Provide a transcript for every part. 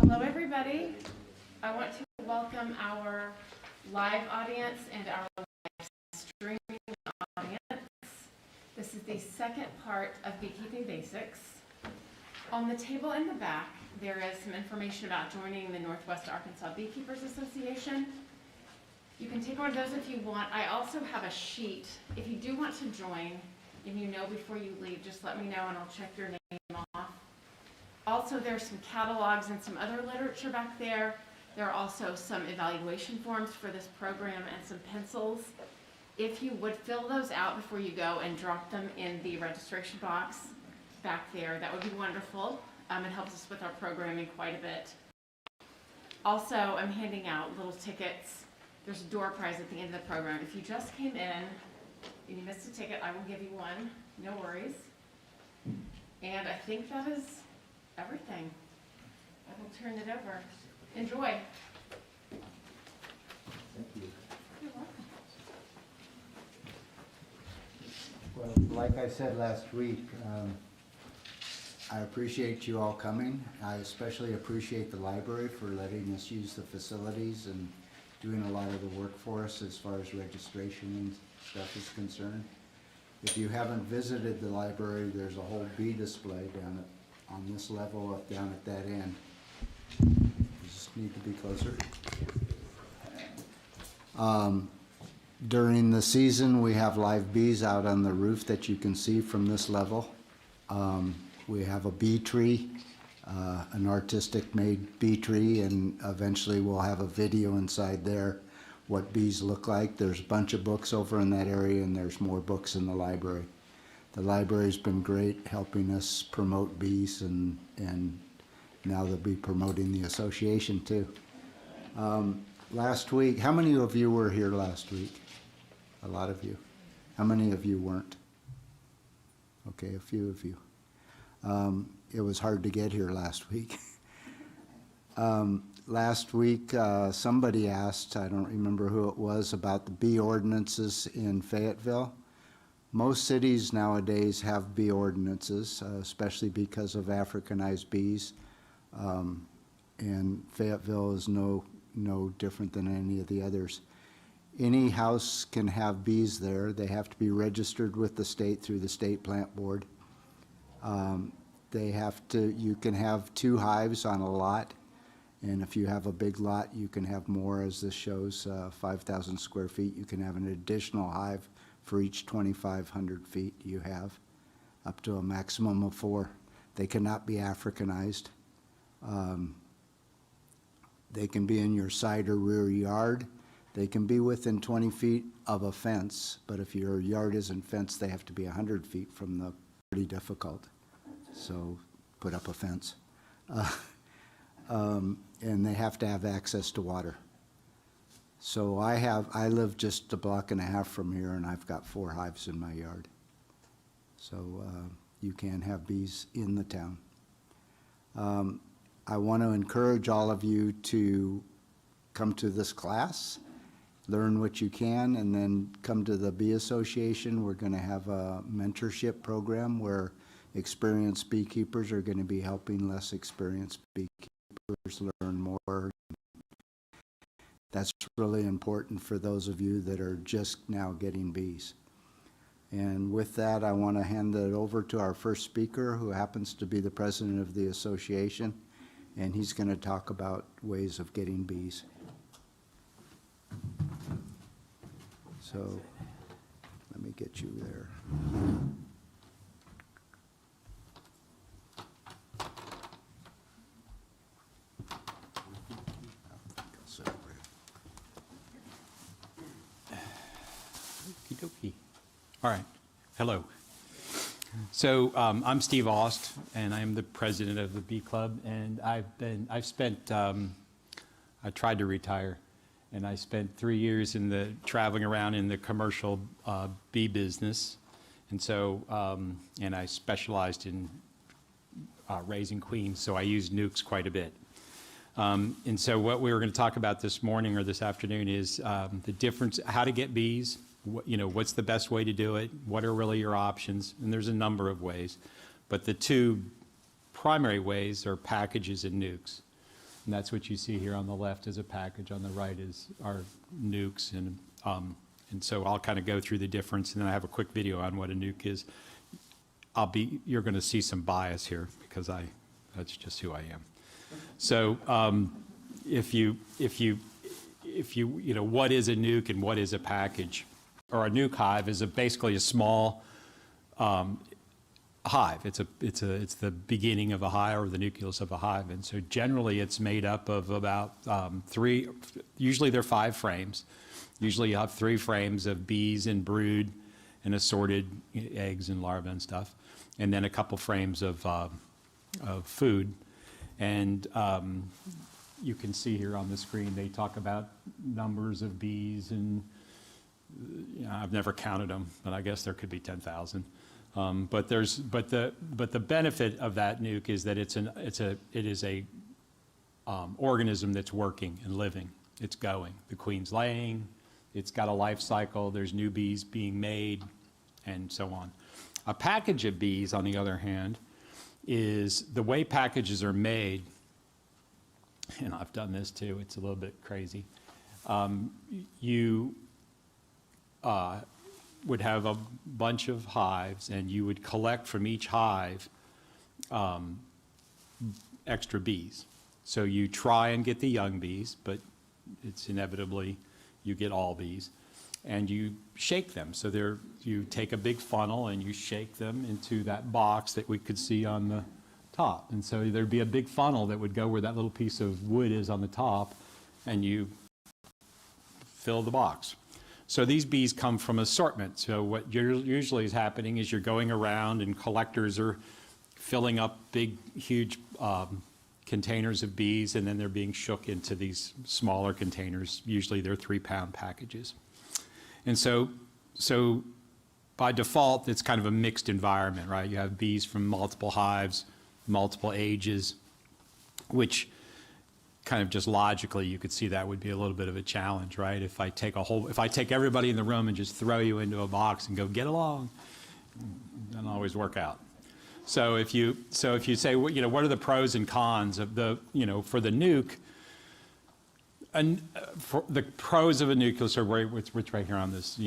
Hello, everybody. I want to welcome our live audience and our live streaming audience. This is the second part of Beekeeping Basics. On the table in the back, there is some information about joining the Northwest Arkansas Beekeepers Association. You can take one of those if you want. I also have a sheet. If you do want to join, and you know before you leave, just let me know and I'll check your name off. Also, there's some catalogs and some other literature back there. There are also some evaluation forms for this program and some pencils. If you would fill those out before you go and drop them in the registration box back there, that would be wonderful. It helps us with our programming quite a bit. Also, I'm handing out little tickets. There's a door prize at the end of the program. If you just came in and you missed a ticket, I will give you one. No worries. And I think that is everything. I will turn it over. Enjoy. Thank you. You're welcome. Well, like I said last week, I appreciate you all coming. I especially appreciate the library for letting us use the facilities and doing a lot of the work for us as far as registration and stuff is concerned. If you haven't visited the library, there's a whole bee display down on this level up down at that end. You just need to be closer. During the season, we have live bees out on the roof that you can see from this level. We have a bee tree, an artistic made bee tree, and eventually we'll have a video inside there what bees look like. There's a bunch of books over in that area, and there's more books in the library. The library's been great helping us promote bees, and now they'll be promoting the association too. Last week, how many of you were here last week? A lot of you. How many of you weren't? Okay, a few of you. It was hard to get here last week. Last week, somebody asked, I don't remember who it was, about the bee ordinances in Fayetteville. Most cities nowadays have bee ordinances, especially because of Africanized bees. And Fayetteville is no different than any of the others. Any house can have bees there. They have to be registered with the state through the state plant board. You can have 2 hives on a lot, and if you have a big lot, you can have more, as this shows, 5,000 square feet. You can have an additional hive for each 2,500 feet you have, up to a maximum of 4. They cannot be Africanized. They can be in your side or rear yard. They can be within 20 feet of a fence, but if your yard isn't fenced, they have to be 100 feet from the, pretty difficult. So put up a fence. And they have to have access to water. So I live just a block and a half from here, and I've got 4 hives in my yard. So you can have bees in the town. I want to encourage all of you to come to this class, learn what you can, and then come to the Bee Association. We're going to have a mentorship program where experienced beekeepers are going to be helping less experienced beekeepers learn more. That's really important for those of you that are just now getting bees. And with that, I want to hand it over to our first speaker, who happens to be the president of the association, and he's going to talk about ways of getting bees. So let me get you there. Okey-dokey. All right. Hello. So I'm Steve Aust, and I am the president of the Bee Club. And I tried to retire, and I spent 3 years traveling around in the commercial bee business, and so and I specialized in raising queens. So I used nukes quite a bit. And so what we were going to talk about this morning or this afternoon is the difference, how to get bees. What's the best way to do it? What are really your options? And there's a number of ways, but the 2 primary ways are packages and nukes. And that's what you see here on the left is a package, on the right is our nukes, and so I'll kind of go through the difference, and then I have a quick video on what a nuke is. You're going to see some bias here because that's just who I am. So if you what is a nuke and what is a package? Or a nuke hive is basically a small hive. It's the beginning of a hive, or the nucleus of a hive, and so generally it's made up of about usually there are 5 frames. Usually you have 3 frames of bees and brood and assorted eggs and larvae and stuff, and then a couple frames of food. And you can see here on the screen they talk about numbers of bees, and I've never counted them, but I guess there could be 10,000. But the benefit of that nuke is that it is a organism that's working and living. It's going. The queen's laying. It's got a life cycle. There's new bees being made, and so on. A package of bees, on the other hand, is the way packages are made. And I've done this too. It's a little bit crazy. You would have a bunch of hives, and you would collect from each hive extra bees. So you try and get the young bees, but it's inevitably you get all bees, and you shake them. So you take a big funnel and you shake them into that box that we could see on the top. And so there'd be a big funnel that would go where that little piece of wood is on the top, and you fill the box. So these bees come from assortment. So what usually is happening is you're going around and collectors are filling up big, huge containers of bees, and then they're being shook into these smaller containers. Usually they're 3-pound packages. And so by default, it's kind of a mixed environment, right? You have bees from multiple hives, multiple ages, which kind of just logically, you could see that would be a little bit of a challenge, right? If I take everybody in the room and just throw you into a box and go, get along, it doesn't always work out. So if you say, what are the pros and cons of for the nuke, and for the pros of a nucleus are right here on this.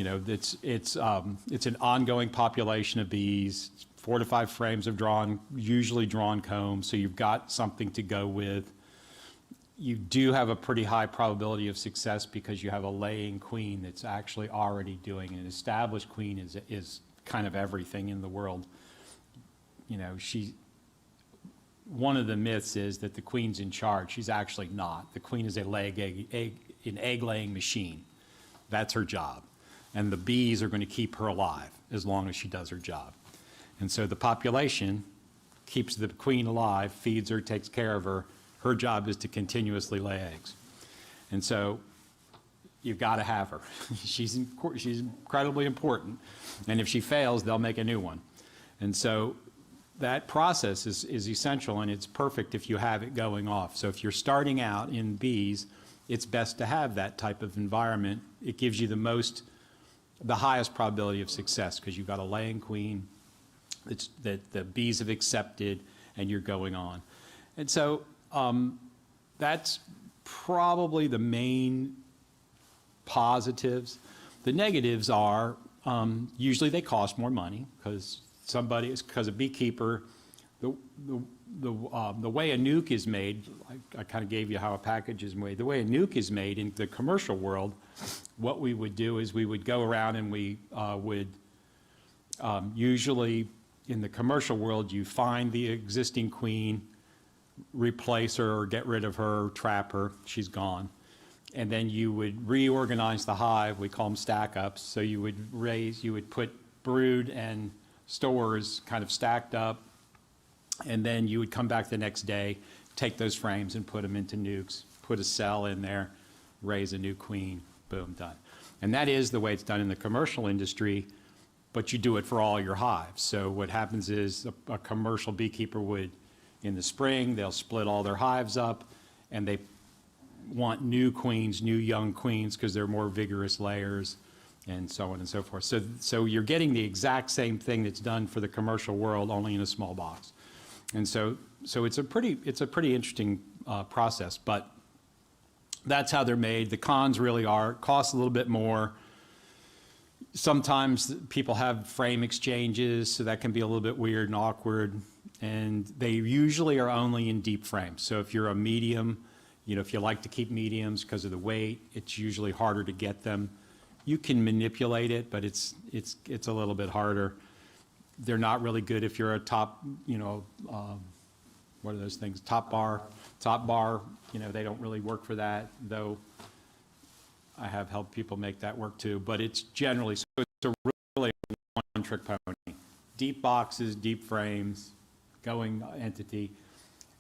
It's an ongoing population of bees, 4 to 5 frames of usually drawn comb, so you've got something to go with. You do have a pretty high probability of success because you have a laying queen that's actually already doing it. An established queen is kind of everything in the world. One of the myths is that the queen's in charge. She's actually not. The queen is an egg-laying machine. That's her job. And the bees are going to keep her alive as long as she does her job. And so the population keeps the queen alive, feeds her, takes care of her. Her job is to continuously lay eggs. And so you've got to have her. She's incredibly important. And if she fails, they'll make a new one. And so that process is essential, and it's perfect if you have it going off. So if you're starting out in bees, it's best to have that type of environment. It gives you the highest probability of success because you've got a laying queen that the bees have accepted, and you're going on. And so that's probably the main positives. The negatives are usually they cost more money because a beekeeper, the way a nuke is made, I kind of gave you how a package is made. The way a nuke is made in the commercial world, what we would do is we would go around and we would usually in the commercial world, you find the existing queen, replace her or get rid of her, trap her, she's gone. And then you would reorganize the hive, we call them stack-ups. So you would put brood and stores kind of stacked up, and then you would come back the next day, take those frames and put them into nukes, put a cell in there, raise a new queen, boom, done. And that is the way it's done in the commercial industry, but you do it for all your hives. So what happens is a commercial beekeeper would, in the spring, they'll split all their hives up, and they want new queens, new young queens, because they're more vigorous layers, and so on and so forth. So you're getting the exact same thing that's done for the commercial world, only in a small box. And so it's a pretty interesting process. But that's how they're made. The cons really are, cost a little bit more. Sometimes people have frame exchanges, so that can be a little bit weird and awkward. And they usually are only in deep frames. So if you're a medium, you know, if you like to keep mediums because of the weight, it's usually harder to get them. You can manipulate it, but it's a little bit harder. They're not really good if you're a top, you know, what are those things? Top bar, you know, they don't really work for that, though I have helped people make that work too. But it's generally, so it's a really one-trick pony. Deep boxes, deep frames, going entity.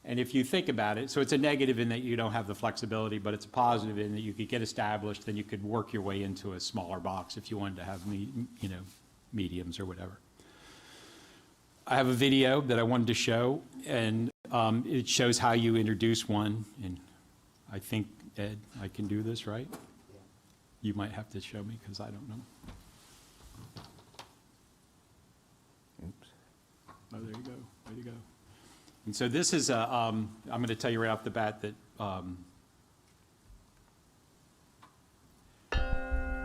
And if you think about it, so it's a negative in that you don't have the flexibility, but it's a positive in that you could get established, then you could work your way into a smaller box if you wanted to have, you know, mediums or whatever. I have a video that I wanted to show, and it shows how you introduce one. And I think, Ed, I can do this, right? Yeah. You might have to show me because I don't know. Oops. Oh, there you go. Way to go. And so this is a, I'm going to tell you right off the bat that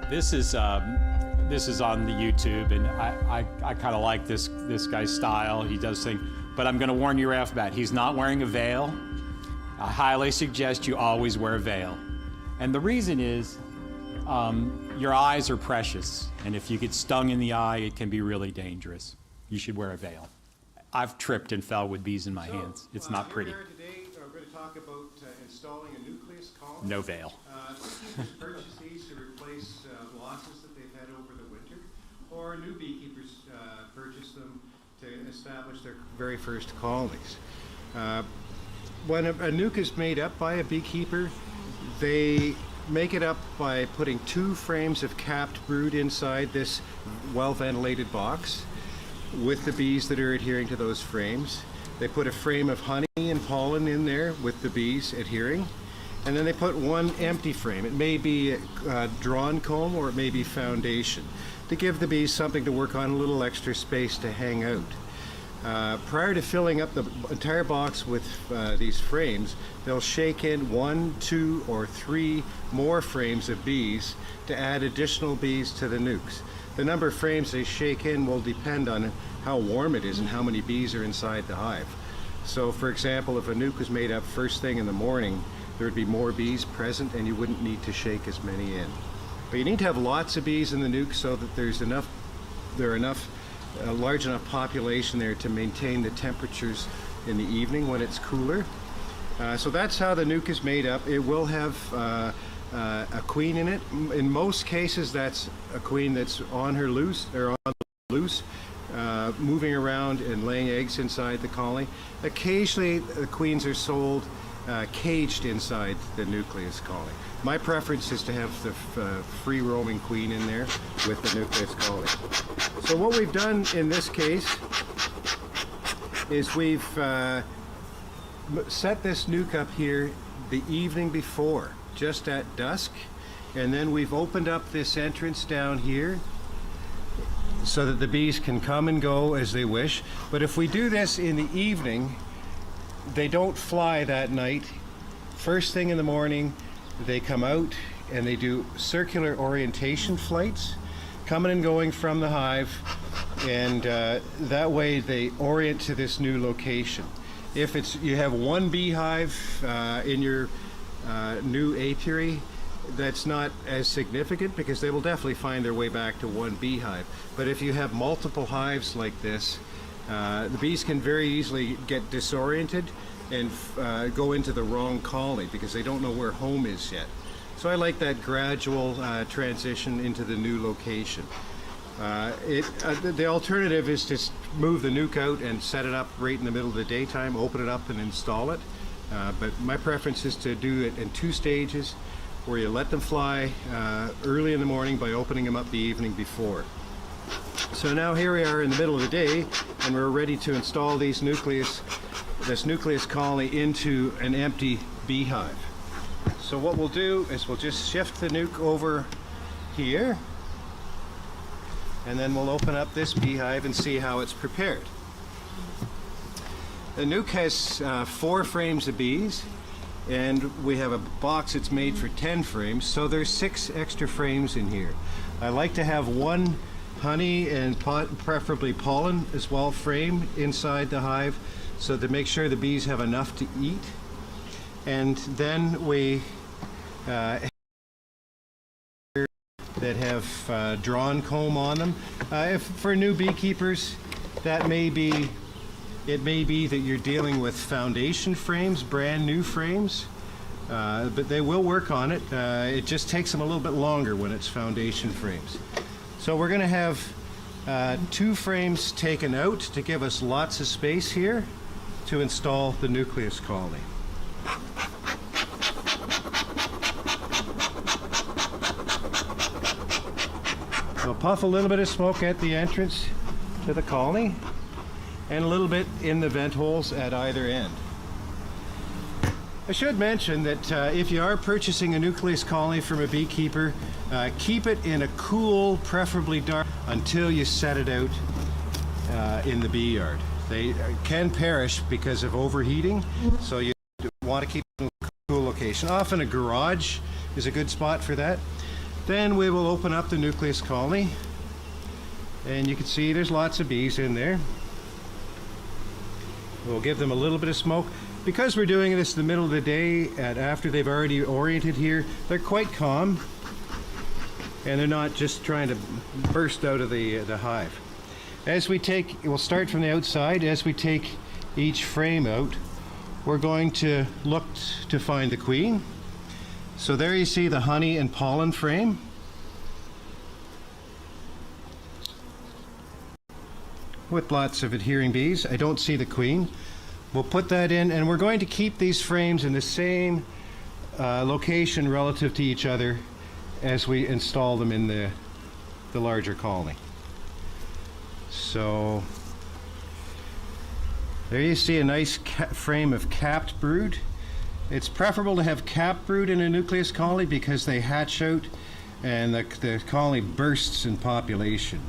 this is on the YouTube, and I kind of like this guy's style. He does things, but I'm going to warn you right off the bat. He's not wearing a veil. I highly suggest you always wear a veil, and the reason is your eyes are precious, and if you get stung in the eye, it can be really dangerous. You should wear a veil. I've tripped and fell with bees in my hands. It's not pretty. Here today, we're going to talk about installing a nucleus colony. No veil. Beekeepers purchase these to replace losses that they've had over the winter, or new beekeepers purchase them to establish their very first colonies. When a nuke is made up by a beekeeper, they make it up by putting 2 frames of capped brood inside this well-ventilated box with the bees that are adhering to those frames. They put a frame of honey and pollen in there with the bees adhering, and then they put 1 empty frame. It may be drawn comb or it may be foundation to give the bees something to work on, a little extra space to hang out. Prior to filling up the entire box with these frames, they'll shake in 1, 2, or 3 more frames of bees to add additional bees to the nukes. The number of frames they shake in will depend on how warm it is and how many bees are inside the hive. So for example, if a nuke was made up first thing in the morning, there would be more bees present and you wouldn't need to shake as many in. But you need to have lots of bees in the nuke so that there are a large enough population there to maintain the temperatures in the evening when it's cooler. So that's how the nuke is made up. It will have a queen in it. In most cases, that's a queen that's on her loose, or on the loose, moving around and laying eggs inside the colony. Occasionally, the queens are sold caged inside the nucleus colony. My preference is to have the free roaming queen in there with the nucleus colony. So what we've done in this case is we've set this nuke up here the evening before, just at dusk, and then we've opened up this entrance down here so that the bees can come and go as they wish. But if we do this in the evening, they don't fly that night. First thing in the morning, they come out and they do circular orientation flights, coming and going from the hive, and that way they orient to this new location. If you have 1 beehive in your new apiary, that's not as significant because they will definitely find their way back to 1 beehive. But if you have multiple hives like this, the bees can very easily get disoriented and go into the wrong colony because they don't know where home is yet. So I like that gradual transition into the new location. The alternative is to move the nuke out and set it up right in the middle of the daytime, open it up and install it. But my preference is to do it in 2 stages, where you let them fly early in the morning by opening them up the evening before. So now here we are in the middle of the day, and we're ready to install this nucleus colony into an empty beehive. So what we'll do is we'll just shift the nuke over here, and then we'll open up this beehive and see how it's prepared. The nuke has 4 frames of bees, and we have a box that's made for 10 frames, so there's 6 extra frames in here. I like to have one honey and preferably pollen as well frame inside the hive, so to make sure the bees have enough to eat. And then we that have drawn comb on them. If for new beekeepers, that may be, it may be that you're dealing with foundation frames, brand new frames, but they will work on it. It just takes them a little bit longer when it's foundation frames. So we're going to have 2 frames taken out to give us lots of space here to install the nucleus colony. We'll puff a little bit of smoke at the entrance to the colony and a little bit in the vent holes at either end. I should mention that if you are purchasing a nucleus colony from a beekeeper, keep it in a cool, preferably dark, until you set it out in the bee yard. They can perish because of overheating, so you want to keep them in a cool location. Often a garage is a good spot for that. Then we will open up the nucleus colony, and you can see there's lots of bees in there. We'll give them a little bit of smoke. Because we're doing this in the middle of the day and after they've already oriented here, they're quite calm, and they're not just trying to burst out of the hive. As we take, we'll start from the outside. As we take each frame out, we're going to look to find the queen. So there you see the honey and pollen frame. With lots of adhering bees. I don't see the queen. We'll put that in, and we're going to keep these frames in the same location relative to each other as we install them in the larger colony. So there you see a nice frame of capped brood. It's preferable to have capped brood in a nucleus colony because they hatch out and the colony bursts in population.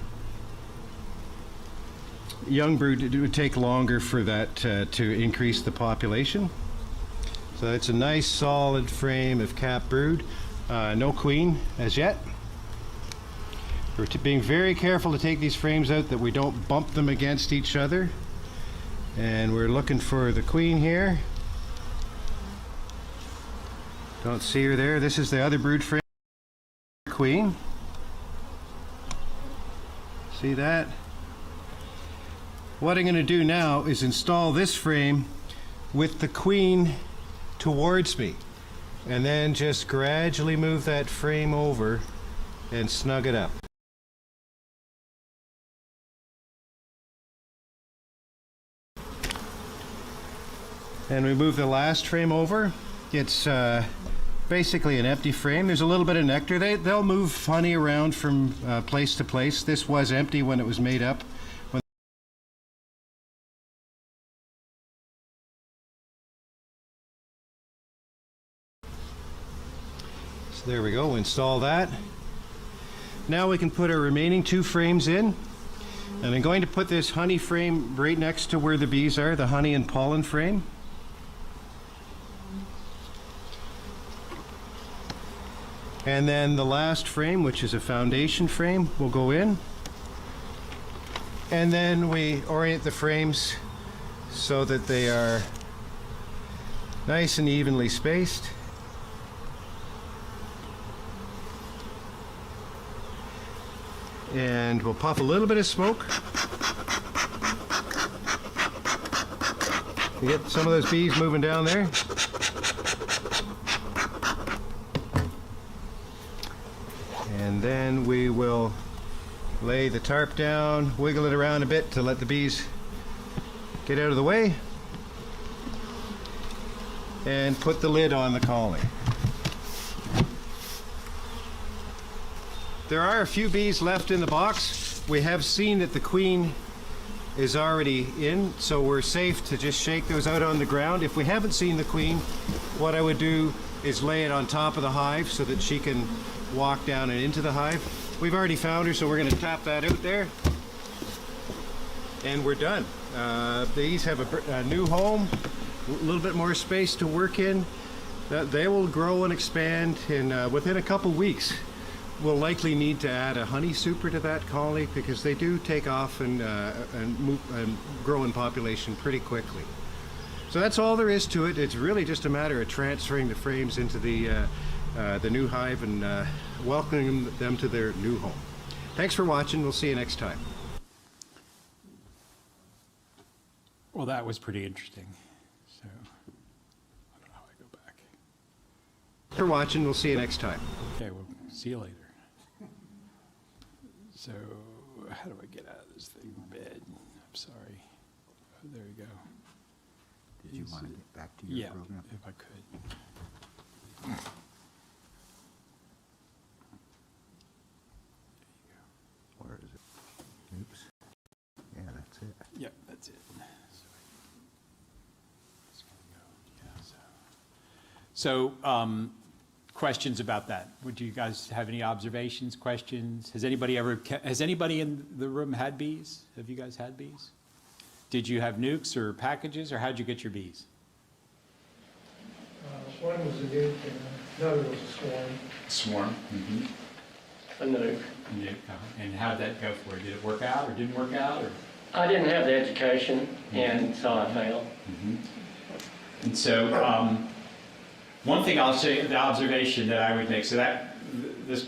Young brood, it would take longer for that to increase the population. So it's a nice solid frame of capped brood. No queen as yet. We're being very careful to take these frames out that we don't bump them against each other. And we're looking for the queen here. Don't see her there. This is the other brood frame. Queen. See that? What I'm going to do now is install this frame with the queen towards me, and then just gradually move that frame over and snug it up. And we move the last frame over. It's basically an empty frame. There's a little bit of nectar. They'll move honey around from place to place. This was empty when it was made up. So there we go. We'll install that. Now we can put our remaining 2 frames in. And I'm going to put this honey frame right next to where the bees are, the honey and pollen frame. And then the last frame, which is a foundation frame, will go in. And then we orient the frames so that they are nice and evenly spaced. And we'll puff a little bit of smoke. You get some of those bees moving down there. And then we will lay the tarp down, wiggle it around a bit to let the bees get out of the way, and put the lid on the colony. There are a few bees left in the box. We have seen that the queen is already in, so we're safe to just shake those out on the ground. If we haven't seen the queen, what I would do is lay it on top of the hive so that she can walk down and into the hive. We've already found her, so we're going to tap that out there, and we're done. These have a new home, a little bit more space to work in, They will grow and expand, and within a couple weeks, we'll likely need to add a honey super to that colony because they do take off and grow in population pretty quickly. So that's all there is to it. It's really just a matter of transferring the frames into the new hive and welcoming them to their new home. Thanks for watching. We'll see you next time. Well, that was pretty interesting. So, I don't know how I go back. Thanks for watching. We'll see you next time. Okay, well, see you later. So, how do I get out of this thing? Bed. I'm sorry. Oh, there you go. Did you want to get back to your program? Yeah, if I could. Where is it? Oops. Yeah, that's it. Yep, that's it. It's gonna go, So, questions about that? Would you guys have any observations, questions? Has anybody in the room had bees? Have you guys had bees? Did you have nukes or packages, or how'd you get your bees? One was a nuke and another was a swarm. Swarm. Mm-hmm. A nuke. And how'd that go for you? Did it work out or didn't work out? Or? I didn't have the education, and so I failed. Mm-hmm. And so, one thing I'll say, the observation that I would make, so that, this,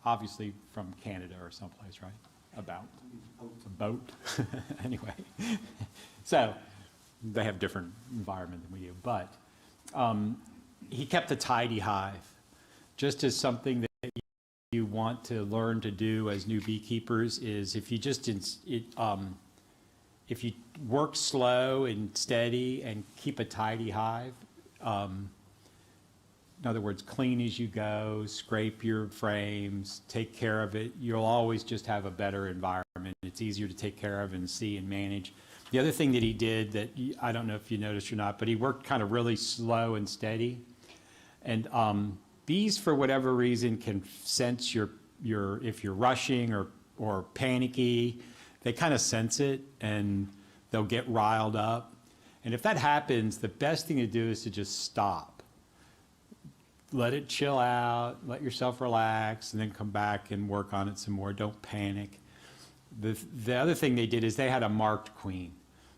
obviously from Canada or someplace, right? A boat. Anyway, so they have different environment than we do, but he kept a tidy hive, just as something that you want to learn to do as new beekeepers is if you just, if you work slow and steady and keep a tidy hive, in other words, clean as you go, scrape your frames, take care of it, you'll always just have a better environment. It's easier to take care of and see and manage. The other thing that he did that I don't know if you noticed or not, but he worked kind of really slow and steady. And bees, for whatever reason, can sense if you're rushing or panicky. They kind of sense it and they'll get riled up. And if that happens, the best thing to do is to just stop. Let it chill out, let yourself relax, and then come back and work on it some more. Don't panic. The other thing they did is they had a marked queen.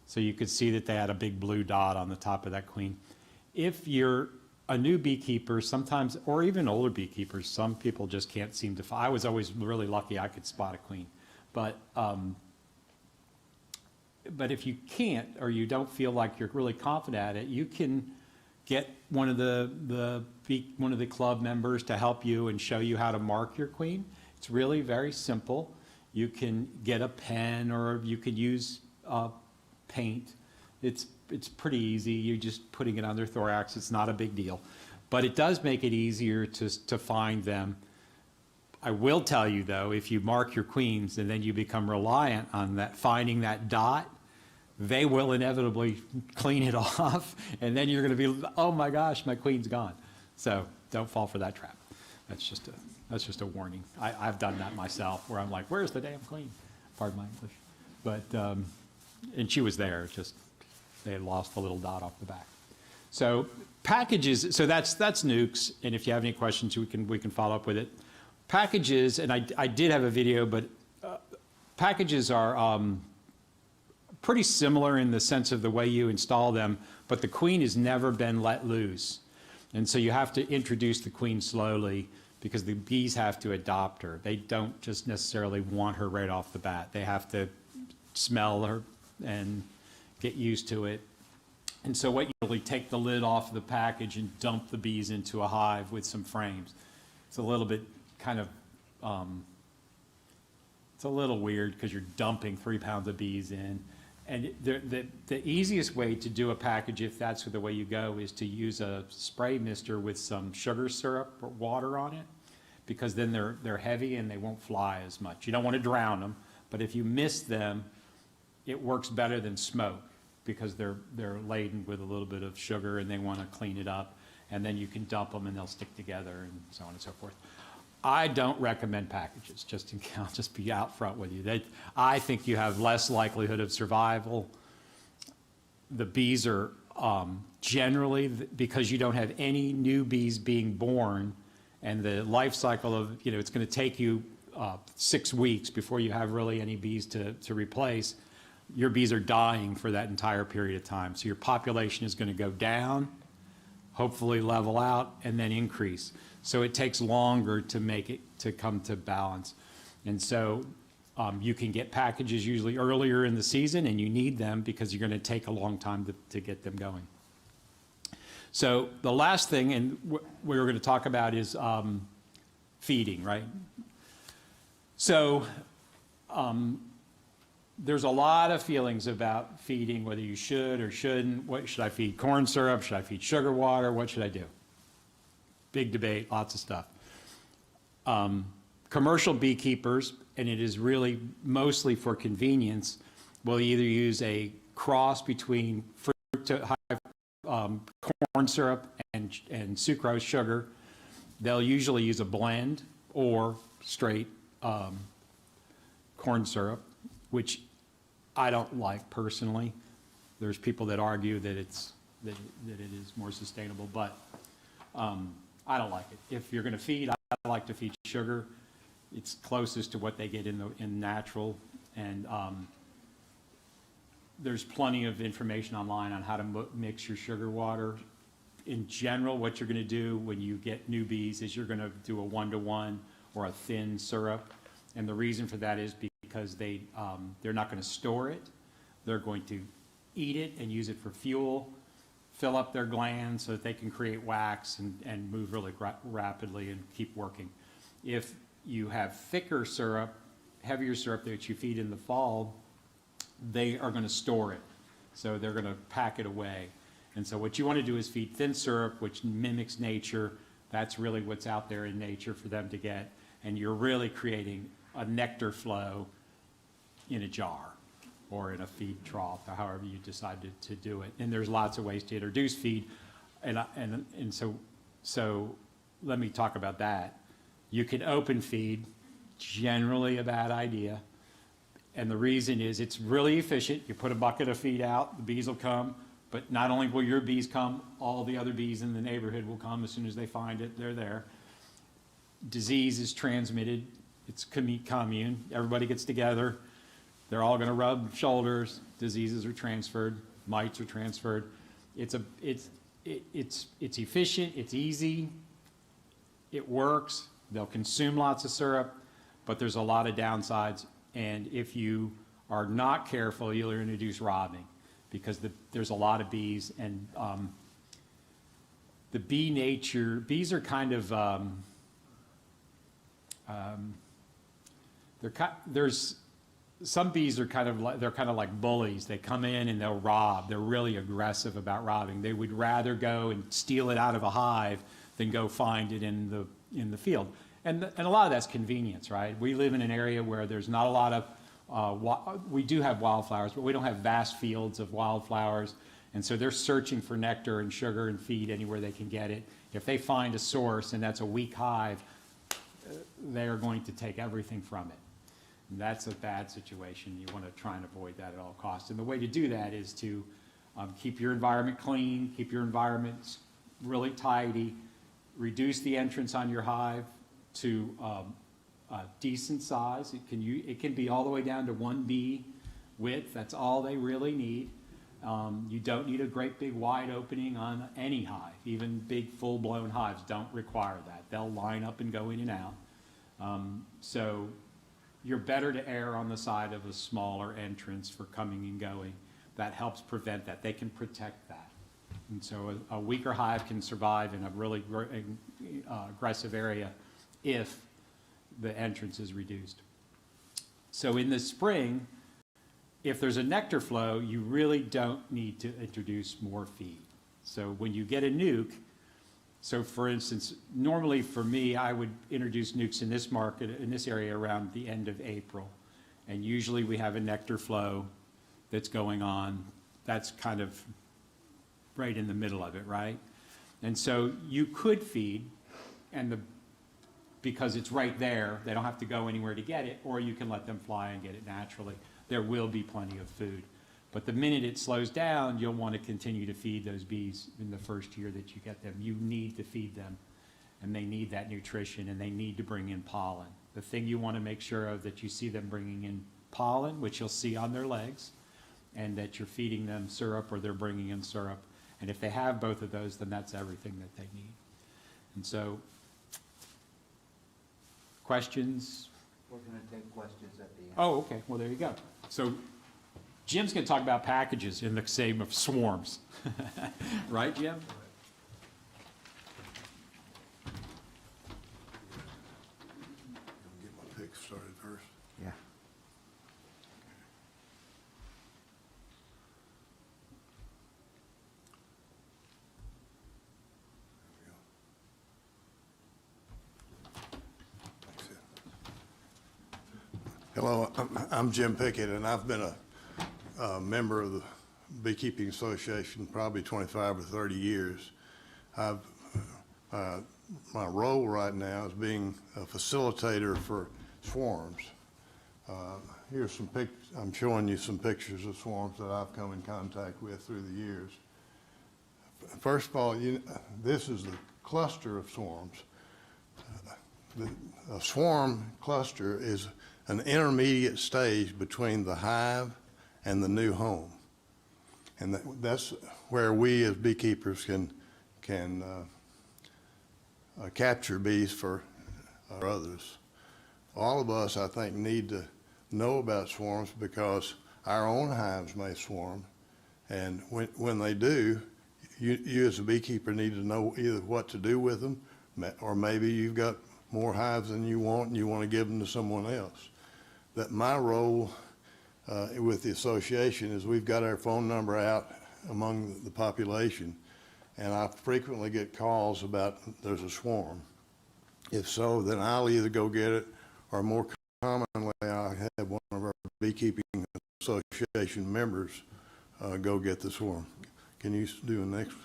So you could see that they had a big blue dot on the top of that queen. If you're a new beekeeper, sometimes, or even older beekeepers, some people just can't seem to find. I was always really lucky I could spot a queen. But if you can't, or you don't feel like you're really confident at it, you can get one of the club members to help you and show you how to mark your queen. It's really very simple. You can get a pen or you could use paint. It's pretty easy. You're just putting it on their thorax. It's not a big deal. But it does make it easier to find them. I will tell you though, if you mark your queens and then you become reliant on that, finding that dot, they will inevitably clean it off, and then you're going to be, oh my gosh, my queen's gone. So don't fall for that trap. That's just a warning. I've done that myself, where I'm like, where's the damn queen? Pardon my English. But and she was there. Just they had lost the little dot off the back. So packages. So that's nukes. And if you have any questions, we can follow up with it. Packages, and I did have a video, but packages are pretty similar in the sense of the way you install them, but the queen has never been let loose. And so you have to introduce the queen slowly because the bees have to adopt her. They don't just necessarily want her right off the bat. They have to smell her and get used to it. And so what you really take the lid off of the package and dump the bees into a hive with some frames. It's a little bit kind of, it's a little weird because you're dumping 3 pounds of bees in. And the easiest way to do a package, if that's the way you go, is to use a spray mister with some sugar syrup or water on it, because then they're heavy and they won't fly as much. You don't want to drown them, but if you mist them, it works better than smoke because they're laden with a little bit of sugar and they want to clean it up, and then you can dump them and they'll stick together and so on and so forth. I don't recommend packages, I'll just be out front with you. I think you have less likelihood of survival. The bees are Generally, because you don't have any new bees being born, and the life cycle of, it's going to take you 6 weeks before you have really any bees to replace, your bees are dying for that entire period of time. So your population is going to go down, hopefully level out, and then increase. So it takes longer to make it to come to balance. And so you can get packages usually earlier in the season, and you need them because you're going to take a long time to get them going. So the last thing, and we're going to talk about, is feeding, right? So there's a lot of feelings about feeding, whether you should or shouldn't. What should I feed? Corn syrup? Should I feed sugar water? What should I do? Big debate, lots of stuff. Commercial beekeepers, and it is really mostly for convenience, will either use a cross between corn syrup and sucrose sugar. They'll usually use a blend or straight corn syrup, which I don't like personally. There's people that argue that it is more sustainable, but I don't like it. If you're going to feed, I like to feed sugar. It's closest to what they get in natural, and there's plenty of information online on how to mix your sugar water. In general, what you're going to do when you get new bees is you're going to do a 1-to-1 or a thin syrup, and the reason for that is because they're not going to store it. They're going to eat it and use it for fuel, fill up their glands so that they can create wax and move really rapidly and keep working. If you have thicker syrup, heavier syrup that you feed in the fall, they are going to store it. So they're going to pack it away. And so what you want to do is feed thin syrup, which mimics nature. That's really what's out there in nature for them to get. And you're really creating a nectar flow in a jar or in a feed trough, or however you decide to do it. And there's lots of ways to introduce feed. And so let me talk about that. You can open feed, generally a bad idea. And the reason is it's really efficient. You put a bucket of feed out, the bees will come, but not only will your bees come, all the other bees in the neighborhood will come as soon as they find it, they're there. Disease is transmitted, it's commune, everybody gets together, they're all gonna rub shoulders, diseases are transferred, mites are transferred. It's efficient, it's easy, it works, they'll consume lots of syrup, but there's a lot of downsides. And if you are not careful, you'll introduce robbing, because there's a lot of bees, and the bees are kind of, there's some bees are kind of like bullies. They come in and they'll rob. They're really aggressive about robbing. They would rather go and steal it out of a hive than go find it in the field. And a lot of that's convenience, right? We live in an area where there's not a lot of, we do have wildflowers, but we don't have vast fields of wildflowers. And so they're searching for nectar and sugar and feed anywhere they can get it. If they find a source and that's a weak hive, they're going to take everything from it. And that's a bad situation. You want to try and avoid that at all costs. And the way to do that is to keep your environment clean, keep your environment really tidy, reduce the entrance on your hive to a decent size. It can be all the way down to 1 bee width. That's all they really need. You don't need a great big wide opening on any hive. Even big full-blown hives don't require that. They'll line up and go in and out. So you're better to err on the side of a smaller entrance for coming and going. That helps prevent that. They can protect that. And so a weaker hive can survive in a really aggressive area if the entrance is reduced. So in the spring, if there's a nectar flow, you really don't need to introduce more feed. So when you get a nuke, so for instance, normally for me, I would introduce nukes in this market, in this area around the end of April. And usually we have a nectar flow that's going on. That's kind of right in the middle of it, right? And so you could feed, and because it's right there, they don't have to go anywhere to get it, or you can let them fly and get it naturally. There will be plenty of food. But the minute it slows down, you'll want to continue to feed those bees in the first year that you get them. You need to feed them, and they need that nutrition, and they need to bring in pollen. The thing you want to make sure of that you see them bringing in pollen, which you'll see on their legs, and that you're feeding them syrup or they're bringing in syrup. And if they have both of those, then that's everything that they need. And so, questions? We're going to take questions at the end. Oh, okay. Well, there you go. So Jim's going to talk about packages in the same of swarms. Right, Jim? Get my pick started first. Yeah. Hello, I'm Jim Pickett, and I've been a member of the Beekeeping Association probably 25 or 30 years. My role right now is being a facilitator for swarms. Here's some I'm showing you some pictures of swarms that I've come in contact with through the years. First of all, this is the cluster of swarms. A swarm cluster is an intermediate stage between the hive and the new home. And that's where we as beekeepers can capture bees for others. All of us, I think, need to know about swarms because our own hives may swarm. And when they do, you as a beekeeper need to know either what to do with them, or maybe you've got more hives than you want and you want to give them to someone else. That my role with the association is we've got our phone number out among the population, and I frequently get calls about there's a swarm. If so, then I'll either go get it, or more commonly I have one of our beekeeping association members go get the swarm. Can you do the next?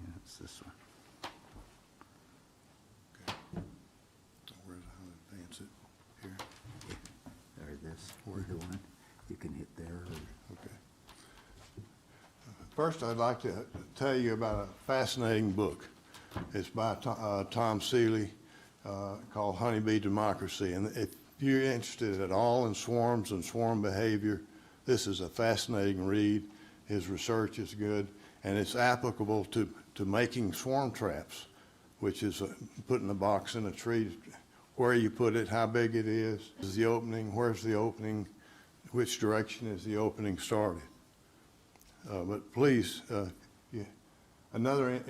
Yeah, it's this one. Okay. Where's how to advance it? Here. There it is. Either one. You can hit there. Okay. First, I'd like to tell you about a fascinating book. It's by Tom Seeley called Honeybee Democracy. And if you're interested at all in swarms and swarm behavior, this is a fascinating read. His research is good, and it's applicable to making swarm traps, which is putting a box in a tree, where you put it, how big it is the opening, where's the opening, which direction is the opening started. But please, another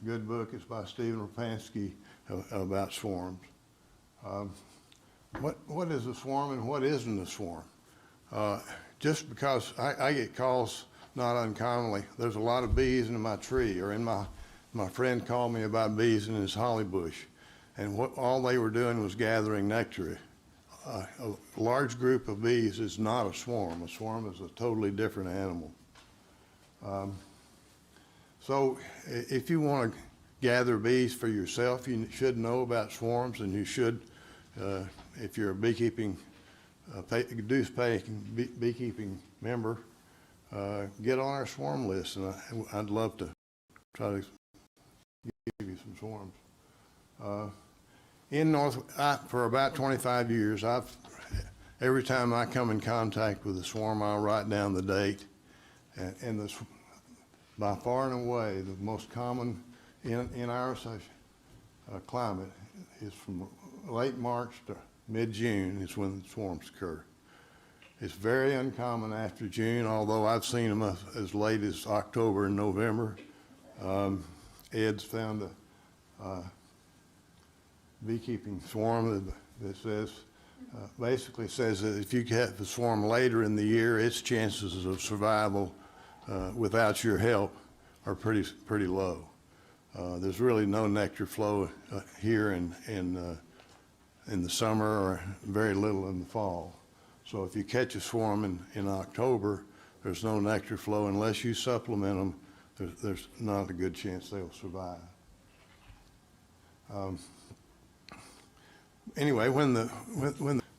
good book is by Stephen Rapansky about swarms. What is a swarm and what isn't a swarm? Just because I get calls not uncommonly, there's a lot of bees in my tree, or in my friend called me about bees in his holly bush, and all they were doing was gathering nectar. A large group of bees is not a swarm. A swarm is a totally different animal. So if you want to gather bees for yourself, you should know about swarms, and you should, if you're a beekeeping, dues-paying beekeeping member, get on our swarm list, and I'd love to try to give you some swarms. For about 25 years, every time I come in contact with a swarm, I'll write down the date. And by far and away, the most common in our climate is from late March to mid-June is when the swarms occur. It's very uncommon after June, although I've seen them as late as October and November. Ed's found a beekeeping swarm that says, basically says that if you have a swarm later in the year, its chances of survival without your help are pretty low. There's really no nectar flow here in the summer, or very little in the fall. So if you catch a swarm in October, there's no nectar flow unless you supplement them there's not a good chance they'll survive. Anyway,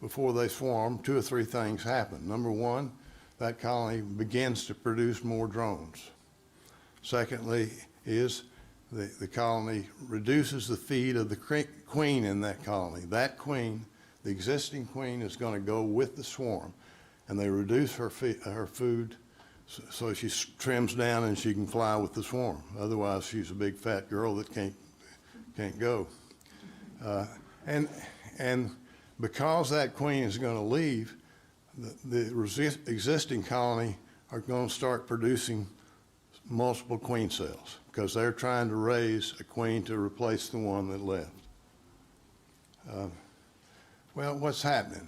before they swarm, 2 or 3 things happen. Number one, that colony begins to produce more drones. Secondly, is the colony reduces the feed of the queen in that colony. That queen, the existing queen, is going to go with the swarm, and they reduce her food so she trims down and she can fly with the swarm. Otherwise, she's a big fat girl that can't go. And because that queen is going to leave, the existing colony are going to start producing multiple queen cells because they're trying to raise a queen to replace the one that left. Well, what's happening?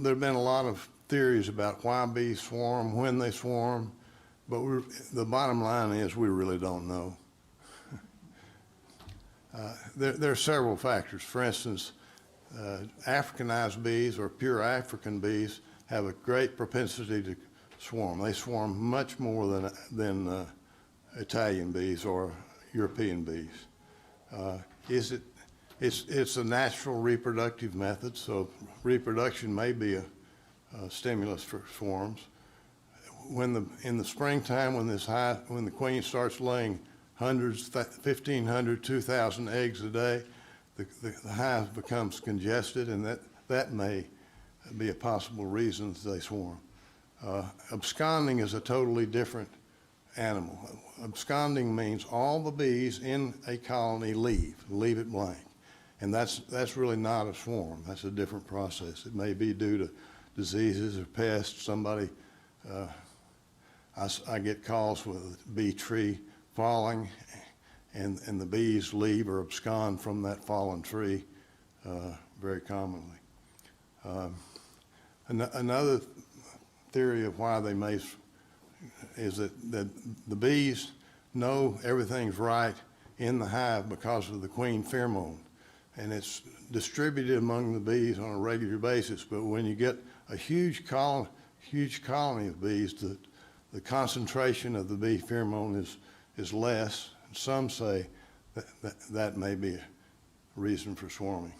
There have been a lot of theories about why bees swarm, when they swarm, but the bottom line is we really don't know. There are several factors. For instance, Africanized bees or pure African bees have a great propensity to swarm. They swarm much more than Italian bees or European bees. It's a natural reproductive method, so reproduction may be a stimulus for swarms. In the springtime, when the queen starts laying hundreds, 1,500, 2,000 eggs a day, the hive becomes congested, and that may be a possible reason they swarm. Absconding is a totally different animal. Absconding means all the bees in a colony leave it blank. And that's really not a swarm. That's a different process. It may be due to diseases or pests. I get calls with a bee tree falling, and the bees leave or abscond from that fallen tree very commonly. Another theory of why they may is that the bees know everything's right in the hive because of the queen pheromone, and it's distributed among the bees on a regular basis. But when you get a huge colony of bees, the concentration of the bee pheromone is less. Some say that may be a reason for swarming.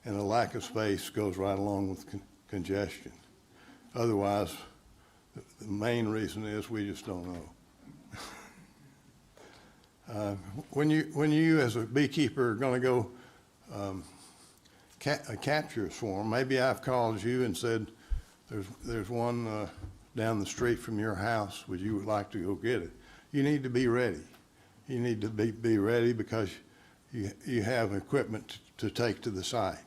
And a lack of space goes right along with congestion. Otherwise, the main reason is we just don't know. When you as a beekeeper are going to go capture a swarm, maybe I've called you and said, there's one down the street from your house. Would you like to go get it? You need to be ready. You need to be ready because you have equipment to take to the site.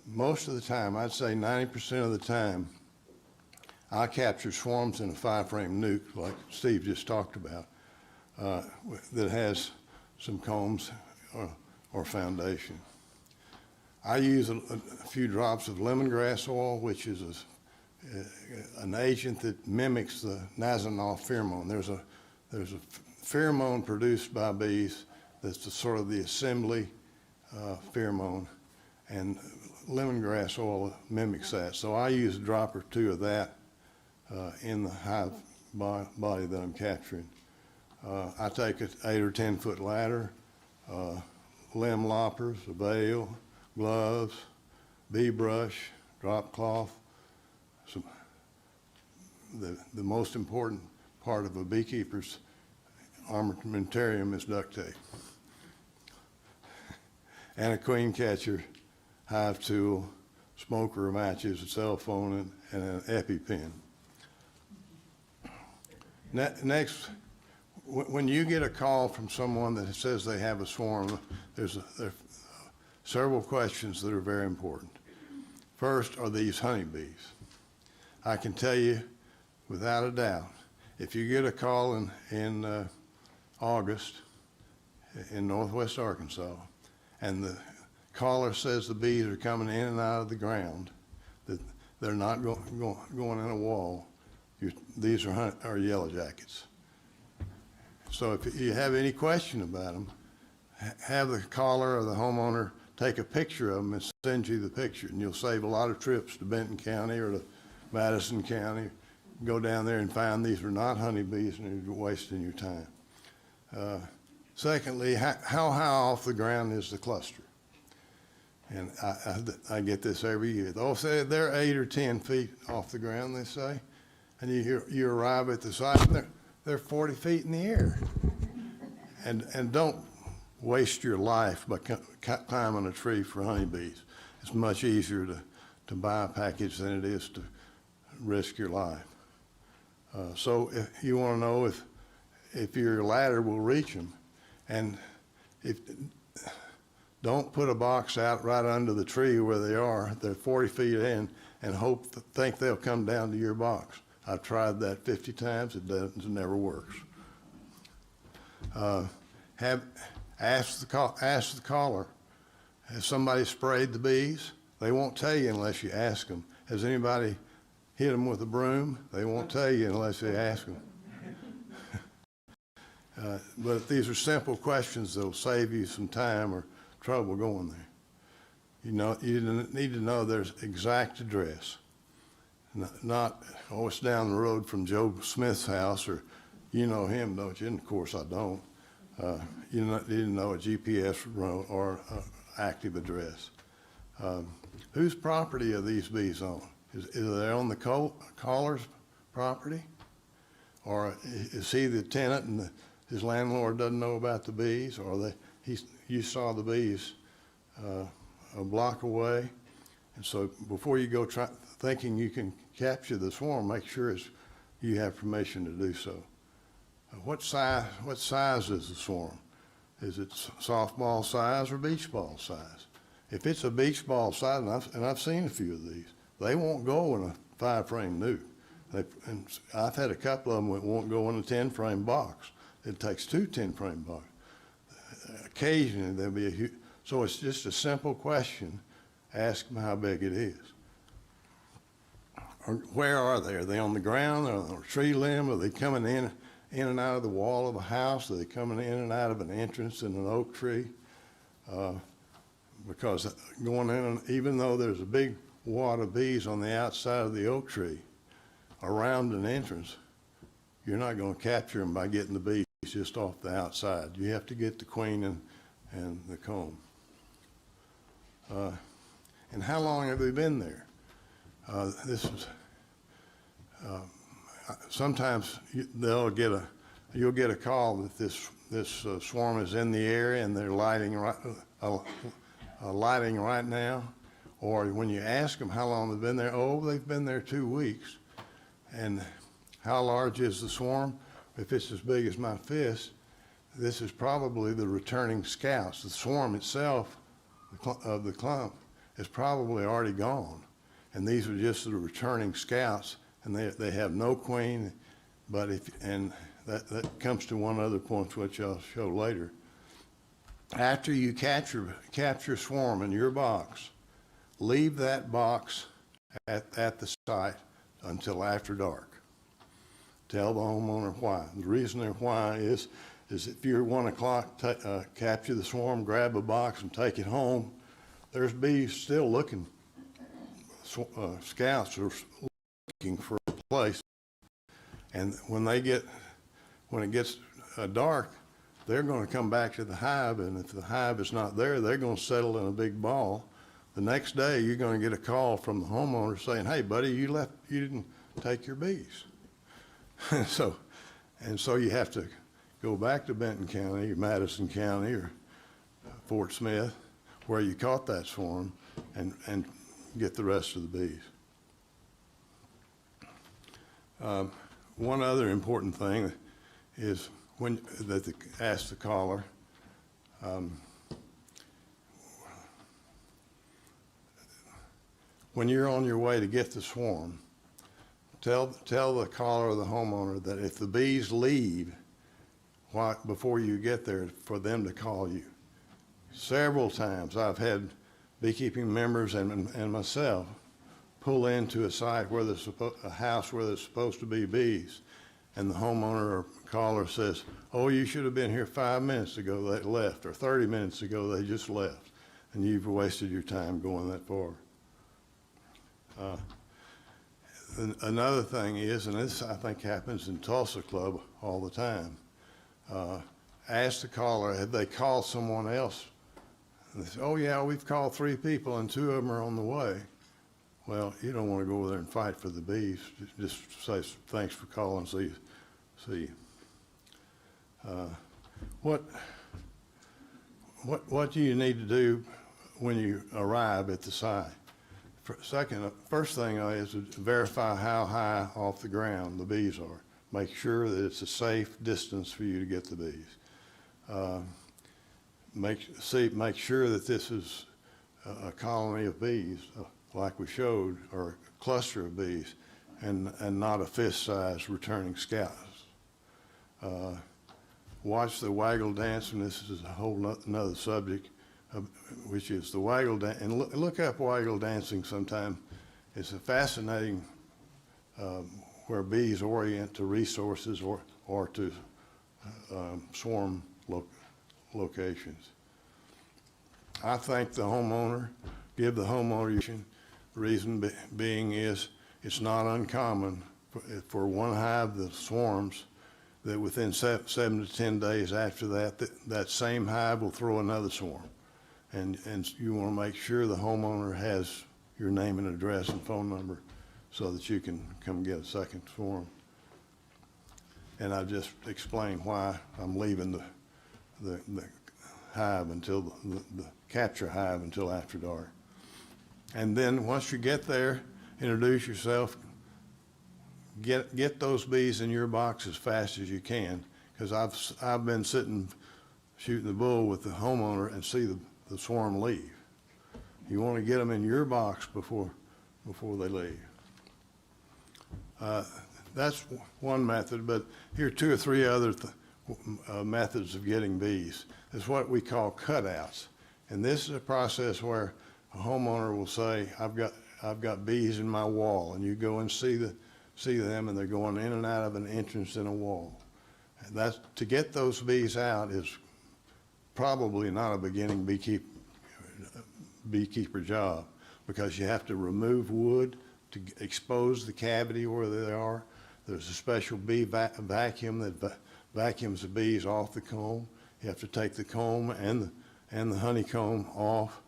Most of the time, I'd say 90% of the time, I capture swarms in a 5-frame nuke, like Steve just talked about, that has some combs or foundation. I use a few drops of lemongrass oil, which is an agent that mimics the Nasanol pheromone. There's a pheromone produced by bees that's sort of the assembly pheromone, and lemongrass oil mimics that. So I use a drop or two of that in the hive body that I'm capturing. I take an 8 or 10 foot ladder, limb loppers, a bail, gloves, bee brush, drop cloth. The most important part of a beekeeper's armamentarium is duct tape. And a queen catcher, hive tool, smoker matches, a cell phone, and an EpiPen. Next, when you get a call from someone that says they have a swarm, there are several questions that are very important. First, are these honeybees? I can tell you without a doubt, if you get a call in August in northwest Arkansas, and the caller says the bees are coming in and out of the ground, that they're not going in a wall, these are yellow jackets. So if you have any question about them, have the caller or the homeowner take a picture of them and send you the picture, and you'll save a lot of trips to Benton County or to Madison County go down there and find these are not honeybees and you're wasting your time. Secondly, how high off the ground is the cluster? And I get this every year. They'll say they're 8 or 10 feet off the ground, they say. And you arrive at the site, and they're 40 feet in the air. And don't waste your life by climbing a tree for honeybees. It's much easier to buy a package than it is to risk your life. So if you want to know if your ladder will reach them, and don't put a box out right under the tree where they are. They're 40 feet in, and think they'll come down to your box. I've tried that 50 times. It never works. Ask the caller, has somebody sprayed the bees? They won't tell you unless you ask them. Has anybody hit them with a broom? They won't tell you unless they ask them. But these are simple questions that'll save you some time or trouble going there. You need to know there's exact address. Not, oh, it's down the road from Joe Smith's house, or you know him, don't you? And of course I don't. You need to know a GPS road or active address. Whose property are these bees on? Is they on the caller's property? Or is he the tenant and his landlord doesn't know about the bees? Or you saw the bees a block away? And so before you go thinking you can capture the swarm, make sure you have permission to do so. What size is the swarm? Is it softball size or beach ball size? If it's a beach ball size, and I've seen a few of these, they won't go in a 5-frame nuke. And I've had a couple of them that won't go in a 10-frame box. It takes 2 10-frame boxes. Occasionally there'll be a huge, so it's just a simple question. Ask them how big it is. Or where are they? Are they on the ground? Are they on a tree limb? Are they coming in and out of the wall of a house? Are they coming in and out of an entrance in an oak tree? Because going in, even though there's a big wad of bees on the outside of the oak tree around an entrance, you're not going to capture them by getting the bees just off the outside. You have to get the queen and the comb. And how long have they been there? Sometimes you'll get a call that this swarm is in the area and they're lighting right now. Or when you ask them how long they've been there, oh, they've been there 2 weeks. And how large is the swarm? If it's as big as my fist, this is probably the returning scouts. The swarm itself of the clump is probably already gone. And these are just the returning scouts, and they have no queen, but that comes to one other point which I'll show later. After you capture swarm in your box, leave that box at the site until after dark. Tell the homeowner why. The reason they're why is if you're 1 o'clock, capture the swarm, grab a box and take it home, there's bees still looking. Scouts are looking for a place, and when it gets dark, they're going to come back to the hive, and if the hive is not there, they're going to settle in a big ball. The next day, you're going to get a call from the homeowner saying, "Hey, buddy, you didn't take your bees." So you have to go back to Benton County or Madison County or Fort Smith, where you caught that swarm, and get the rest of the bees. One other important thing is ask the caller, when you're on your way to get the swarm, tell the caller or the homeowner that if the bees leave before you get there, for them to call you. Several times I've had beekeeping members and myself pull into a site where there's a house where there's supposed to be bees, and the homeowner or caller says, "Oh, you should have been here 5 minutes ago, they left," or 30 minutes ago, they just left, and you've wasted your time going that far. Another thing is, and this I think happens in Tulsa Club all the time, ask the caller, have they called someone else? And they say, oh yeah, we've called 3 people and 2 of them are on the way. Well, you don't want to go over there and fight for the bees. Just say thanks for calling, see you. What do you need to do when you arrive at the site? First thing is to verify how high off the ground the bees are. Make sure that it's a safe distance for you to get the bees. Make sure that this is a colony of bees, like we showed, or a cluster of bees, and not a fist-sized returning scouts. Watch the Waggle Dance, and this is a whole another subject, which is the Waggle Dance. And look up Waggle Dancing sometime. It's a fascinating where bees orient to resources or to swarm locations. I thank the homeowner, give the homeowner, reason being is it's not uncommon for one hive that swarms that within 7 to 10 days after that same hive will throw another swarm. And you want to make sure the homeowner has your name and address and phone number so that you can come get a second swarm. And I just explained why I'm leaving the hive until the capture hive until after dark. And then once you get there, introduce yourself, get those bees in your box as fast as you can, because I've been sitting shooting the bull with the homeowner and see the swarm leave. You want to get them in your box before they leave. That's one method, but here are 2 or 3 other methods of getting bees. It's what we call cutouts, and this is a process where a homeowner will say, I've got bees in my wall, and you go and see them, and they're going in and out of an entrance in a wall. And that's, to get those bees out is probably not a beginning beekeeper job, because you have to remove wood to expose the cavity where they are. There's a special bee vacuum that vacuums the bees off the comb. You have to take the comb and the honeycomb off,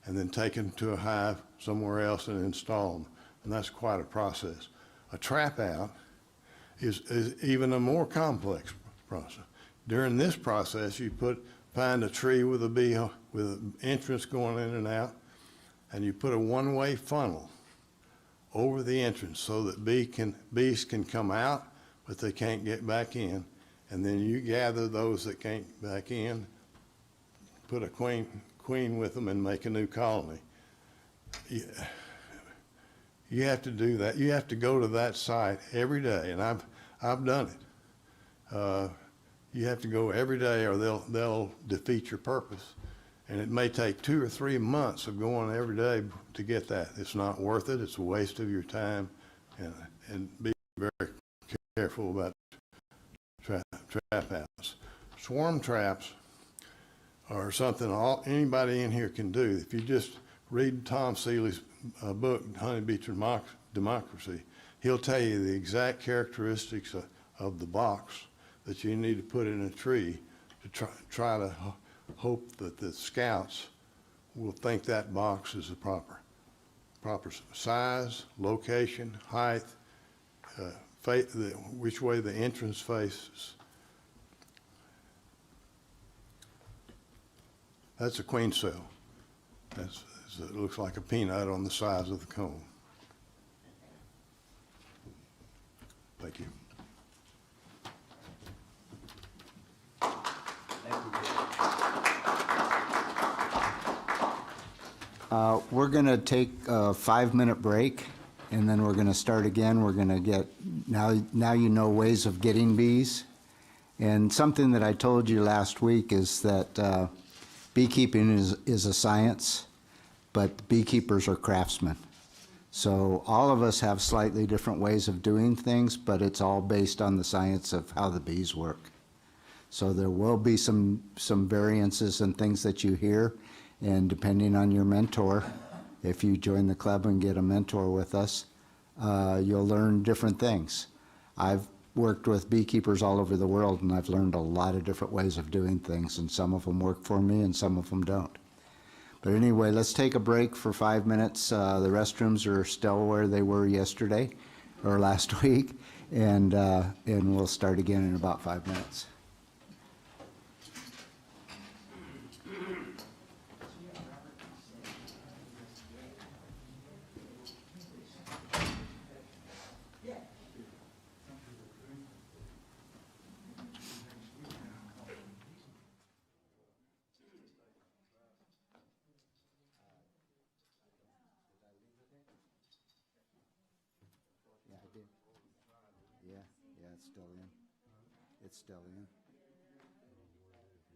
and then take them to a hive somewhere else and install them. And that's quite a process. A trap out is even a more complex process. During this process, you find a tree with a bee with an entrance going in and out, and you put a one-way funnel over the entrance so that bees can come out, but they can't get back in. And then you gather those that can't get back in, put a queen with them, and make a new colony. You have to do that. You have to go to that site every day, and I've done it. You have to go every day, or they'll defeat your purpose. And it may take 2 or 3 months of going every day to get that. It's not worth it. It's a waste of your time, and be very careful about trap outs. Swarm traps are something anybody in here can do. If you just read Tom Seeley's book, Honeybee Democracy, he'll tell you the exact characteristics of the box that you need to put in a tree to try to hope that the scouts will think that box is the proper size, location, height, which way the entrance faces. That's a queen cell. It looks like a peanut on the sides of the comb. Thank you. We're going to take a 5-minute break, and then we're going to start again. We're going to get, now you know ways of getting bees. And something that I told you last week is that beekeeping is a science, but beekeepers are craftsmen. So all of us have slightly different ways of doing things, but it's all based on the science of how the bees work. So there will be some variances and things that you hear, and depending on your mentor, if you join the club and get a mentor with us, you'll learn different things. I've worked with beekeepers all over the world, and I've learned a lot of different ways of doing things, and some of them work for me and some of them don't. But anyway, let's take a break for 5 minutes. The restrooms are still where they were yesterday or last week, and we'll start again in about 5 minutes. Yeah, it's still in. It's still in.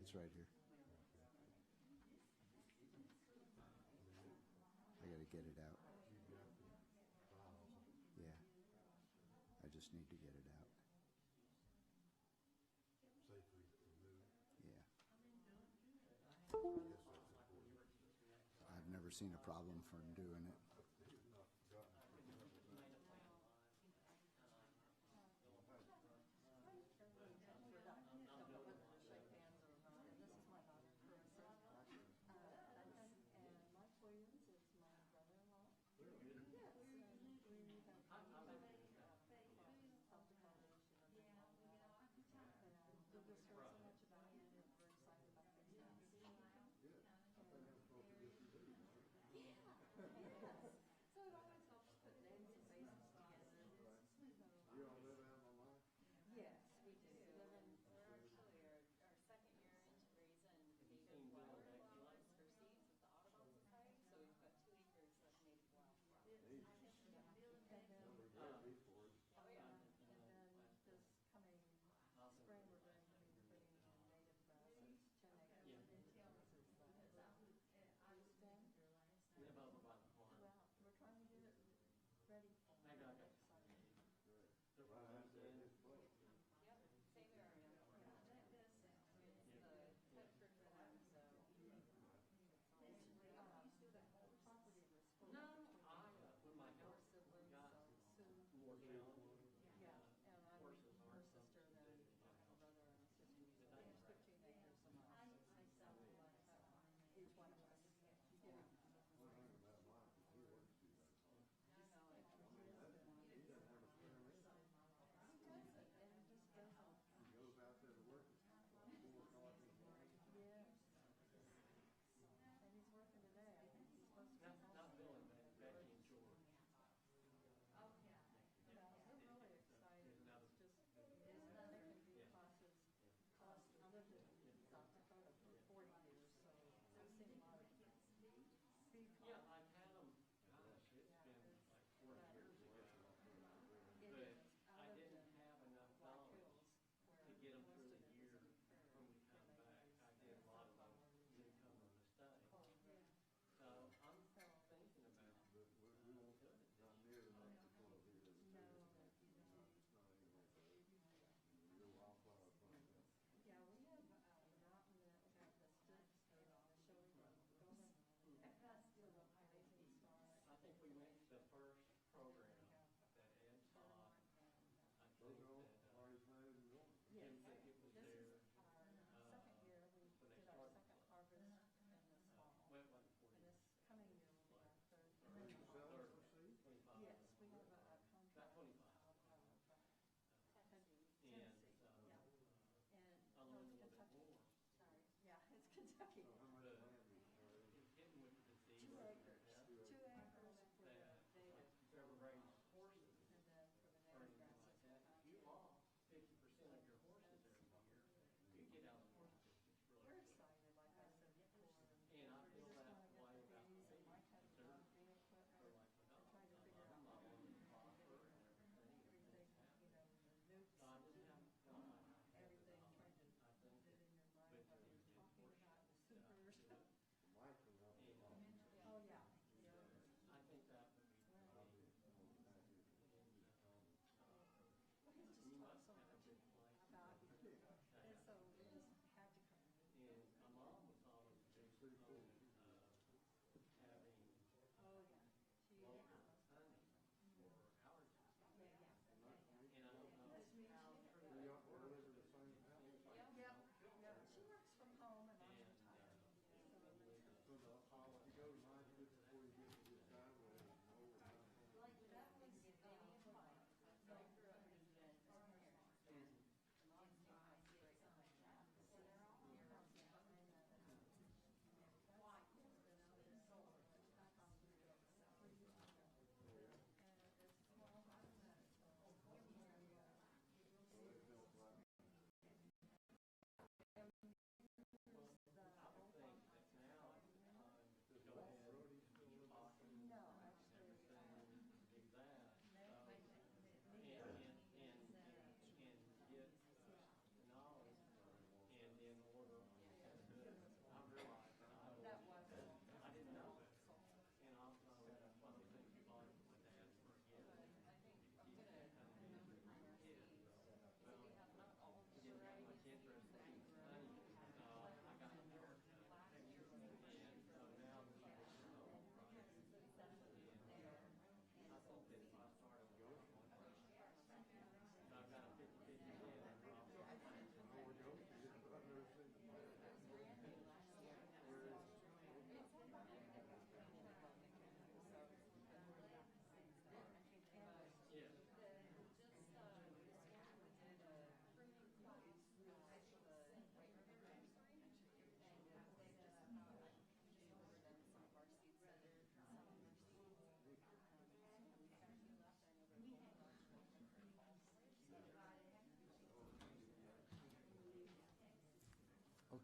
It's right here. I gotta get it out. Yeah. I just need to get it out. Yeah. I've never seen a problem from doing it.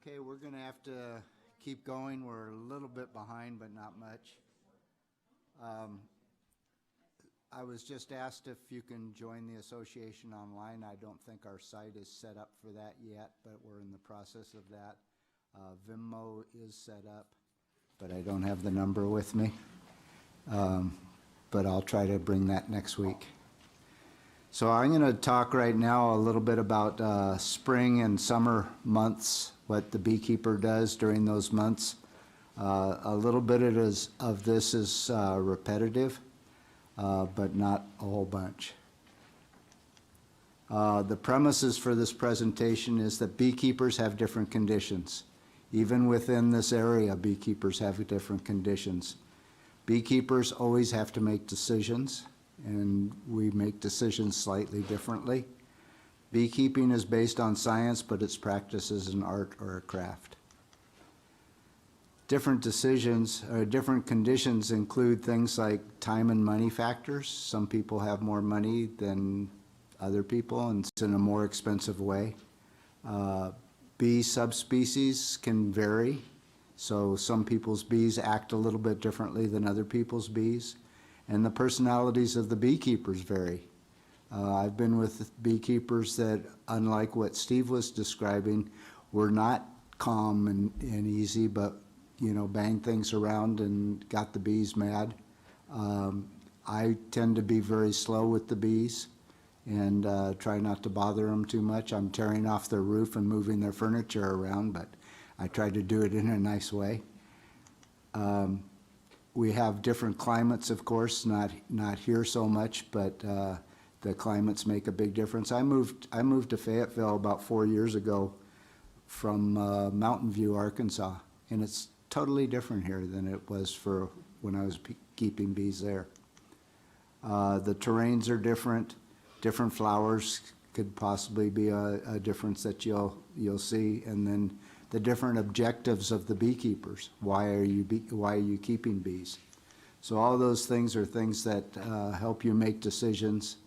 Okay, we're going to have to keep going. We're a little bit behind, but not much. I was just asked if you can join the association online. I don't think our site is set up for that yet, but we're in the process of that. Vimeo is set up, but I don't have the number with me. But I'll try to bring that next week. So I'm going to talk right now a little bit about spring and summer months, what the beekeeper does during those months. A little bit of this is repetitive, but not a whole bunch. The premises for this presentation is that beekeepers have different conditions. Even within this area, beekeepers have different conditions. Beekeepers always have to make decisions, and we make decisions slightly differently. Beekeeping is based on science, but its practice is an art or a craft. Different decisions or different conditions include things like time and money factors. Some people have more money than other people, and it's in a more expensive way. Bee subspecies can vary. So some people's bees act a little bit differently than other people's bees. And the personalities of the beekeepers vary. I've been with beekeepers that, unlike what Steve was describing, were not calm and easy, but bang things around and got the bees mad. I tend to be very slow with the bees and try not to bother them too much. I'm tearing off their roof and moving their furniture around, but I try to do it in a nice way. We have different climates, of course, not here so much, but the climates make a big difference. I moved to Fayetteville about 4 years ago from Mountain View, Arkansas, and it's totally different here than it was for when I was keeping bees there. The terrains are different. Different flowers could possibly be a difference that you'll see, and then the different objectives of the beekeepers. Why are you keeping bees? So all those things are things that help you make decisions.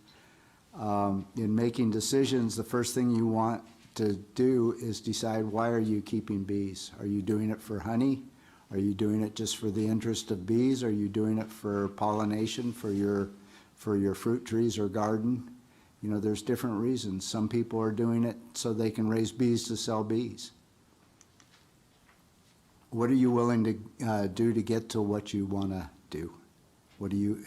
In making decisions, the first thing you want to do is decide, why are you keeping bees? Are you doing it for honey? Are you doing it just for the interest of bees? Are you doing it for pollination for your fruit trees or garden? There's different reasons. Some people are doing it so they can raise bees to sell bees. What are you willing to do to get to what you want to do?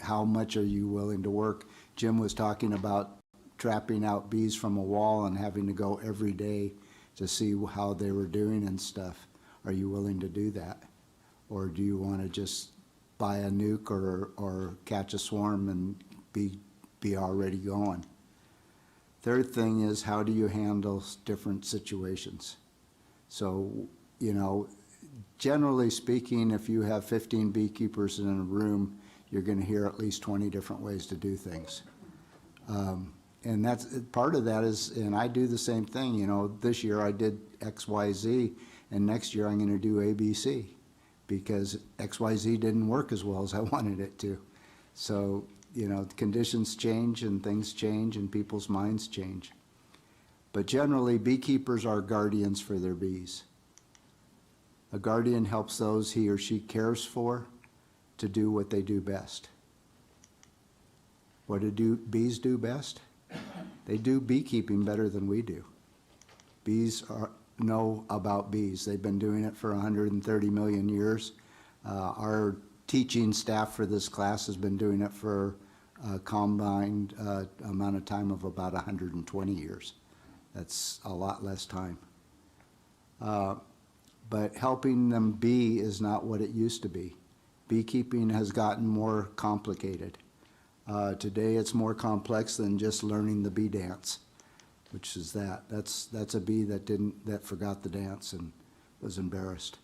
How much are you willing to work? Jim was talking about trapping out bees from a wall and having to go every day to see how they were doing and stuff. Are you willing to do that? Or do you want to just buy a nuke or catch a swarm and be already going? Third thing is, how do you handle different situations? So, generally speaking, if you have 15 beekeepers in a room, you're going to hear at least 20 different ways to do things. And that's part of that is, and I do the same thing, this year I did X, Y, Z, and next year I'm going to do A, B, C, because X, Y, Z didn't work as well as I wanted it to. So, conditions change and things change and people's minds change. But generally, beekeepers are guardians for their bees. A guardian helps those he or she cares for to do what they do best. What do bees do best? They do beekeeping better than we do. Bees know about bees. They've been doing it for 130 million years. Our teaching staff for this class has been doing it for a combined amount of time of about 120 years. That's a lot less time. But helping them bee is not what it used to be. Beekeeping has gotten more complicated. Today it's more complex than just learning the bee dance, which is that's a bee that forgot the dance and was embarrassed.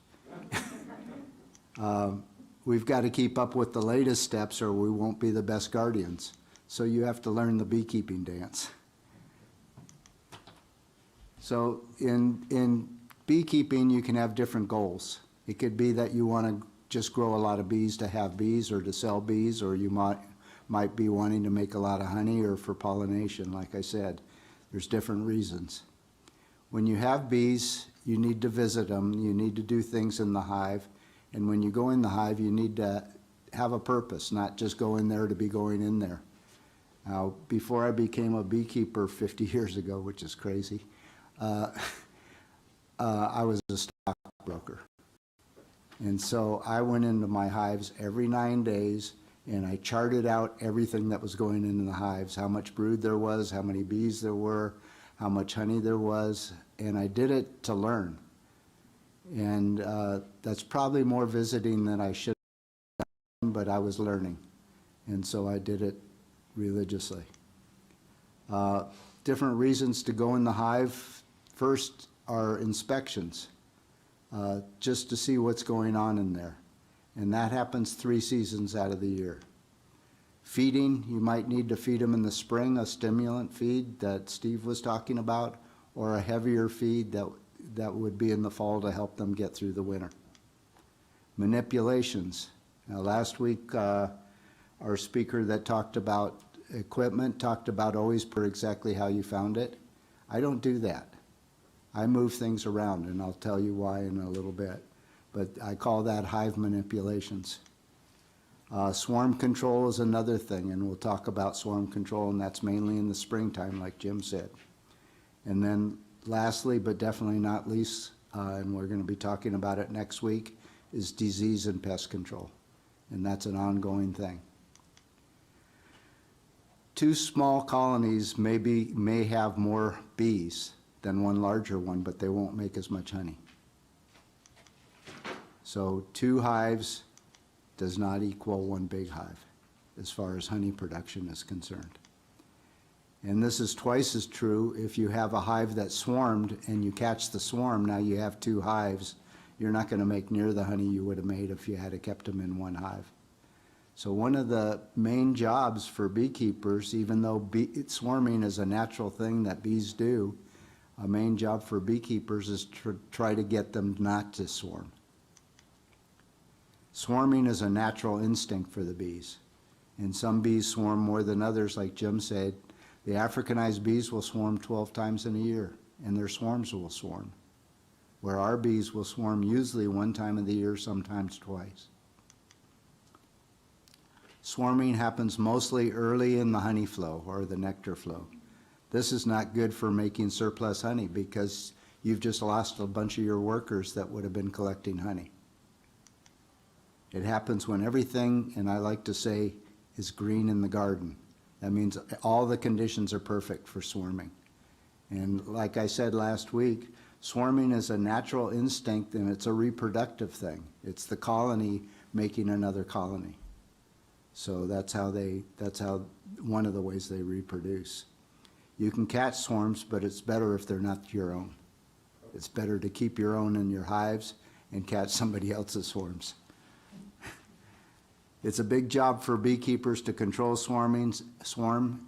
We've got to keep up with the latest steps or we won't be the best guardians. So you have to learn the beekeeping dance. So in beekeeping, you can have different goals. It could be that you want to just grow a lot of bees to have bees or to sell bees, or you might be wanting to make a lot of honey or for pollination. Like I said, there's different reasons. when you have bees, you need to visit them, you need to do things in the hive, and when you go in the hive, you need to have a purpose, not just go in there to be going in there. Now, before I became a beekeeper 50 years ago, which is crazy, I was a stockbroker. And so I went into my hives every 9 days and I charted out everything that was going into the hives, how much brood there was, how many bees there were, how much honey there was, and I did it to learn. And that's probably more visiting than I should have done, but I was learning. And so I did it religiously. Different reasons to go in the hive. First are inspections, just to see what's going on in there. And that happens 3 seasons out of the year. Feeding, you might need to feed them in the spring, a stimulant feed that Steve was talking about, or a heavier feed that would be in the fall to help them get through the winter. Manipulations. Now last week, our speaker that talked about equipment talked about always per exactly how you found it. I don't do that. I move things around, and I'll tell you why in a little bit. But I call that hive manipulations. Swarm control is another thing, and we'll talk about swarm control, and that's mainly in the springtime, like Jim said. And then lastly, but definitely not least, and we're going to be talking about it next week, is disease and pest control. And that's an ongoing thing. 2 small colonies may have more bees than 1 larger one, but they won't make as much honey. So 2 hives does not equal 1 big hive as far as honey production is concerned. And this is twice as true if you have a hive that swarmed and you catch the swarm, now you have 2 hives, you're not going to make near the honey you would have made if you had kept them in 1 hive. So one of the main jobs for beekeepers, even though swarming is a natural thing that bees do, a main job for beekeepers is to try to get them not to swarm. Swarming is a natural instinct for the bees. And some bees swarm more than others, like Jim said. The Africanized bees will swarm 12 times in a year, and their swarms will swarm. Where our bees will swarm usually 1 time of the year, sometimes twice. Swarming happens mostly early in the honey flow or the nectar flow. This is not good for making surplus honey because you've just lost a bunch of your workers that would have been collecting honey. It happens when everything, and I like to say, is green in the garden. That means all the conditions are perfect for swarming. And like I said last week, swarming is a natural instinct and it's a reproductive thing. It's the colony making another colony. So that's how one of the ways they reproduce. You can catch swarms, but it's better if they're not your own. It's better to keep your own in your hives and catch somebody else's swarms. It's a big job for beekeepers to control swarm,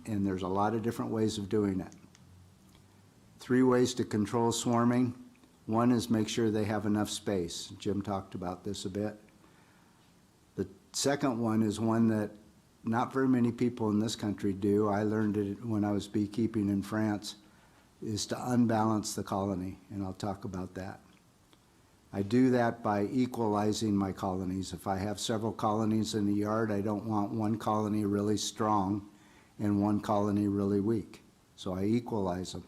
and there's a lot of different ways of doing it. 3 ways to control swarming. 1 is make sure they have enough space. Jim talked about this a bit. The second one is one that not very many people in this country do. I learned it when I was beekeeping in France, is to unbalance the colony, and I'll talk about that. I do that by equalizing my colonies. If I have several colonies in the yard, I don't want 1 colony really strong and 1 colony really weak. So I equalize them.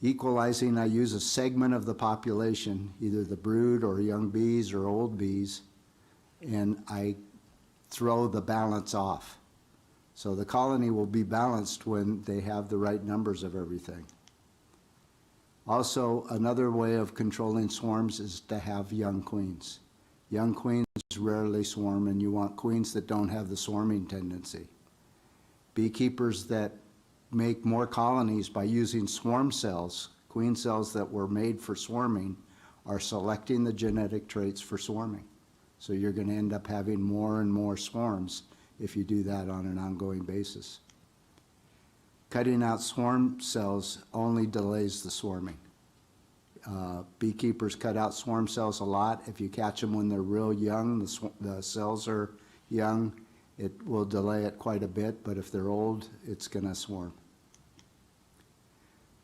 Equalizing, I use a segment of the population, either the brood or young bees or old bees, and I throw the balance off. So the colony will be balanced when they have the right numbers of everything. Also, another way of controlling swarms is to have young queens. Young queens rarely swarm, and you want queens that don't have the swarming tendency. Beekeepers that make more colonies by using swarm cells, queen cells that were made for swarming, are selecting the genetic traits for swarming. So you're going to end up having more and more swarms if you do that on an ongoing basis. Cutting out swarm cells only delays the swarming. Beekeepers cut out swarm cells a lot. If you catch them when they're real young, the cells are young, it will delay it quite a bit, but if they're old, it's going to swarm.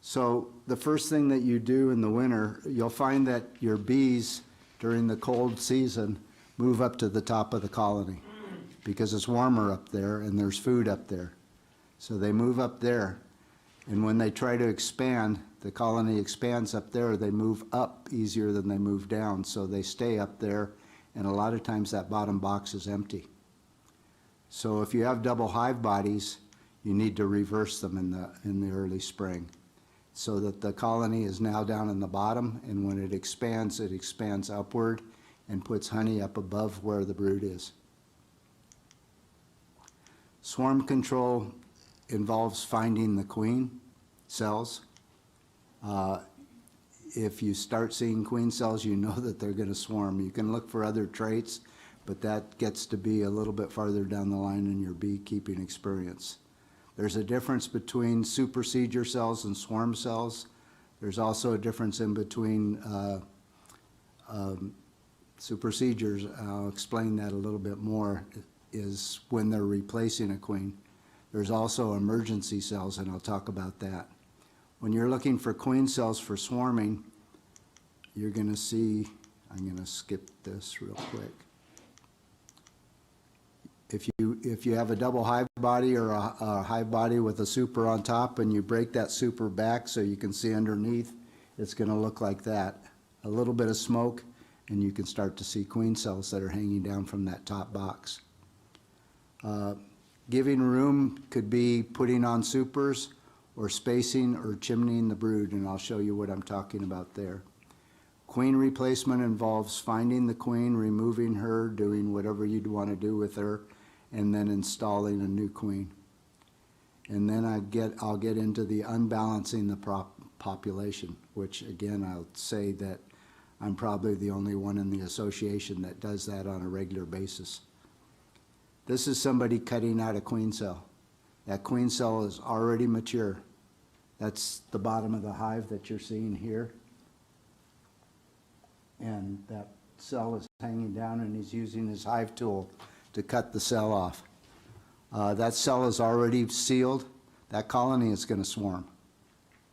So the first thing that you do in the winter, you'll find that your bees during the cold season move up to the top of the colony because it's warmer up there and there's food up there. So they move up there, and when they try to expand, the colony expands up there, they move up easier than they move down, so they stay up there, and a lot of times that bottom box is empty. So if you have double hive bodies, you need to reverse them in the early spring, so that the colony is now down in the bottom, and when it expands upward and puts honey up above where the brood is. Swarm control involves finding the queen cells. If you start seeing queen cells, you know that they're going to swarm. You can look for other traits, but that gets to be a little bit farther down the line in your beekeeping experience. There's a difference between supersedure cells and swarm cells. There's also a difference in between supersedures. I'll explain that a little bit more, is when they're replacing a queen. There's also emergency cells, and I'll talk about that. When you're looking for queen cells for swarming, you're going to see, I'm going to skip this real quick. If you have a double hive body or a hive body with a super on top and you break that super back so you can see underneath, it's going to look like that. A little bit of smoke, and you can start to see queen cells that are hanging down from that top box. Giving room could be putting on supers or spacing or chimneying the brood, and I'll show you what I'm talking about there. Queen replacement involves finding the queen, removing her, doing whatever you'd want to do with her, and then installing a new queen. And then I'll get into the unbalancing the population, which again, I'll say that I'm probably the only one in the association that does that on a regular basis. This is somebody cutting out a queen cell. That queen cell is already mature. That's the bottom of the hive that you're seeing here. And that cell is hanging down, and he's using his hive tool to cut the cell off. That cell is already sealed. That colony is going to swarm.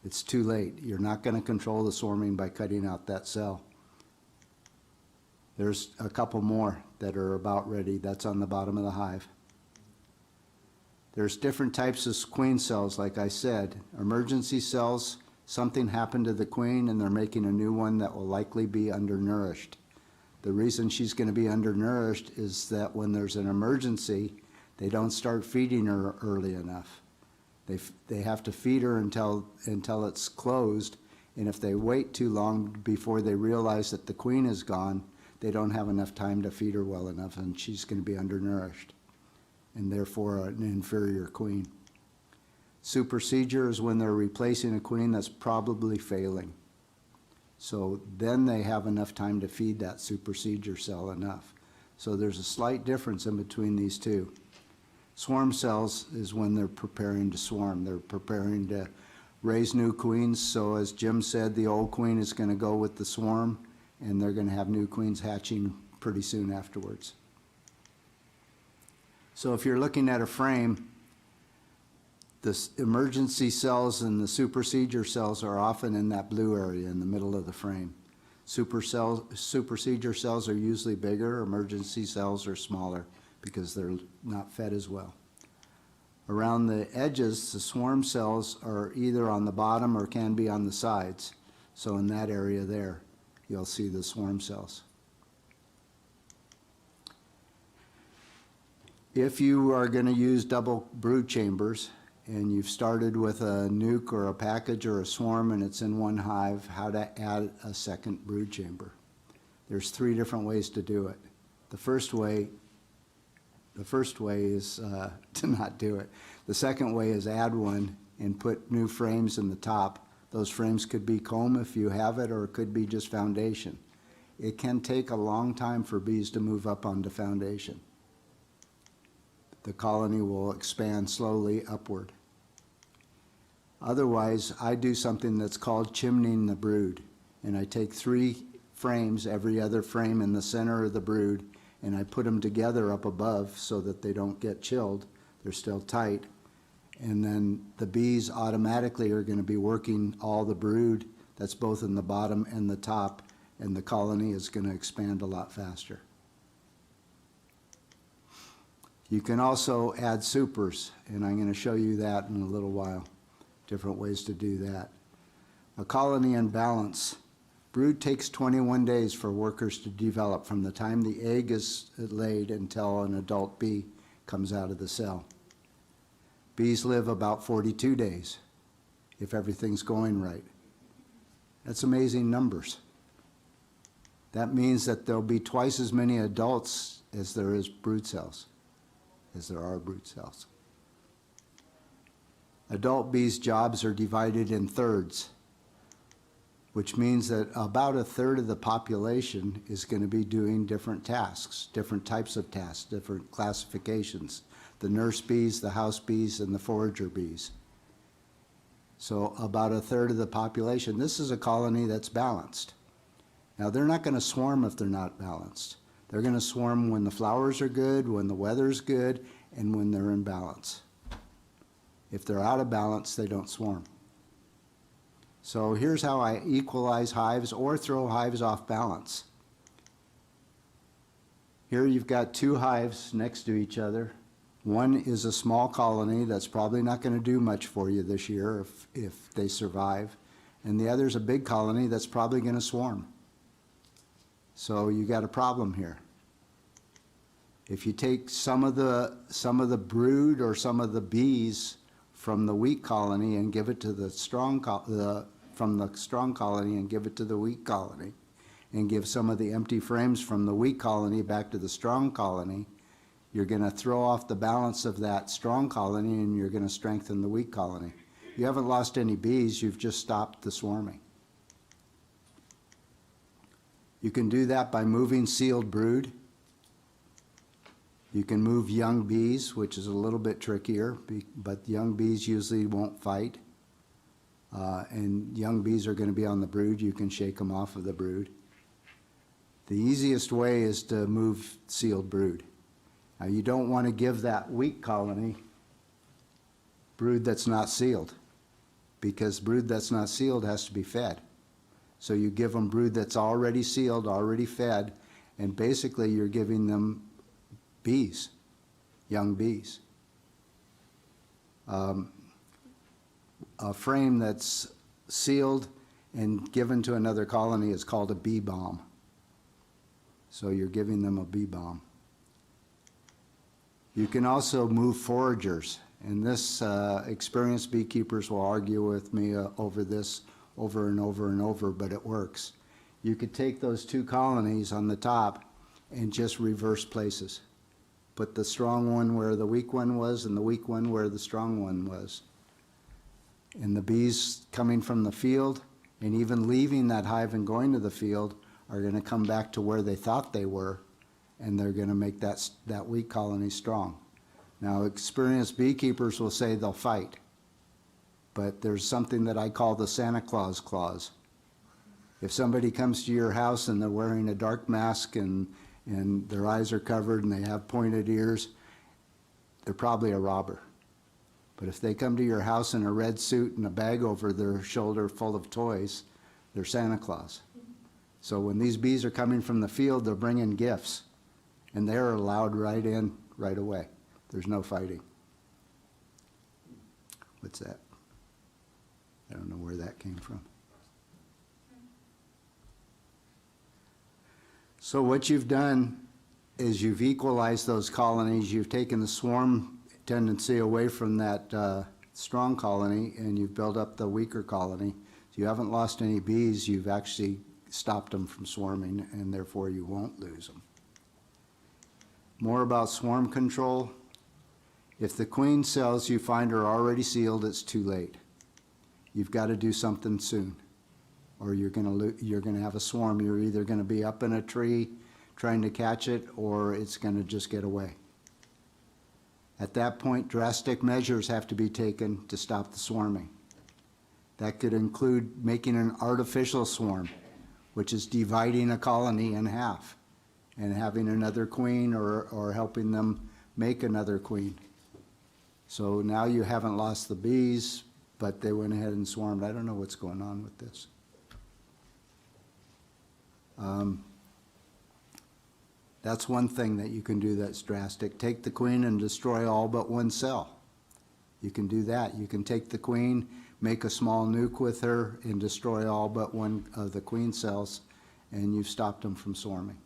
It's too late. You're not going to control the swarming by cutting out that cell. There's a couple more that are about ready. That's on the bottom of the hive. There's different types of queen cells, like I said. Emergency cells, something happened to the queen and they're making a new one that will likely be undernourished. The reason she's going to be undernourished is that when there's an emergency, they don't start feeding her early enough. They have to feed her until it's closed, and if they wait too long before they realize that the queen is gone, they don't have enough time to feed her well enough, and she's going to be undernourished, and therefore an inferior queen. Supersedure is when they're replacing a queen that's probably failing. So then they have enough time to feed that supersedure cell enough. So there's a slight difference in between these two. Swarm cells is when they're preparing to swarm. They're preparing to raise new queens. So as Jim said, the old queen is going to go with the swarm, and they're going to have new queens hatching pretty soon afterwards. So if you're looking at a frame, the emergency cells and the supersedure cells are often in that blue area in the middle of the frame. Supersedure cells are usually bigger, emergency cells are smaller because they're not fed as well. Around the edges, the swarm cells are either on the bottom or can be on the sides. So in that area there, you'll see the swarm cells. If you are going to use double brood chambers and you've started with a nuke or a package or a swarm and it's in one hive, how to add a second brood chamber. There's 3 different ways to do it. The first way is to not do it. The second way is add one and put new frames in the top. Those frames could be comb if you have it, or it could be just foundation. It can take a long time for bees to move up onto foundation. The colony will expand slowly upward. Otherwise, I do something that's called chimneying the brood, and I take 3 frames, every other frame in the center of the brood, and I put them together up above so that they don't get chilled. They're still tight. And then the bees automatically are going to be working all the brood that's both in the bottom and the top, and the colony is going to expand a lot faster. You can also add supers, and I'm going to show you that in a little while, different ways to do that. A colony in balance. Brood takes 21 days for workers to develop from the time the egg is laid until an adult bee comes out of the cell. Bees live about 42 days if everything's going right. That's amazing numbers. That means that there'll be twice as many adults as there is brood cells, as there are brood cells. Adult bees' jobs are divided in thirds, which means that about a third of the population is going to be doing different tasks, different types of tasks, different classifications. The nurse bees, the house bees, and the forager bees. So about a third of the population. This is a colony that's balanced. Now they're not going to swarm if they're not balanced. They're going to swarm when the flowers are good, when the weather's good, and when they're in balance. If they're out of balance, they don't swarm. So here's how I equalize hives or throw hives off balance. Here you've got two hives next to each other. One is a small colony that's probably not going to do much for you this year if they survive. And the other's a big colony that's probably going to swarm. So you got a problem here. If you take some of the brood or some of the bees from the weak colony and give it to the strong from the strong colony and give it to the weak colony, and give some of the empty frames from the weak colony back to the strong colony, you're going to throw off the balance of that strong colony and you're going to strengthen the weak colony. You haven't lost any bees, you've just stopped the swarming. You can do that by moving sealed brood. You can move young bees, which is a little bit trickier, but young bees usually won't fight. And young bees are going to be on the brood. You can shake them off of the brood. The easiest way is to move sealed brood. Now you don't want to give that weak colony brood that's not sealed, because brood that's not sealed has to be fed. So you give them brood that's already sealed, already fed, and basically you're giving them bees, young bees. A frame that's sealed and given to another colony is called a bee balm. So you're giving them a bee balm. You can also move foragers, and this experienced beekeepers will argue with me over this over and over and over, but it works. You could take those two colonies on the top and just reverse places. Put the strong one where the weak one was and the weak one where the strong one was. And the bees coming from the field and even leaving that hive and going to the field are going to come back to where they thought they were, and they're going to make that weak colony strong. Now, experienced beekeepers will say they'll fight, but there's something that I call the Santa Claus clause. If somebody comes to your house and they're wearing a dark mask and their eyes are covered and they have pointed ears, they're probably a robber. But if they come to your house in a red suit and a bag over their shoulder full of toys, they're Santa Claus. So when these bees are coming from the field, they're bringing gifts, and they're allowed right in right away. There's no fighting. What's that? I don't know where that came from. So what you've done is you've equalized those colonies. You've taken the swarm tendency away from that strong colony, and you've built up the weaker colony. So you haven't lost any bees. You've actually stopped them from swarming, and therefore you won't lose them. More about swarm control. If the queen cells you find are already sealed, it's too late. You've got to do something soon, or you're going to have a swarm. You're either going to be up in a tree trying to catch it, or it's going to just get away. At that point, drastic measures have to be taken to stop the swarming. That could include making an artificial swarm, which is dividing a colony in half and having another queen or helping them make another queen. So now you haven't lost the bees, but they went ahead and swarmed. I don't know what's going on with this. That's one thing that you can do that's drastic. Take the queen and destroy all but one cell. You can do that. You can take the queen, make a small nuke with her, and destroy all but one of the queen cells, and you've stopped them from swarming.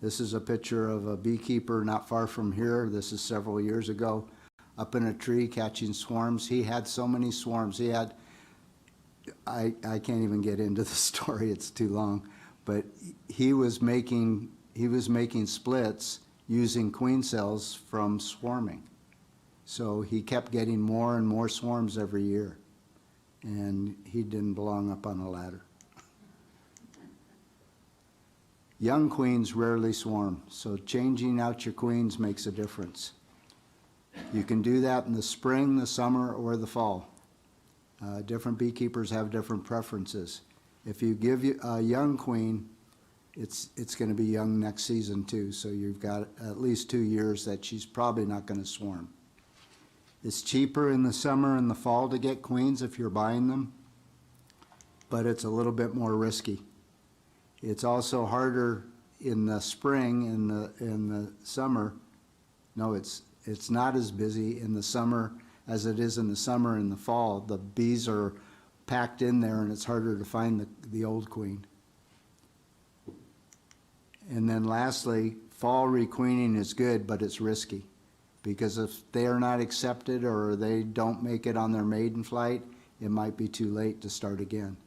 This is a picture of a beekeeper not far from here. This is several years ago, up in a tree catching swarms. He had so many swarms. He had, I can't even get into the story, it's too long, but he was making splits using queen cells from swarming. So he kept getting more and more swarms every year, and he didn't belong up on a ladder. Young queens rarely swarm, so changing out your queens makes a difference. You can do that in the spring, the summer, or the fall. Different beekeepers have different preferences. If you give a young queen, it's going to be young next season too, so you've got at least 2 years that she's probably not going to swarm. It's cheaper in the summer and the fall to get queens if you're buying them, but it's a little bit more risky. It's also harder in the spring, in the summer. No, it's not as busy in the summer as it is in the summer and the fall. The bees are packed in there and it's harder to find the old queen. And then lastly, fall requeening is good, but it's risky, because if they are not accepted or they don't make it on their maiden flight, it might be too late to start again.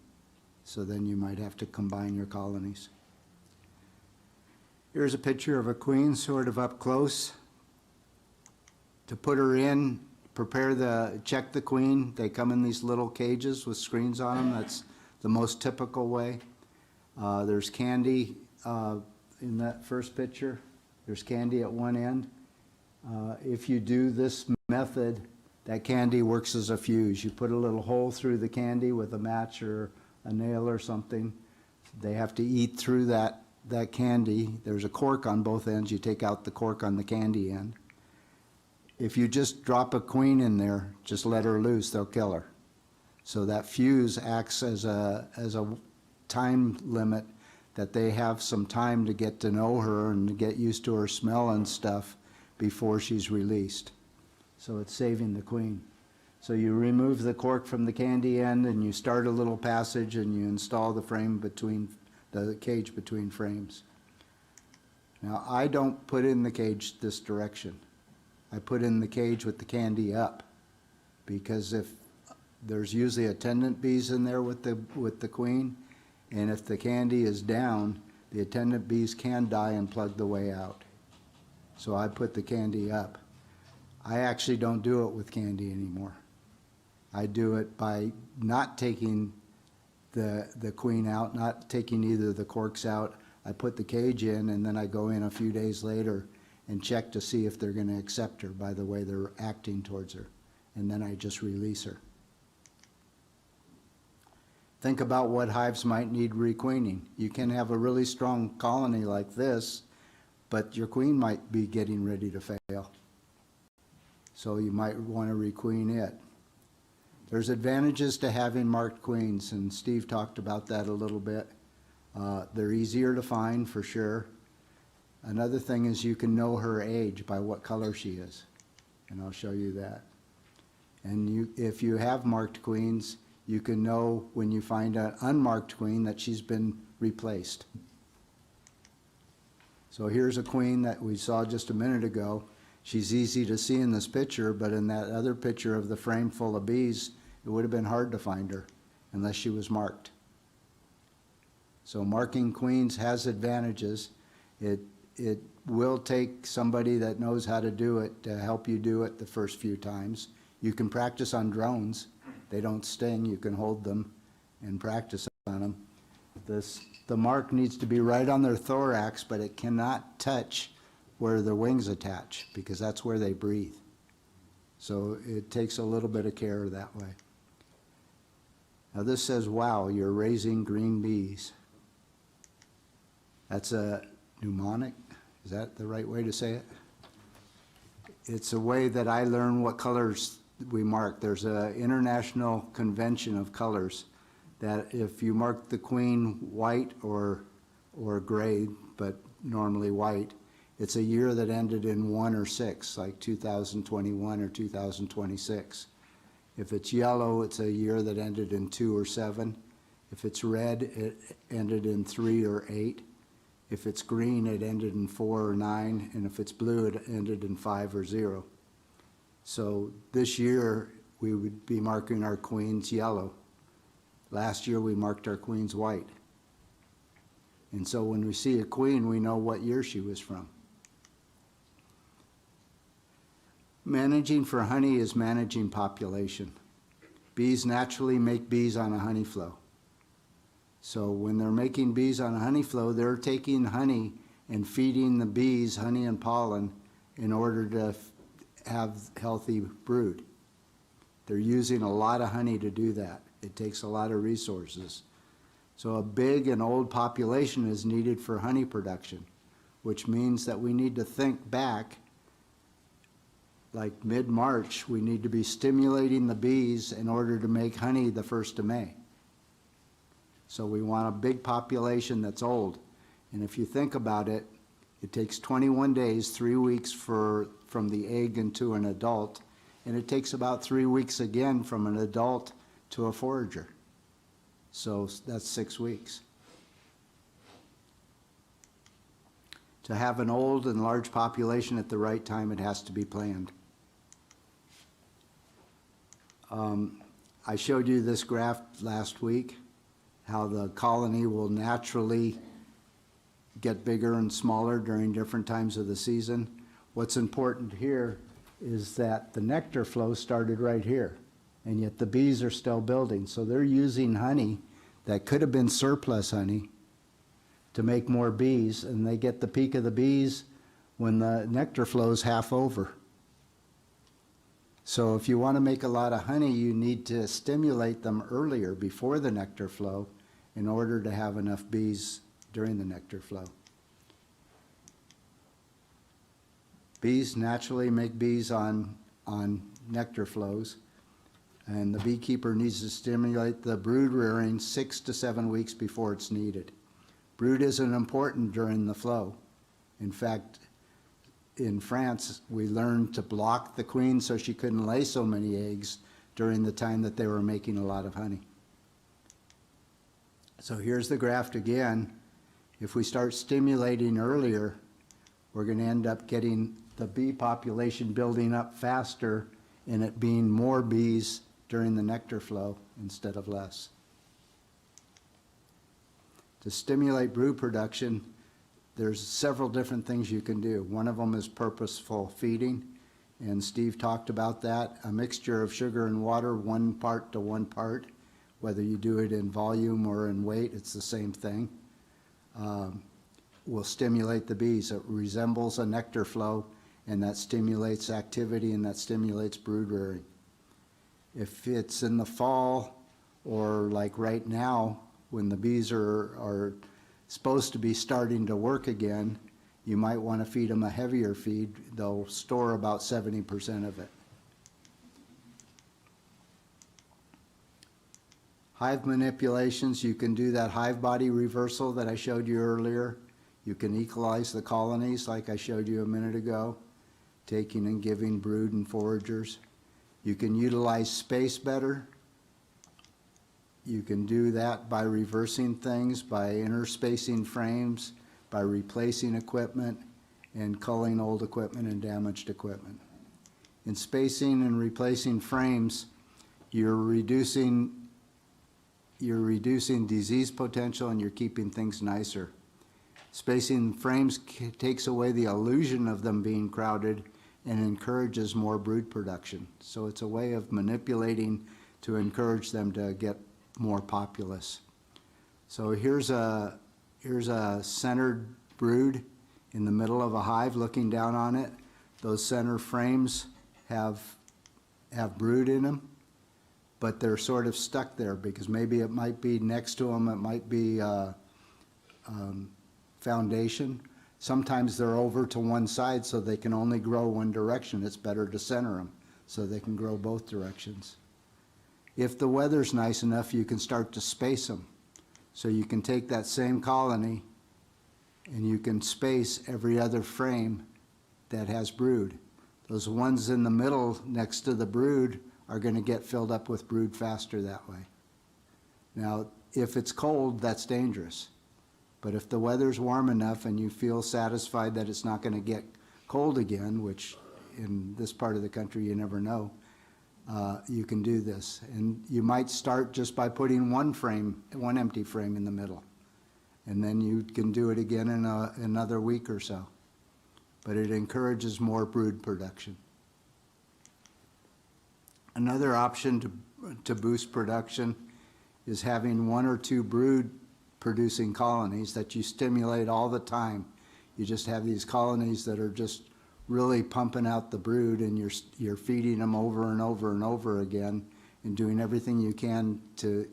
So then you might have to combine your colonies. Here's a picture of a queen sort of up close. To put her in, check the queen. They come in these little cages with screens on them. That's the most typical way. There's candy in that first picture. There's candy at one end. If you do this method, that candy works as a fuse. You put a little hole through the candy with a match or a nail or something. They have to eat through that candy. There's a cork on both ends. You take out the cork on the candy end. If you just drop a queen in there, just let her loose, they'll kill her. So that fuse acts as a time limit, that they have some time to get to know her and to get used to her smell and stuff before she's released. So it's saving the queen. So you remove the cork from the candy end and you start a little passage and you install the cage between frames. Now I don't put in the cage this direction. I put in the cage with the candy up, because if there's usually attendant bees in there with the queen, and if the candy is down, the attendant bees can die and plug the way out. So I put the candy up. I actually don't do it with candy anymore. I do it by not taking the queen out, not taking either the corks out. I put the cage in, and then I go in a few days later and check to see if they're going to accept her by the way they're acting towards her. And then I just release her. Think about what hives might need requeening. You can have a really strong colony like this, but your queen might be getting ready to fail. So you might want to requeen it. There's advantages to having marked queens, and Steve talked about that a little bit. They're easier to find for sure. Another thing is you can know her age by what color she is, and I'll show you that. And if you have marked queens, you can know when you find an unmarked queen that she's been replaced. So here's a queen that we saw just a minute ago. She's easy to see in this picture, but in that other picture of the frame full of bees, it would have been hard to find her unless she was marked. So marking queens has advantages. It will take somebody that knows how to do it to help you do it the first few times. You can practice on drones. They don't sting. You can hold them and practice on them. The mark needs to be right on their thorax, but it cannot touch where their wings attach, because that's where they breathe. So it takes a little bit of care that way. Now this says, wow, you're raising green bees. That's a mnemonic. Is that the right way to say it? it's a way that I learn what colors we mark. There's an international convention of colors that if you mark the queen white or gray, but normally white, it's a year that ended in 1 or 6, like 2021 or 2026. If it's yellow, it's a year that ended in 2 or 7. If it's red, it ended in 3 or 8. If it's green, it ended in 4 or 9. And if it's blue, it ended in 5 or 0. So this year, we would be marking our queens yellow. Last year, we marked our queens white. And so when we see a queen, we know what year she was from. Managing for honey is managing population. Bees naturally make bees on a honey flow. So when they're making bees on a honey flow, they're taking honey and feeding the bees honey and pollen in order to have healthy brood. They're using a lot of honey to do that. It takes a lot of resources. So a big and old population is needed for honey production, which means that we need to think back, like mid-March, we need to be stimulating the bees in order to make honey the 1st of May. So we want a big population that's old. And if you think about it, it takes 21 days, 3 weeks from the egg into an adult, and it takes about 3 weeks again from an adult to a forager. So that's 6 weeks. To have an old and large population at the right time, it has to be planned. I showed you this graph last week, how the colony will naturally get bigger and smaller during different times of the season. What's important here is that the nectar flow started right here, and yet the bees are still building. So they're using honey that could have been surplus honey to make more bees, and they get the peak of the bees when the nectar flows half over. So if you want to make a lot of honey, you need to stimulate them earlier, before the nectar flow, in order to have enough bees during the nectar flow. Bees naturally make bees on nectar flows, and the beekeeper needs to stimulate the brood rearing 6 to 7 weeks before it's needed. Brood isn't important during the flow. In fact, in France, we learned to block the queen so she couldn't lay so many eggs during the time that they were making a lot of honey. So here's the graph again. If we start stimulating earlier, we're going to end up getting the bee population building up faster and it being more bees during the nectar flow instead of less. To stimulate brood production, there's several different things you can do. One of them is purposeful feeding, and Steve talked about that. A mixture of sugar and water, 1 part to 1 part. Whether you do it in volume or in weight, it's the same thing. Will stimulate the bees. It resembles a nectar flow, and that stimulates activity and that stimulates brood rearing. If it's in the fall, or like right now, when the bees are supposed to be starting to work again, you might want to feed them a heavier feed. They'll store about 70% of it. Hive manipulations, you can do that hive body reversal that I showed you earlier. You can equalize the colonies like I showed you a minute ago, taking and giving brood and foragers. You can utilize space better. You can do that by reversing things, by interspacing frames, by replacing equipment, and culling old equipment and damaged equipment. In spacing and replacing frames, you're reducing disease potential and you're keeping things nicer. Spacing frames takes away the illusion of them being crowded and encourages more brood production. So it's a way of manipulating to encourage them to get more populous. So here's a centered brood in the middle of a hive looking down on it. Those center frames have brood in them, but they're sort of stuck there because maybe it might be next to them, it might be foundation. Sometimes they're over to one side so they can only grow one direction. It's better to center them so they can grow both directions. If the weather's nice enough, you can start to space them. So you can take that same colony and you can space every other frame that has brood. Those ones in the middle next to the brood are going to get filled up with brood faster that way. Now, if it's cold, that's dangerous. But if the weather's warm enough and you feel satisfied that it's not going to get cold again, which in this part of the country you never know, you can do this. And you might start just by putting one empty frame in the middle. And then you can do it again in another week or so. But it encourages more brood production. Another option to boost production is having 1 or 2 brood producing colonies that you stimulate all the time. You just have these colonies that are just really pumping out the brood, and you're feeding them over and over and over again and doing everything you can to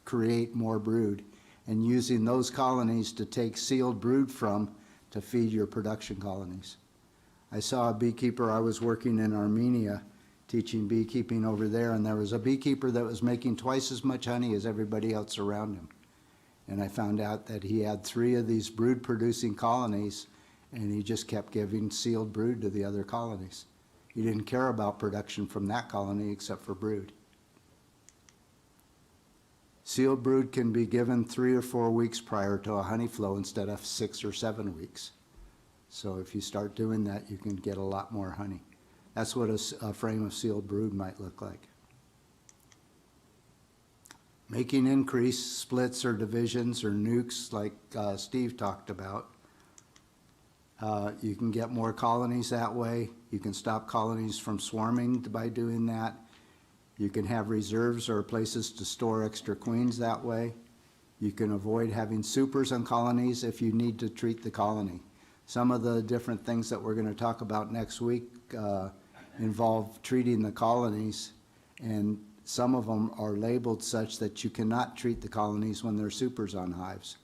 create more brood, and using those colonies to take sealed brood from to feed your production colonies. I saw a beekeeper, I was working in Armenia teaching beekeeping over there, and there was a beekeeper that was making twice as much honey as everybody else around him. And I found out that he had 3 of these brood producing colonies, and he just kept giving sealed brood to the other colonies. He didn't care about production from that colony except for brood. Sealed brood can be given 3 or 4 weeks prior to a honey flow instead of 6 or 7 weeks. So if you start doing that, you can get a lot more honey. That's what a frame of sealed brood might look like. Making increase splits or divisions or nukes like Steve talked about. You can get more colonies that way. You can stop colonies from swarming by doing that. You can have reserves or places to store extra queens that way. You can avoid having supers on colonies if you need to treat the colony. Some of the different things that we're going to talk about next week involve treating the colonies, and some of them are labeled such that you cannot treat the colonies when they're supers on hives.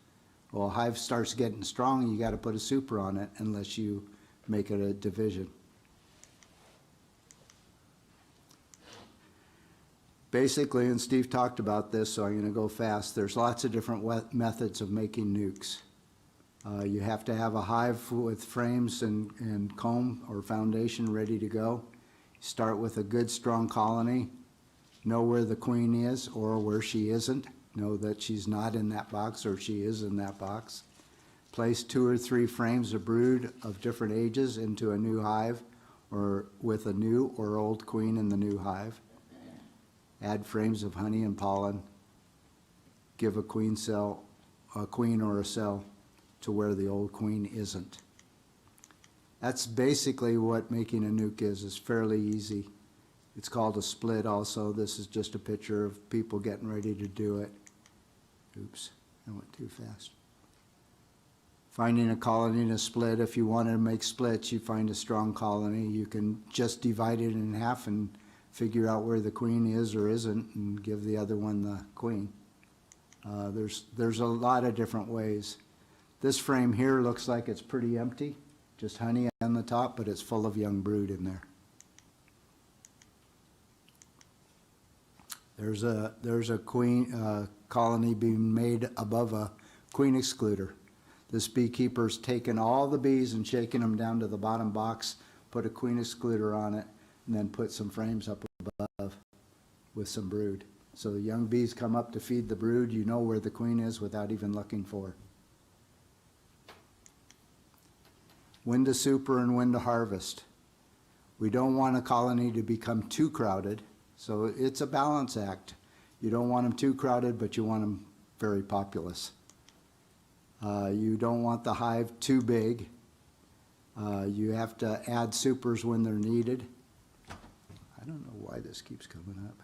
Well, a hive starts getting strong, you got to put a super on it unless you make it a division. Basically, and Steve talked about this, so I'm going to go fast, there's lots of different methods of making nukes. You have to have a hive with frames and comb or foundation ready to go. You start with a good strong colony, know where the queen is or where she isn't, know that she's not in that box or she is in that box. Place 2 or 3 frames of brood of different ages into a new hive or with a new or old queen in the new hive. Add frames of honey and pollen. Give a queen or a cell to where the old queen isn't. That's basically what making a nuke is. It's fairly easy. It's called a split also. This is just a picture of people getting ready to do it. Oops, I went too fast. Finding a colony in a split. If you want to make splits, you find a strong colony. You can just divide it in half and figure out where the queen is or isn't and give the other one the queen. There's a lot of different ways. This frame here looks like it's pretty empty, just honey on the top, but it's full of young brood in there. There's a queen colony being made above a queen excluder. This beekeeper's taken all the bees and shaken them down to the bottom box, put a queen excluder on it, and then put some frames up above with some brood. So the young bees come up to feed the brood. You know where the queen is without even looking for her. When to super and when to harvest. We don't want a colony to become too crowded, so it's a balance act. You don't want them too crowded, but you want them very populous. You don't want the hive too big. You have to add supers when they're needed. I don't know why this keeps coming up.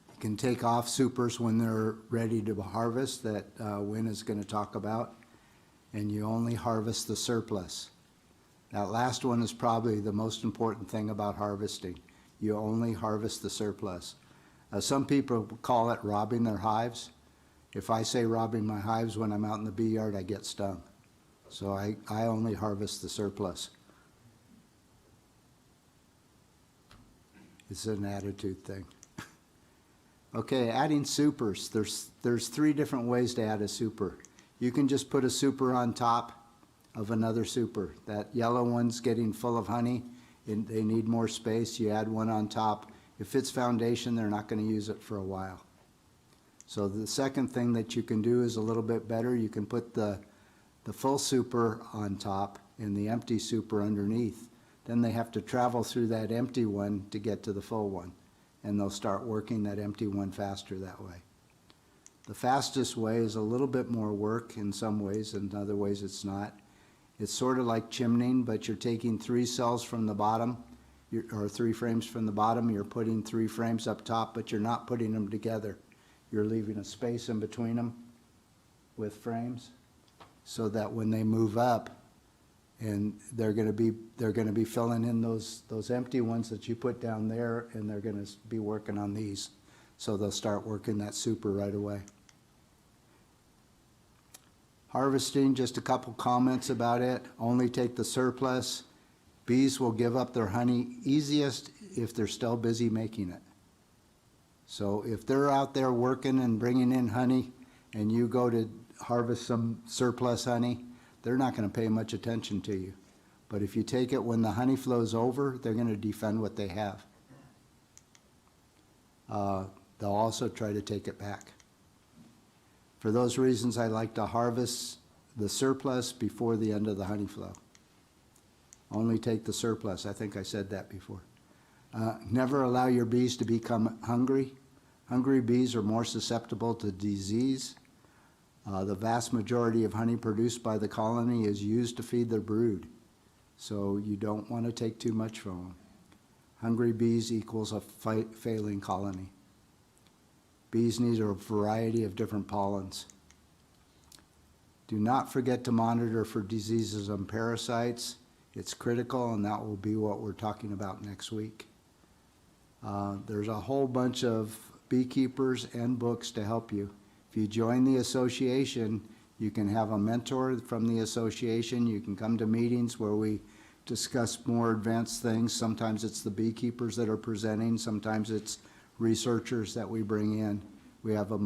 You can take off supers when they're ready to harvest, that Wynn is going to talk about, and you only harvest the surplus. That last one is probably the most important thing about harvesting. You only harvest the surplus. Some people call it robbing their hives. If I say robbing my hives when I'm out in the bee yard, I get stung. So I only harvest the surplus. It's an attitude thing. Okay, adding supers. There's 3 different ways to add a super. You can just put a super on top of another super. That yellow one's getting full of honey, and they need more space. You add one on top. If it's foundation, they're not going to use it for a while. So the second thing that you can do is a little bit better. You can put the full super on top and the empty super underneath. Then they have to travel through that empty one to get to the full one, and they'll start working that empty one faster that way. The fastest way is a little bit more work in some ways, and in other ways it's not. It's sort of like chimneying, but you're taking 3 cells from the bottom, or 3 frames from the bottom. You're putting 3 frames up top, but you're not putting them together. You're leaving a space in between them with frames, so that when they move up, and they're going to be filling in those empty ones that you put down there, and they're going to be working on these, so they'll start working that super right away. Harvesting, just a couple comments about it. Only take the surplus. Bees will give up their honey easiest if they're still busy making it. So if they're out there working and bringing in honey, and you go to harvest some surplus honey, they're not going to pay much attention to you. But if you take it when the honey flow's over, they're going to defend what they have. They'll also try to take it back. For those reasons, I like to harvest the surplus before the end of the honey flow. Only take the surplus. I think I said that before. Never allow your bees to become hungry. Hungry bees are more susceptible to disease. The vast majority of honey produced by the colony is used to feed their brood, so you don't want to take too much from them. Hungry bees equals a failing colony. Bees need a variety of different pollens. Do not forget to monitor for diseases and parasites. It's critical, and that will be what we're talking about next week. There's a whole bunch of beekeepers and books to help you. If you join the association, you can have a mentor from the association. You can come to meetings where we discuss more advanced things. Sometimes it's the beekeepers that are presenting. Sometimes it's researchers that we bring in. We have a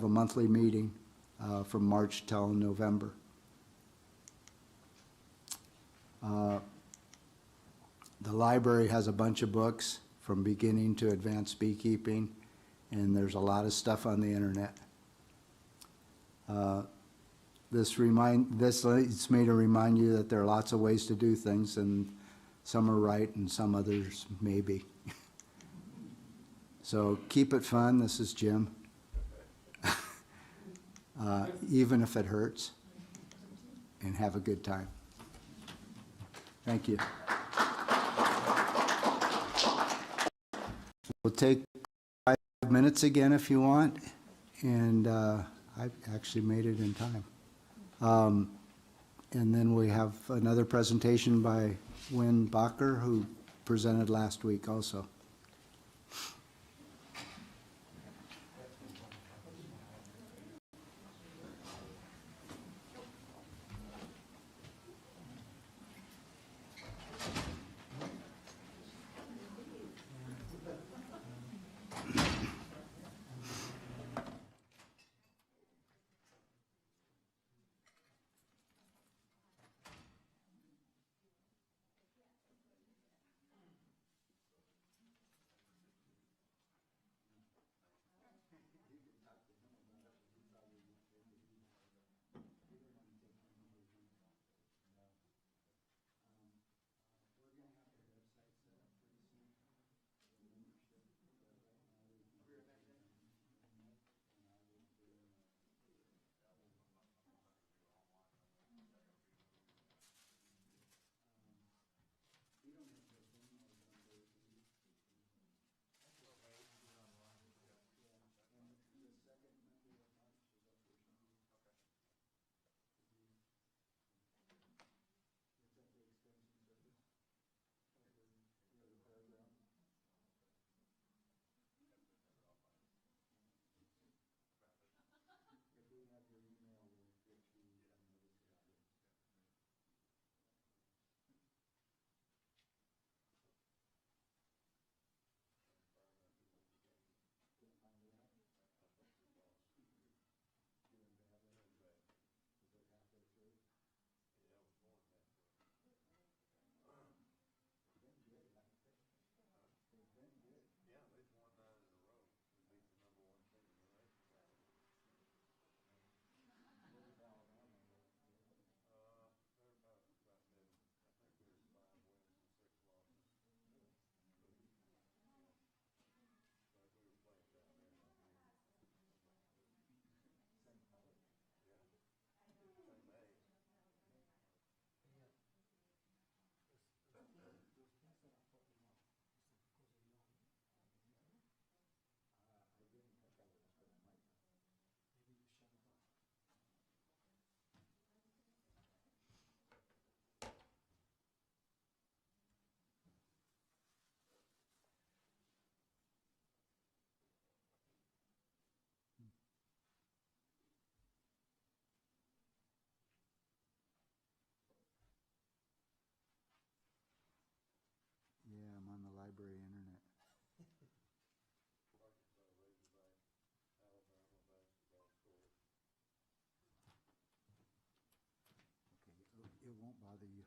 monthly meeting from March till November. The library has a bunch of books from beginning to advanced beekeeping, and there's a lot of stuff on the internet. This leads me to remind you that there are lots of ways to do things, and some are right and some others maybe. So keep it fun. This is Jim. Even if it hurts, and have a good time. Thank you. We'll take 5 minutes again if you want, and I've actually made it in time. And then we have another presentation by Wynn Bacher, who presented last week also. library internet. Okay, it won't bother you.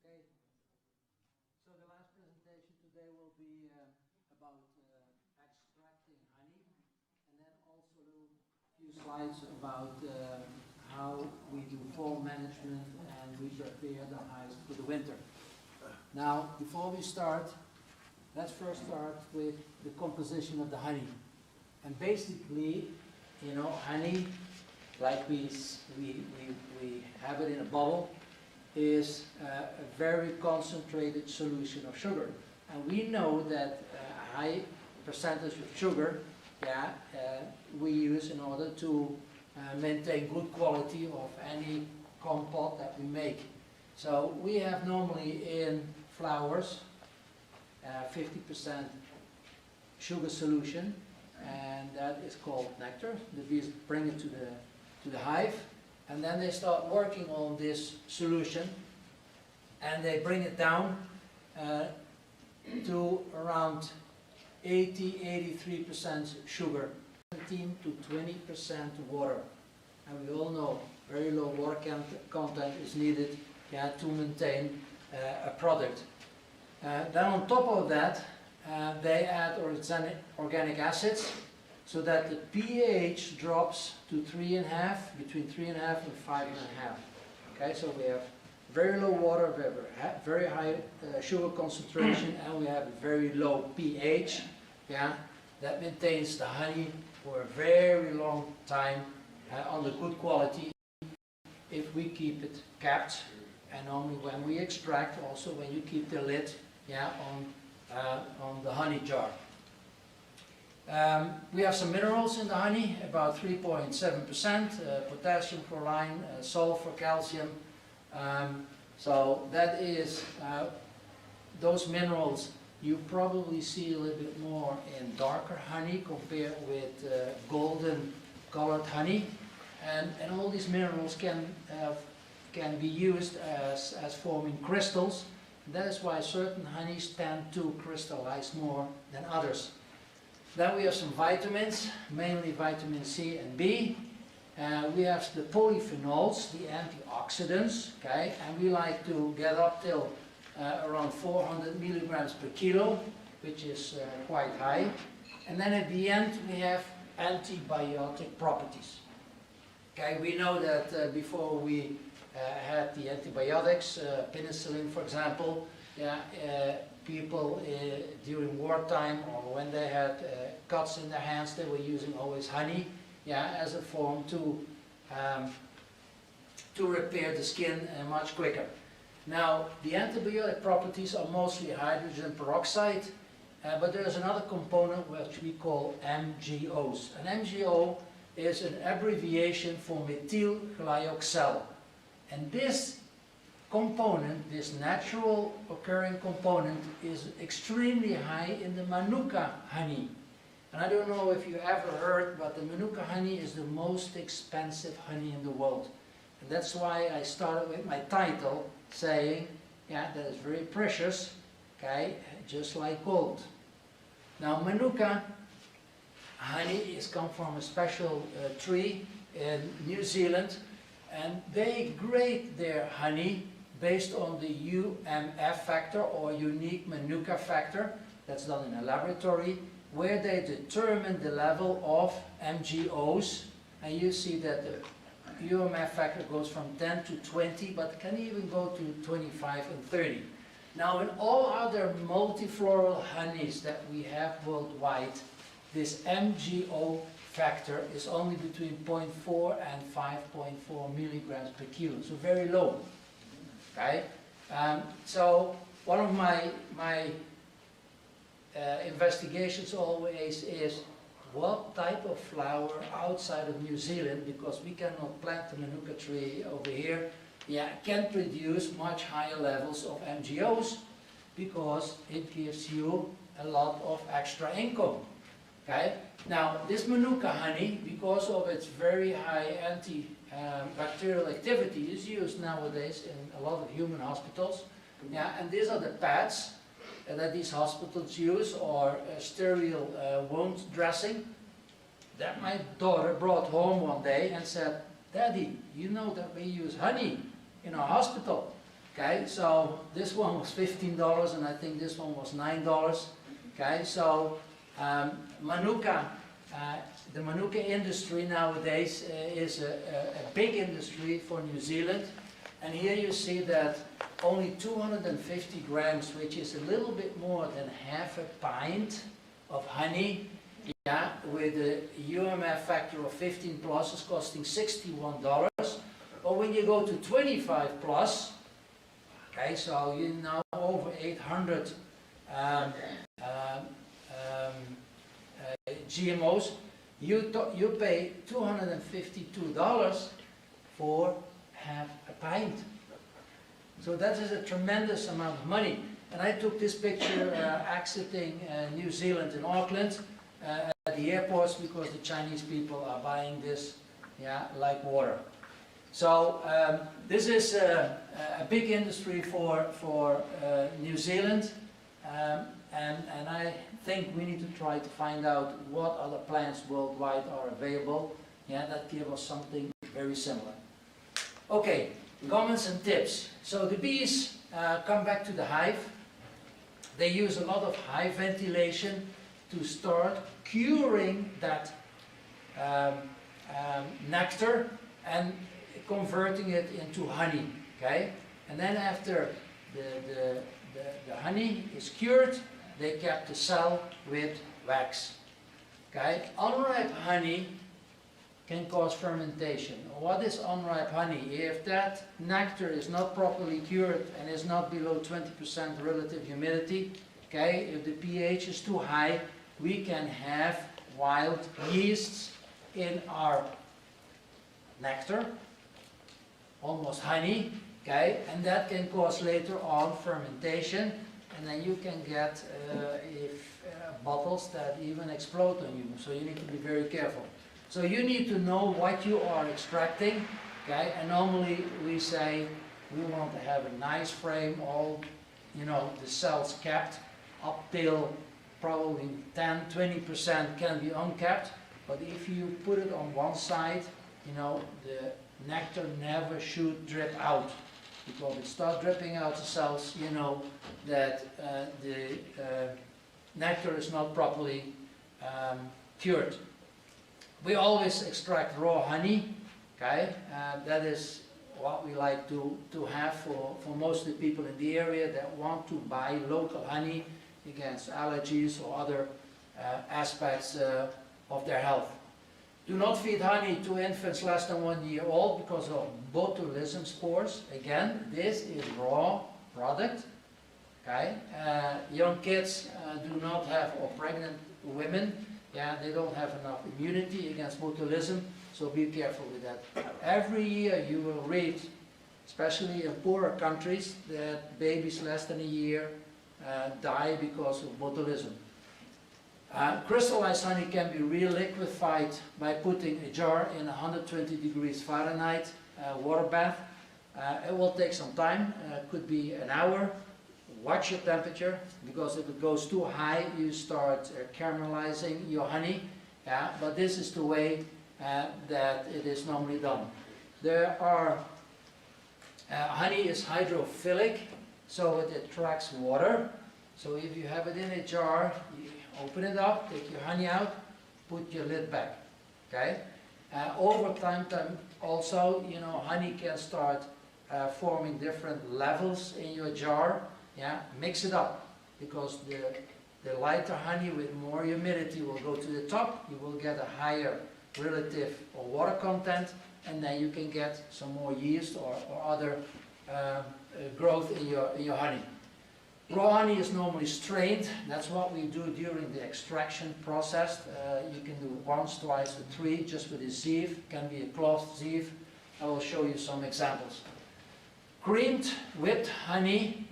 Okay, so the last presentation today will be about extracting honey, and then also a few slides about how we do fall management and we prepare the hives for the winter. Now, before we start, let's first start with the composition of the honey. And basically, you know, honey, like we have it in a bottle, is a very concentrated solution of sugar. And we know that a high percentage of sugar we use in order to maintain good quality of any compote that we make. So we have normally in flowers 50% sugar solution, and that is called nectar. The bees bring it to the hive, and then they start working on this solution, and they bring it down to around 83% sugar, 17 to 20% water. And we all know very low water content is needed to maintain a product. Then on top of that, they add organic acids so that the pH drops to 3.5, between 3.5 and 5.5. Okay, so we have very low water, we have a very high sugar concentration, and we have a very low pH. That maintains the honey for a very long time on the good quality if we keep it capped, and only when we extract, also when you keep the lid on the honey jar. We have some minerals in the honey, about 3.7%, potassium, chlorine, sulfur, calcium. So that is, those minerals you probably see a little bit more in darker honey compared with golden colored honey. And all these minerals can be used as forming crystals. That is why certain honeys tend to crystallize more than others. Then we have some vitamins, mainly vitamin C and B. We have the polyphenols, the antioxidants, okay, and we like to get up till around 400 milligrams per kilo, which is quite high. And then at the end we have antibiotic properties. Okay, we know that before we had the antibiotics, penicillin for example, people during wartime or when they had cuts in their hands, they were using always honey as a form to repair the skin much quicker. Now, the antibiotic properties are mostly hydrogen peroxide, but there's another component which we call MGOs. An MGO is an abbreviation for methyl glyoxal. And this component, this natural occurring component, is extremely high in the Manuka honey. And I don't know if you ever heard, but the Manuka honey is the most expensive honey in the world. And that's why I started with my title saying, that is very precious, okay, just like gold. Now Manuka honey is come from a special tree in New Zealand, and they grade their honey based on the UMF factor, or unique Manuka factor. That's done in a laboratory, where they determine the level of MGOs, and you see that the UMF factor goes from 10 to 20, but can even go to 25 and 30. Now in all other multifloral honeys that we have worldwide, this MGO factor is only between 0.4 and 5.4 milligrams per kilo, so very low. Okay? So one of my investigations always is what type of flower outside of New Zealand, because we cannot plant the Manuka tree over here, can produce much higher levels of MGOs, because it gives you a lot of extra income. Okay? Now this Manuka honey, because of its very high antibacterial activity, is used nowadays in a lot of human hospitals. And these are the pads that these hospitals use, or sterile wound dressing, that my daughter brought home one day and said, "Daddy, you know that we use honey in our hospital." Okay, so this one was $15, and I think this one was $9. Okay, so Manuka, the Manuka industry nowadays is a big industry for New Zealand. And here you see that only 250 grams, which is a little bit more than half a pint of honey, with a UMF factor of 15 plus, is costing $61. But when you go to 25 plus, Okay, so you know over 800 GMOs. You pay $252 for half a pint. So that is a tremendous amount of money. And I took this picture exiting New Zealand in Auckland at the airports because the Chinese people are buying this, yeah, like water. So this is a big industry for New Zealand, and I think we need to try to find out what other plants worldwide are available, yeah, that give us something very similar. Okay, comments and tips. So the bees come back to the hive. They use a lot of hive ventilation to start curing that nectar and converting it into honey, okay? And then after the honey is cured, they cap the cell with wax, okay? Unripe honey can cause fermentation. What is unripe honey? If that nectar is not properly cured and is not below 20% relative humidity, okay, if the pH is too high, we can have wild yeasts in our nectar, almost honey, okay, and that can cause later on fermentation, and then you can get bottles that even explode on you, so you need to be very careful. So you need to know what you are extracting, okay, and normally we say we want to have a nice frame, all, you know, the cells capped up till probably 10-20% can be uncapped, but if you put it on one side, you know, the nectar never should drip out, because if it starts dripping out the cells, you know that the nectar is not properly cured. We always extract raw honey, okay, that is what we like to have for most of the people in the area that want to buy local honey against allergies or other aspects of their health. Do not feed honey to infants less than 1 year old because of botulism spores. Again, this is raw product. Okay, young kids do not have, or pregnant women, yeah, they don't have enough immunity against botulism, so be careful with that. Every year you will read, especially in poorer countries, that babies less than a year die because of botulism. Crystallized honey can be re-liquefied by putting a jar in 120 degrees Fahrenheit water bath. It will take some time, could be an hour. Watch your temperature, because if it goes too high, you start caramelizing your honey. Yeah, but this is the way that it is normally done. There are, honey is hydrophilic, so it attracts water. So if you have it in a jar, you open it up, take your honey out, put your lid back, okay? Over time also, you know, honey can start forming different levels in your jar. Yeah, mix it up, because the lighter honey with more humidity will go to the top. You will get a higher relative or water content, and then you can get some more yeast or other growth in your honey. Raw honey is normally strained. That's what we do during the extraction process. You can do once, twice, or three, just with a sieve. It can be a cloth sieve. I will show you some examples. Creamed whipped honey,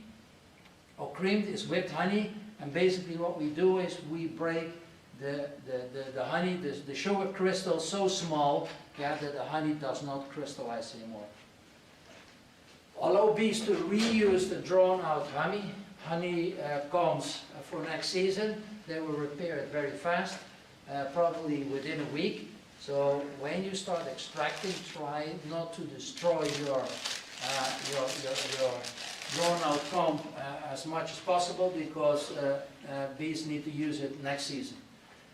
or creamed is whipped honey, and basically what we do is we break the honey, the sugar crystal so small, yeah, that the honey does not crystallize anymore. Allow bees to reuse the drawn out honey combs for next season. They will repair it very fast, probably within a week. So when you start extracting, try not to destroy your drawn out comb as much as possible, because bees need to use it next season.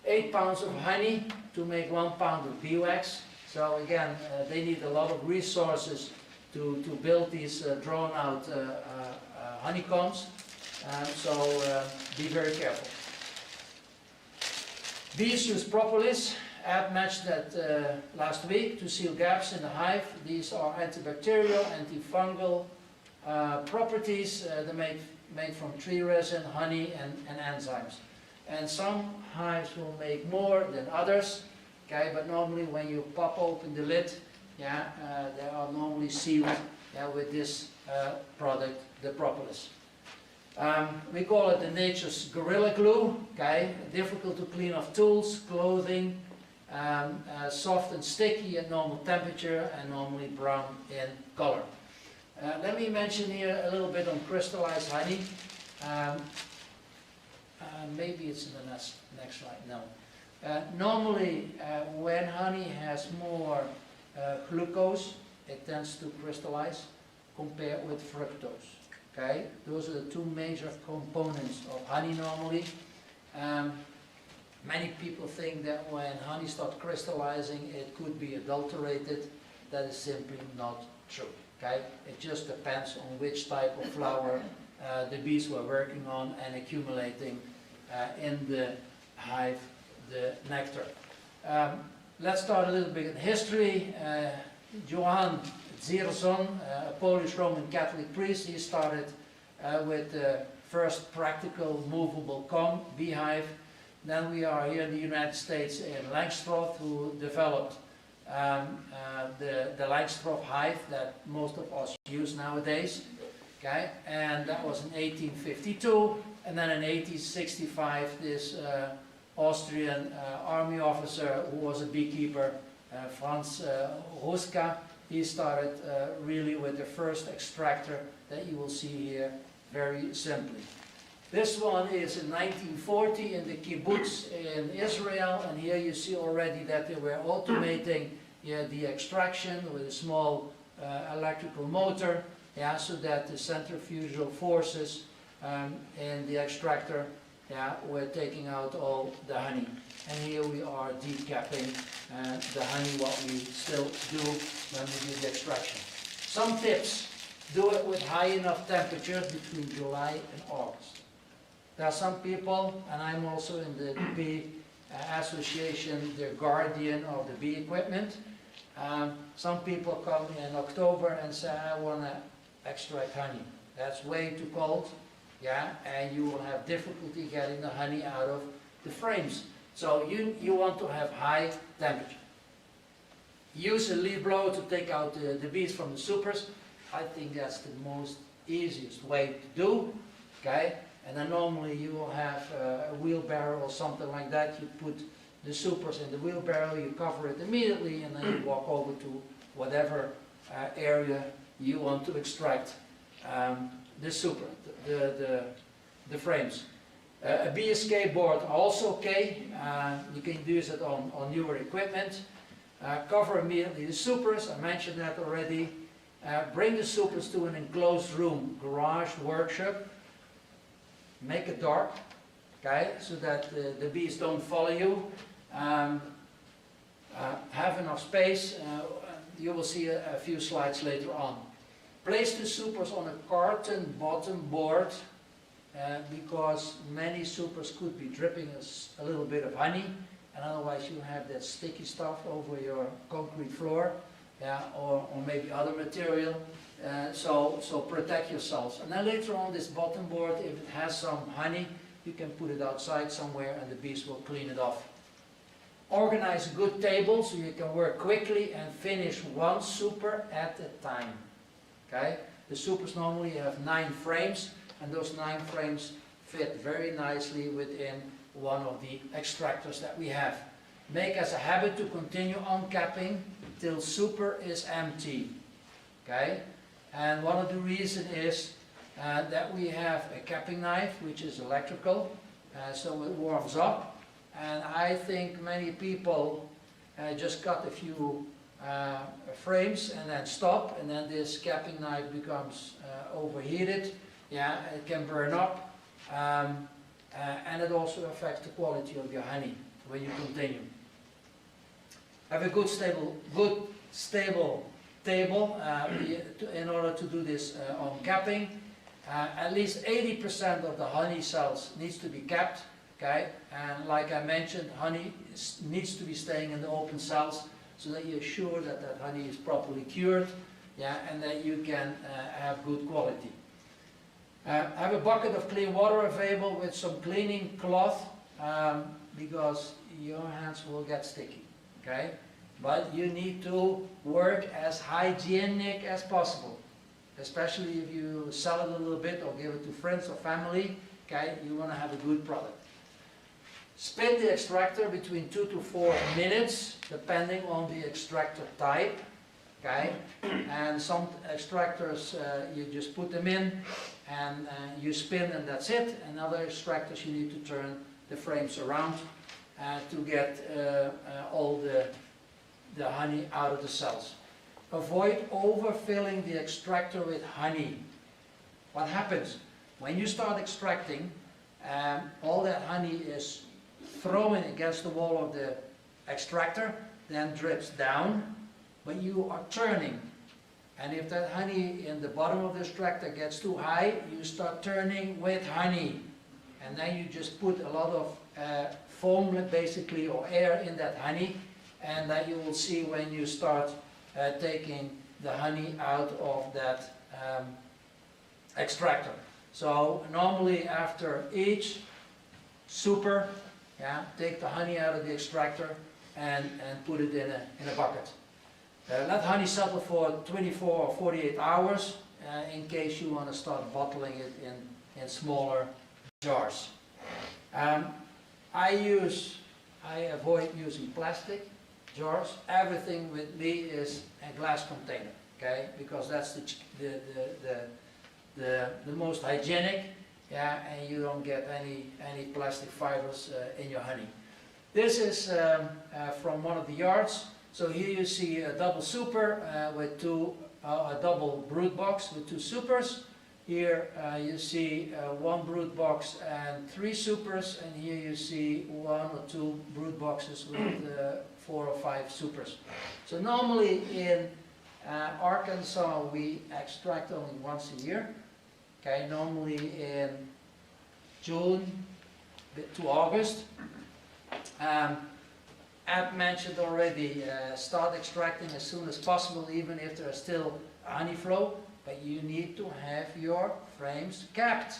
8 pounds of honey to make 1 pound of beeswax. So again, they need a lot of resources to build these drawn out honeycombs. So be very careful. Bees use propolis. Ad matched that last week to seal gaps in the hive. These are antibacterial, antifungal, properties. They're made from tree resin, honey, and enzymes. And some hives will make more than others, okay, but normally when you pop open the lid, yeah, they are normally sealed, yeah, with this product, the propolis. We call it the nature's gorilla glue, okay, difficult to clean off tools, clothing, soft and sticky at normal temperature, and normally brown in color. Let me mention here a little bit on crystallized honey. Maybe it's in the next slide, no. Normally, when honey has more glucose, it tends to crystallize compared with fructose. Okay, those are the two major components of honey normally. Many people think that when honey starts crystallizing, it could be adulterated. That is simply not true. Okay, it just depends on which type of flower the bees were working on and accumulating in the hive, the nectar. Let's start a little bit in history. Johann Dzierzon, a Polish Roman Catholic priest, he started with the first practical movable comb beehive. Then we are here in the United States in Langstroth, who developed the Langstroth hive that most of us use nowadays. Okay, and that was in 1852, and then in 1865 this Austrian army officer who was a beekeeper, Franz Ruska, he started really with the first extractor that you will see here very simply. This one is in 1940 in the kibbutz in Israel, and here you see already that they were automating the extraction with a small electrical motor, so that the centrifugal forces in the extractor were taking out all the honey. And here we are decapping the honey, what we still do when we do the extraction. Some tips: do it with high enough temperature between July and August. There are some people, and I'm also in the bee association, the guardian of the bee equipment. Some people come in October and say, I want to extract honey. That's way too cold, and you will have difficulty getting the honey out of the frames. So you want to have high temperature. Use a leaf blower to take out the bees from the supers. I think that's the most easiest way to do, okay? And then normally you will have a wheelbarrow or something like that. You put the supers in the wheelbarrow, you cover it immediately, and then you walk over to whatever area you want to extract the super, the frames. A bee escape board also okay. You can use it on newer equipment. Cover immediately the supers, I mentioned that already. Bring the supers to an enclosed room, garage, workshop. Make it dark, okay, so that the bees don't follow you. Have enough space. You will see a few slides later on. Place the supers on a carton bottom board because many supers could be dripping a little bit of honey, and otherwise you have that sticky stuff over your concrete floor, or maybe other material. So protect yourselves. And then later on, this bottom board, if it has some honey, you can put it outside somewhere and the bees will clean it off. Organize a good table so you can work quickly and finish one super at a time. Okay? The supers normally have 9 frames, and those 9 frames fit very nicely within one of the extractors that we have. Make as a habit to continue uncapping till super is empty. Okay? And one of the reasons is that we have a capping knife, which is electrical, so it warms up. And I think many people just cut a few frames and then stop, and then this capping knife becomes overheated. It can burn up, and it also affects the quality of your honey when you continue. Have a good stable table in order to do this on capping. At least 80% of the honey cells needs to be capped, okay? And like I mentioned, honey needs to be staying in the open cells so that you're sure that that honey is properly cured. yeah, and that you can have good quality. Have a bucket of clean water available with some cleaning cloth, because your hands will get sticky, okay? But you need to work as hygienic as possible, especially if you sell it a little bit or give it to friends or family, okay? You want to have a good product. Spin the extractor between 2 to 4 minutes, depending on the extractor type, okay? And some extractors, you just put them in and you spin and that's it. And other extractors, you need to turn the frames around to get all the honey out of the cells. Avoid overfilling the extractor with honey. What happens? When you start extracting, all that honey is thrown against the wall of the extractor, then drips down, but you are turning. And if that honey in the bottom of the extractor gets too high, you start turning with honey. And then you just put a lot of foam basically, or air in that honey, and that you will see when you start taking the honey out of that extractor. So normally after each super, yeah, take the honey out of the extractor and put it in a bucket. Let honey settle for 24 or 48 hours in case you want to start bottling it in smaller jars. I avoid using plastic jars. Everything with me is a glass container, okay? Because that's the most hygienic, yeah, and you don't get any plastic fibers in your honey. This is from one of the yards. So here you see a double super with a double brood box with 2 supers. Here you see 1 brood box and 3 supers, and here you see 1 or 2 brood boxes with 4 or 5 supers. So normally in Arkansas we extract only once a year. Okay, normally in June to August. Ed mentioned already, start extracting as soon as possible, even if there's still honey flow, but you need to have your frames capped,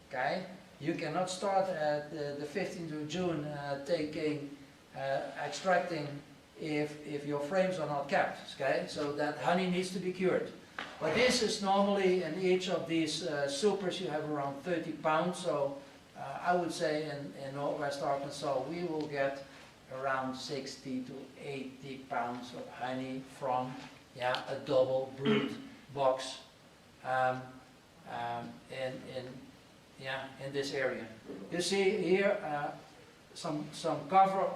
okay? You cannot start at the 15th of June extracting if your frames are not capped, okay? So that honey needs to be cured. But this is normally, in each of these supers you have around 30 pounds, so I would say in Northwest Arkansas we will get around 60 to 80 pounds of honey from, yeah, a double brood box in this area. You see here some cover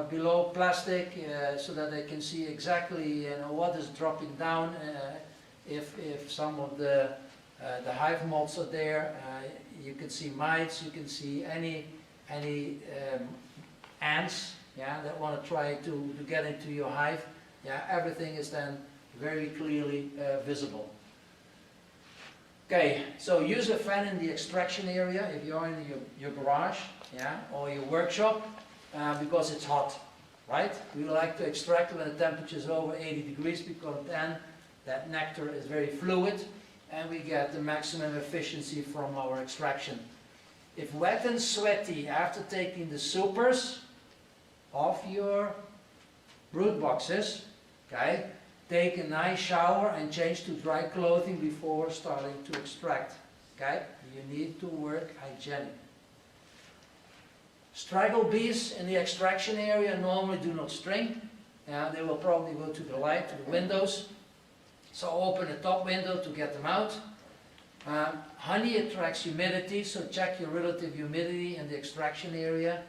below plastic so that they can see exactly what is dropping down. If some of the hive moths are there, you can see mites, you can see any ants, yeah, that want to try to get into your hive. Yeah, everything is then very clearly visible. Okay, so use a fan in the extraction area if you're in your garage, yeah, or your workshop, because it's hot, right? We like to extract when the temperature is over 80 degrees because then that nectar is very fluid and we get the maximum efficiency from our extraction. If wet and sweaty after taking the supers off your brood boxes, okay, take a nice shower and change to dry clothing before starting to extract, okay? You need to work hygienic. Straggle bees in the extraction area normally do not string. They will probably go to the light, to the windows. So open the top window to get them out. Honey attracts humidity, so check your relative humidity in the extraction area.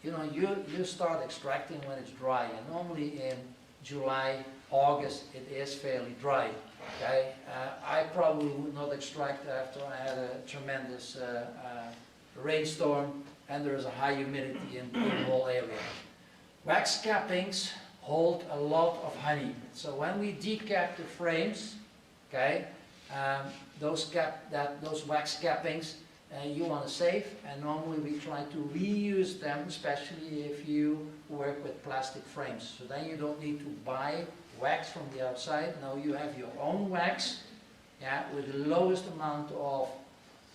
You start extracting when it's dry, and normally in July, August, it is fairly dry. Okay, I probably would not extract after I had a tremendous rainstorm and there is a high humidity in the whole area. Wax cappings hold a lot of honey. So when we decap the frames, okay, those wax cappings, you want to save, and normally we try to reuse them, especially if you work with plastic frames. So then you don't need to buy wax from the outside. No, you have your own wax, yeah, with the lowest amount of,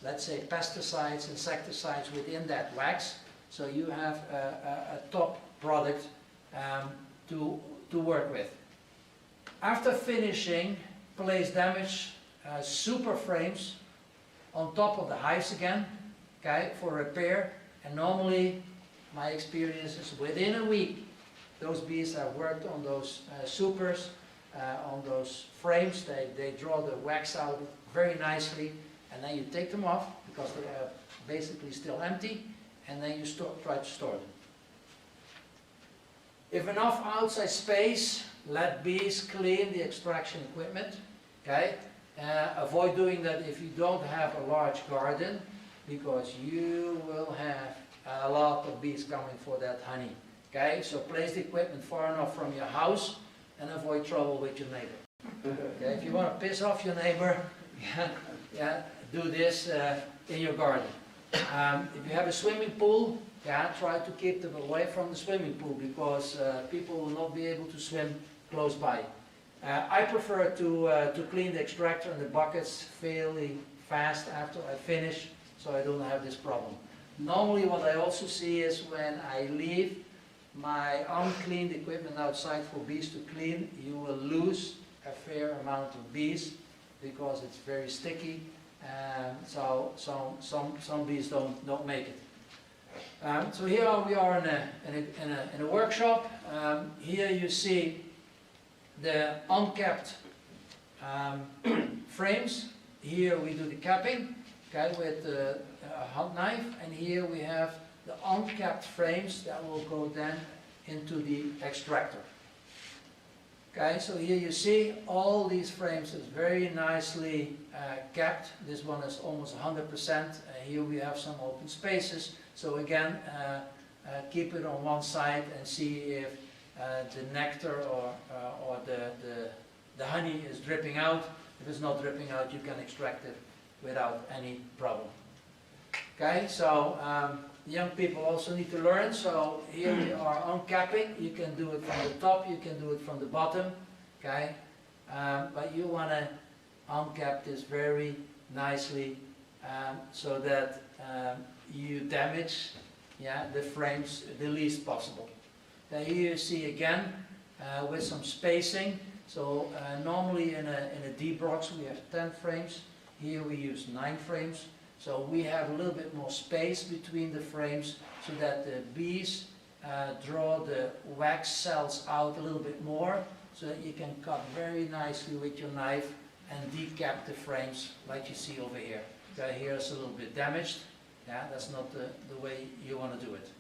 let's say, pesticides, insecticides within that wax. So you have a top product to work with. After finishing, place damage super frames on top of the hives again, okay, for repair. And normally, my experience is within a week, those bees have worked on those supers, on those frames. They draw the wax out very nicely, and then you take them off because they are basically still empty, and then you try to store them. If enough outside space, let bees clean the extraction equipment, okay? Avoid doing that if you don't have a large garden, because you will have a lot of bees coming for that honey, okay? So place the equipment far enough from your house and avoid trouble with your neighbor. Okay? If you want to piss off your neighbor, do this in your garden. If you have a swimming pool, try to keep them away from the swimming pool, because people will not be able to swim close by. I prefer to clean the extractor and the buckets fairly fast after I finish, so I don't have this problem. Normally what I also see is when I leave my uncleaned equipment outside for bees to clean, you will lose a fair amount of bees because it's very sticky, so some bees don't make it. So here we are in a workshop. Here you see the uncapped frames. Here we do the capping, okay, with a hot knife, and here we have the uncapped frames that will go then into the extractor. Okay, so here you see all these frames is very nicely capped. This one is almost 100%. Here we have some open spaces. So again, keep it on one side and see if the nectar or the honey is dripping out. If it's not dripping out, you can extract it without any problem. Okay, so young people also need to learn. So here we are uncapping. You can do it from the top, you can do it from the bottom. Okay, but you want to uncap this very nicely so that you damage the frames the least possible. Here you see again with some spacing. So normally in a deep box we have 10 frames. Here we use 9 frames. So we have a little bit more space between the frames so that the bees draw the wax cells out a little bit more, so that you can cut very nicely with your knife and decap the frames like you see over here. Okay, here it's a little bit damaged. That's not the way you want to do it.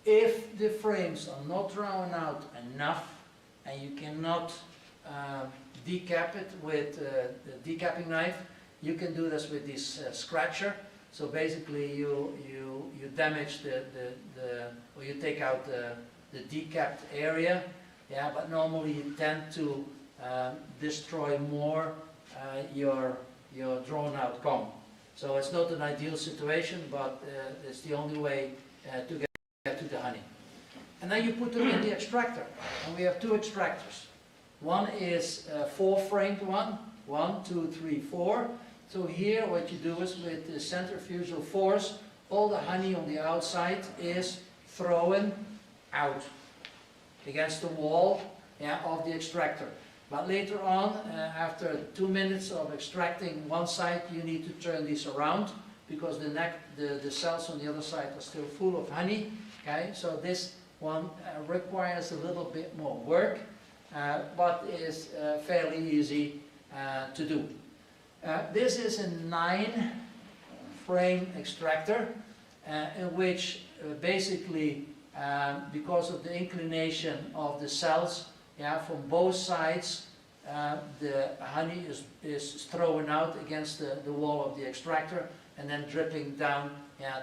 If the frames are not drawn out enough and you cannot decap it with the decapping knife, you can do this with this scratcher. So basically you damage or you take out the decapped area, but normally you tend to destroy more your drawn out comb. So it's not an ideal situation, but it's the only way to get to the honey. And then you put them in the extractor, and we have 2 extractors. One is a 4-framed one, 1, 2, 3, 4. So here what you do is with the centrifugal force, all the honey on the outside is thrown out against the wall of the extractor. But later on, after 2 minutes of extracting one side, you need to turn this around because the cells on the other side are still full of honey. Okay, so this one requires a little bit more work, but is fairly easy to do. This is a 9-frame extractor in which basically because of the inclination of the cells from both sides, the honey is thrown out against the wall of the extractor and then dripping down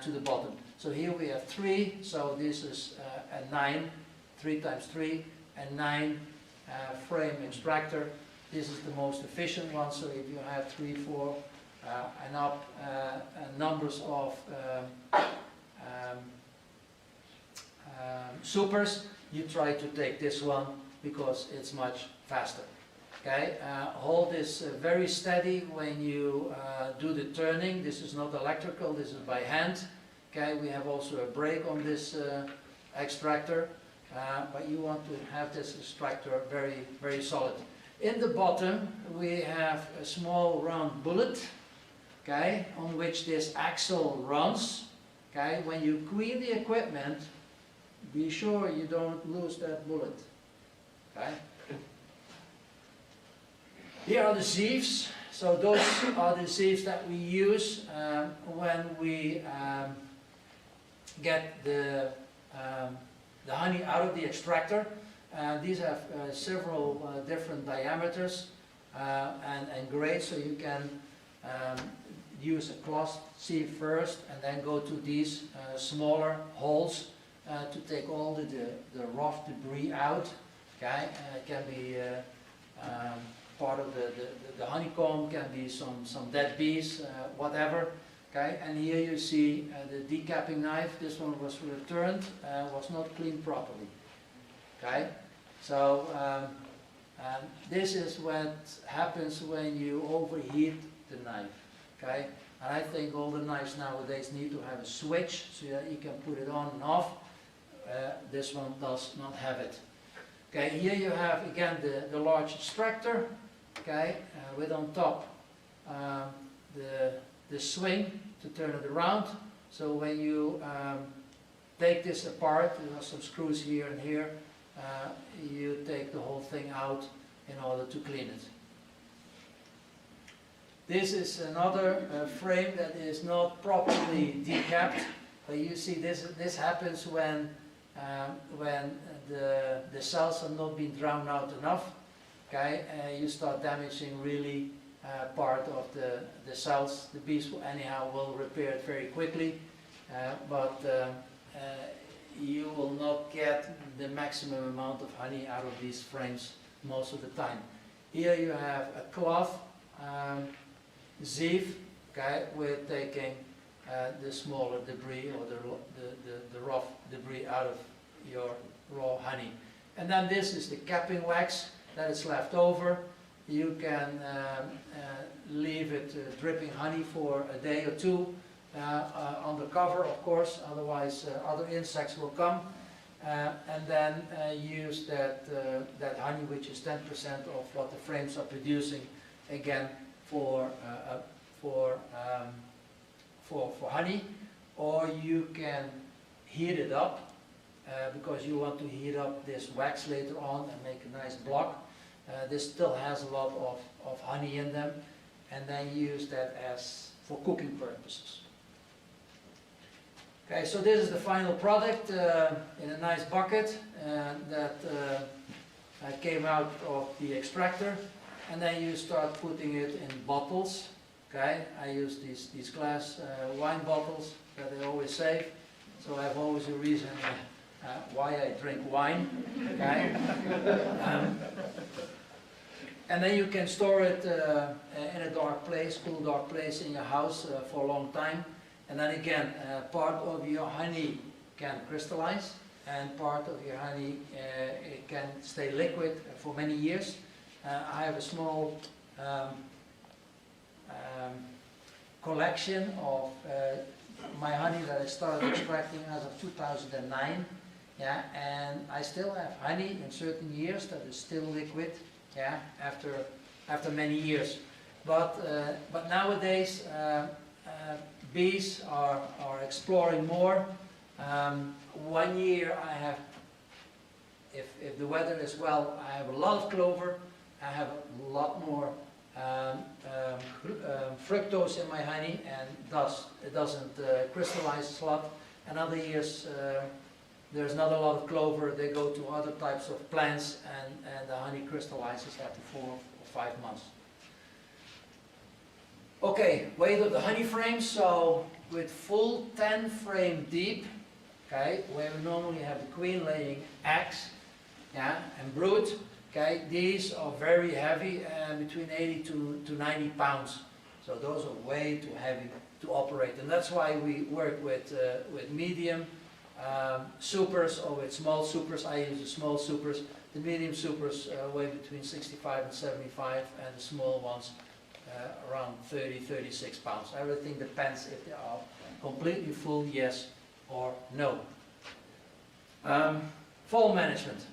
to the bottom. So here we have 3, so this is a 9, 3 times 3, a 9 frame extractor. This is the most efficient one, so if you have 3, 4 numbers of supers, you try to take this one because it's much faster. Okay, hold this very steady when you do the turning. This is not electrical, this is by hand. Okay, we have also a brake on this extractor, but you want to have this extractor very, very solid. In the bottom we have a small round bullet, okay, on which this axle runs. Okay, when you clean the equipment, be sure you don't lose that bullet. Okay. Here are the sieves. So those are the sieves that we use when we get the honey out of the extractor. These have several different diameters and grades, so you can use a cloth sieve first and then go to these smaller holes to take all the rough debris out. Okay, it can be part of the honeycomb, can be some dead bees, whatever. Okay, and here you see the decapping knife. This one was returned, was not cleaned properly. Okay, so this is what happens when you overheat the knife. Okay, and I think all the knives nowadays need to have a switch so that you can put it on and off. This one does not have it. Okay, here you have again the large extractor. Okay, with on top the swing to turn it around. So when you take this apart, there are some screws here and here, you take the whole thing out in order to clean it. This is another frame that is not properly decapped, but you see this happens when the cells have not been drowned out enough. Okay, you start damaging really part of the cells. The bees will repair it very quickly, but you will not get the maximum amount of honey out of these frames most of the time. Here you have a cloth sieve, okay, with taking the smaller debris or the rough debris out of your raw honey. And then this is the capping wax that is left over. You can leave it dripping honey for a day or two on the cover, of course, otherwise other insects will come. And then use that honey, which is 10% of what the frames are producing, again for honey. Or you can heat it up because you want to heat up this wax later on and make a nice block. This still has a lot of honey in them, and then use that as for cooking purposes. Okay, so this is the final product in a nice bucket that came out of the extractor, and then you start putting it in bottles. Okay, I use these glass wine bottles that I always save, so I have always a reason why I drink wine. Okay. And then you can store it in a dark place, cool dark place in your house for a long time. And then again, part of your honey can crystallize, and part of your honey it can stay liquid for many years. I have a small collection of my honey that I started extracting as of 2009. Yeah, and I still have honey in certain years that is still liquid. Yeah, after many years, but nowadays bees are exploring more. 1 year I have, if the weather is well, I have a lot of clover. I have a lot more fructose in my honey, and thus it doesn't crystallize a lot. And other years there's not a lot of clover. They go to other types of plants, and the honey crystallizes after 4 or 5 months. Okay, weight of the honey frame. So with full 10 frame deep, okay, where we normally have the queen laying eggs, yeah, and brood, okay, these are very heavy, between 80 to 90 pounds. So those are way too heavy to operate, and that's why we work with medium supers or with small supers. I use the small supers. The medium supers weigh between 65 and 75, and the small ones around 30, 36 pounds. Everything depends if they are completely full, yes or no. Fall management.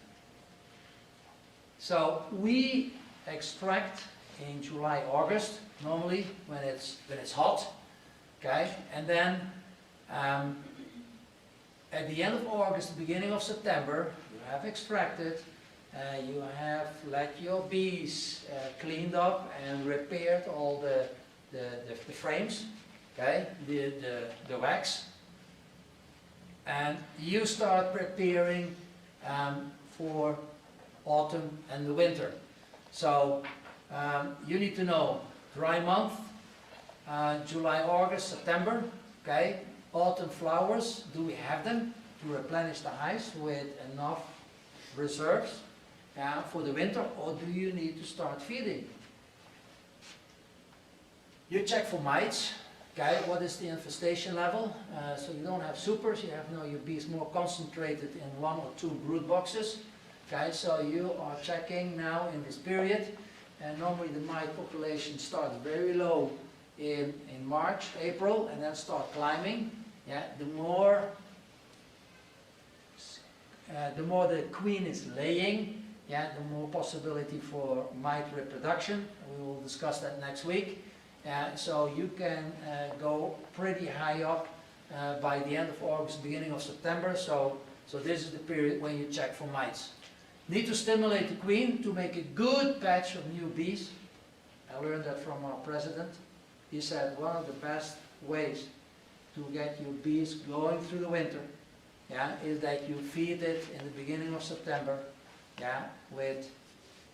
So we extract in July, August, normally when it's hot, okay, and then at the end of August, beginning of September, you have extracted, you have let your bees cleaned up and repaired all the frames, okay, the wax, and you start preparing for autumn and the winter. So you need to know dry month, July, August, September, okay, autumn flowers, do we have them to replenish the hives with enough reserves for the winter, or do you need to start feeding? You check for mites, okay, what is the infestation level, so you don't have supers, you have your bees more concentrated in 1 or 2 brood boxes, okay, so you are checking now in this period, and normally the mite population starts very low in March, April, and then start climbing. Yeah, the more the queen is laying, yeah, the more possibility for mite reproduction. We will discuss that next week. So you can go pretty high up by the end of August, beginning of September. So this is the period when you check for mites. Need to stimulate the queen to make a good batch of new bees. I learned that from our president. He said one of the best ways to get your bees going through the winter, yeah, is that you feed it in the beginning of September, yeah, with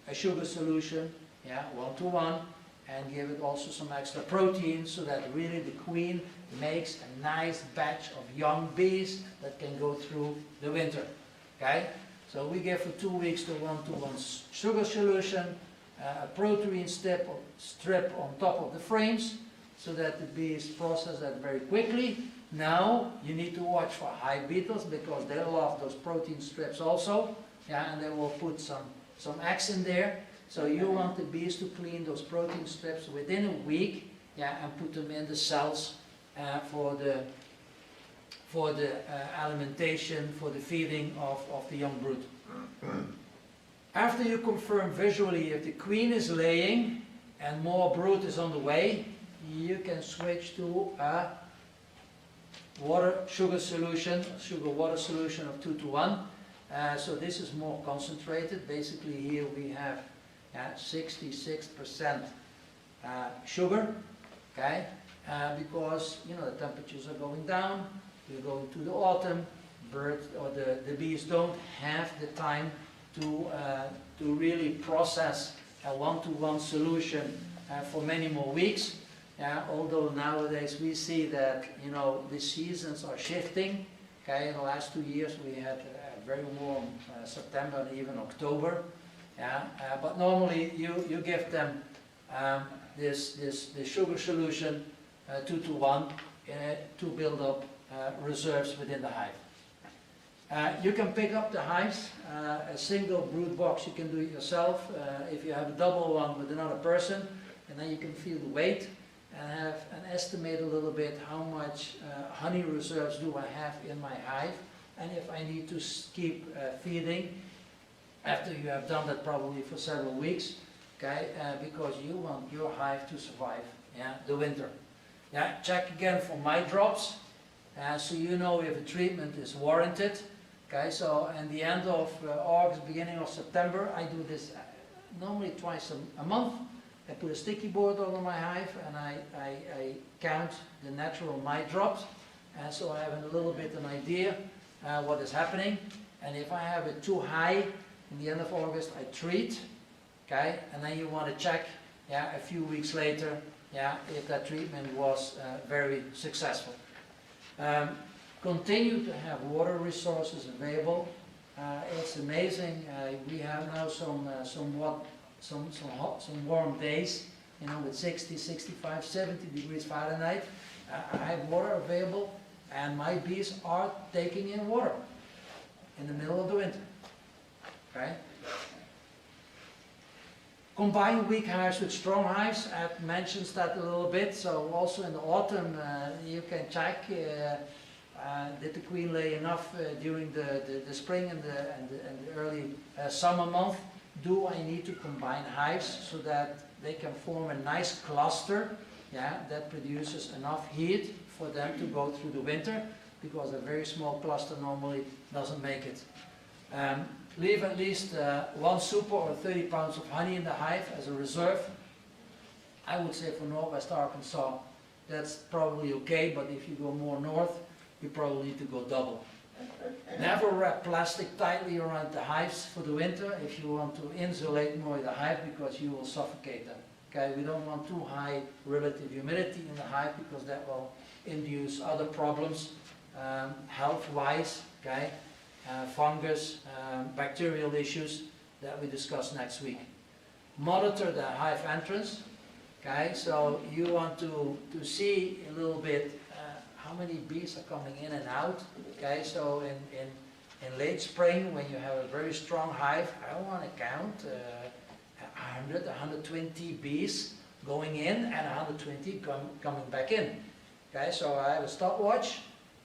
a sugar solution, yeah, 1:1, and give it also some extra protein so that really the queen makes a nice batch of young bees that can go through the winter. Okay, so we give for 2 weeks the 1:1 sugar solution, a protein strip on top of the frames, so that the bees process that very quickly. Now you need to watch for hive beetles, because they love those protein strips also, yeah, and they will put some eggs in there. So you want the bees to clean those protein strips within a week, yeah, and put them in the cells for the alimentation, for the feeding of the young brood. After you confirm visually if the queen is laying and more brood is on the way, you can switch to a sugar water solution of 2:1. So this is more concentrated. Basically here we have 66% sugar, okay, because the temperatures are going down, we're going to the autumn, the bees don't have the time to really process a 1:1 solution for many more weeks. Although nowadays we see that the seasons are shifting. Okay, in the last 2 years we had a very warm September and even October. But normally you give them this sugar solution 2:1 to build up reserves within the hive. You can pick up the hives. A single brood box you can do it yourself. If you have a double one with another person, and then you can feel the weight and have an estimate a little bit how much honey reserves do I have in my hive, and if I need to keep feeding after you have done that, probably for several weeks, okay, because you want your hive to survive the winter. Check again for mite drops, so you know if a treatment is warranted. Okay, so at the end of August, beginning of September, I do this normally twice a month. I put a sticky board over my hive and I count the natural mite drops, and so I have a little bit an idea what is happening. And if I have it too high in the end of August, I treat, okay, and then you want to check a few weeks later if that treatment was very successful. Continue to have water resources available. It's amazing. We have now some warm days, you know, with 60, 65, 70 degrees Fahrenheit. I have water available, and my bees are taking in water in the middle of the winter. Okay? Combine weak hives with strong hives. Ed mentions that a little bit. So also in the autumn, you can check, did the queen lay enough during the spring and the early summer month? Do I need to combine hives so that they can form a nice cluster, yeah, that produces enough heat for them to go through the winter, because a very small cluster normally doesn't make it. Leave at least 1 super or 30 pounds of honey in the hive as a reserve. I would say for Northwest Arkansas, that's probably okay, but if you go more north, you probably need to go double. Never wrap plastic tightly around the hives for the winter if you want to insulate more the hive, because you will suffocate them. Okay, we don't want too high relative humidity in the hive, because that will induce other problems health-wise, okay? Fungus, bacterial issues that we discuss next week. Monitor the hive entrance, okay? So you want to see a little bit how many bees are coming in and out, okay? So in late spring, when you have a very strong hive, I want to count 100, 120 bees going in and 120 coming back in. Okay, so I have a stopwatch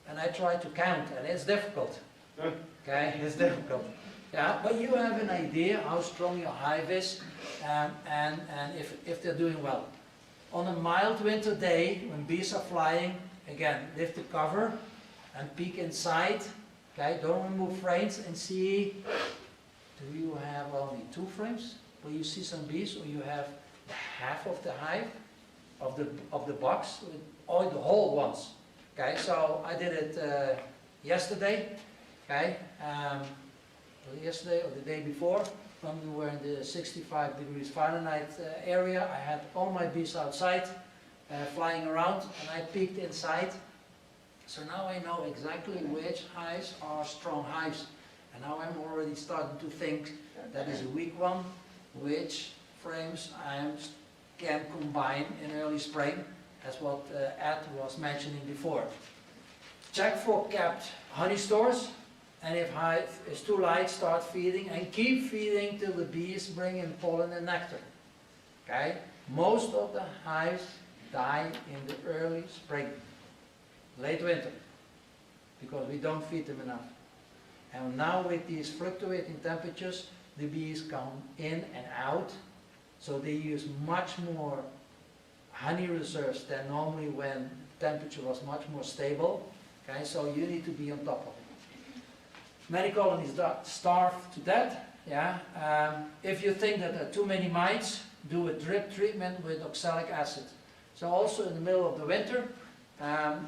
and I try to count, and it's difficult. Okay, it's difficult. Yeah, but you have an idea how strong your hive is, and if they're doing well. On a mild winter day, when bees are flying, again, lift the cover and peek inside. Okay, don't remove frames and see, do you have only 2 frames? Will you see some bees, or you have half of the hive, of the box, or the whole ones? Okay, so I did it yesterday. Okay, yesterday or the day before, when we were in the 65 degrees Fahrenheit area, I had all my bees outside flying around, and I peeked inside. So now I know exactly which hives are strong hives, and now I'm already starting to think that is a weak one, which frames I can combine in early spring, as what Ed was mentioning before. Check for capped honey stores, and if hive is too light, start feeding, and keep feeding till the bees bring in pollen and nectar. Okay? Most of the hives die in the early spring, late winter, because we don't feed them enough. And now with these fluctuating temperatures, the bees come in and out, so they use much more honey reserves than normally when temperature was much more stable. Okay, so you need to be on top of it. Many colonies starve to death. Yeah. If you think that there are too many mites, do a drip treatment with oxalic acid. So also in the middle of the winter,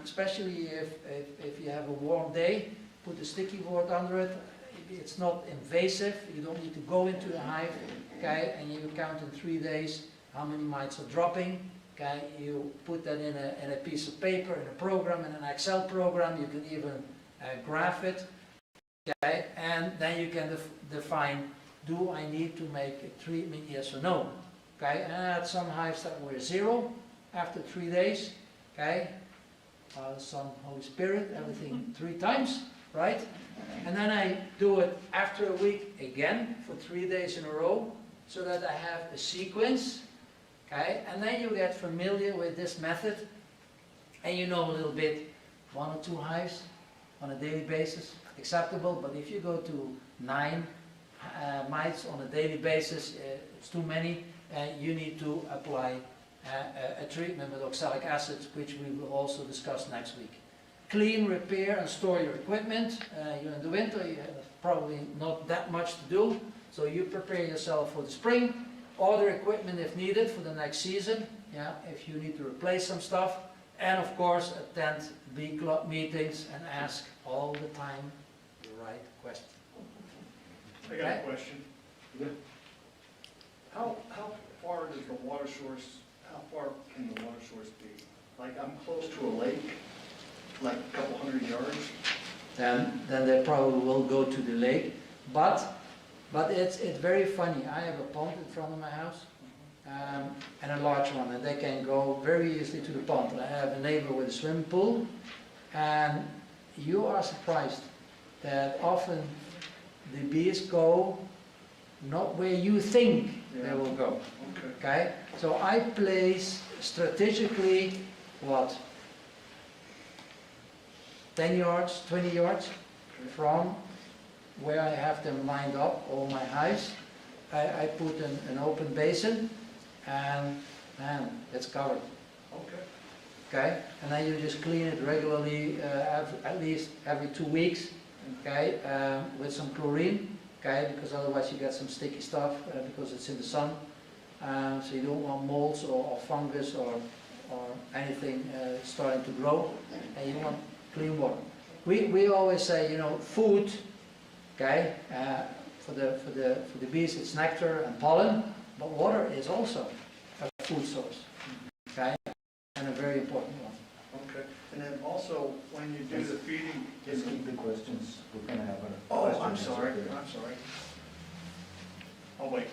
especially if you have a warm day, put a sticky board under it. It's not invasive. You don't need to go into the hive. Okay, and you count in 3 days how many mites are dropping. Okay, you put that in a piece of paper, in a program, in an Excel program. You can even graph it. Okay, and then you can define, do I need to make a treatment, yes or no? Okay, and I had some hives that were 0 after 3 days. Okay, Son, Holy Spirit, everything 3 times, right? And then I do it after a week again for 3 days in a row, so that I have a sequence. Okay, and then you get familiar with this method, and you know a little bit, 1 or 2 hives on a daily basis, acceptable. But if you go to 9 mites on a daily basis, it's too many. You need to apply a treatment with oxalic acid, which we will also discuss next week. Clean, repair, and store your equipment. You're in the winter, you have probably not that much to do, so you prepare yourself for the spring. Order equipment if needed for the next season, yeah, if you need to replace some stuff. And of course, attend bee club meetings and ask all the time the right question. I got a question. How far does the water source, how far can the water source be? Like, I'm close to a lake, like a couple 100 yards. Then they probably will go to the lake, but it's very funny. I have a pond in front of my house, and a large one, and they can go very easily to the pond. I have a neighbor with a swimming pool, and you are surprised that often the bees go not where you think they will go. Okay? So I place strategically, what, 10 yards, 20 yards from where I have them lined up, all my hives. I put an open basin, and man, it's covered. Okay, and then you just clean it regularly, at least every 2 weeks, okay, with some chlorine, okay, because otherwise you get some sticky stuff because it's in the sun. So you don't want molds or fungus or anything starting to grow, and you want clean water. We always say, you know, food, okay, for the bees it's nectar and pollen, but water is also a food source, okay, and a very important one. Okay, and then also, when you do the feeding, Just keep the questions, we're gonna have a. oh, I'm sorry, I'll wait.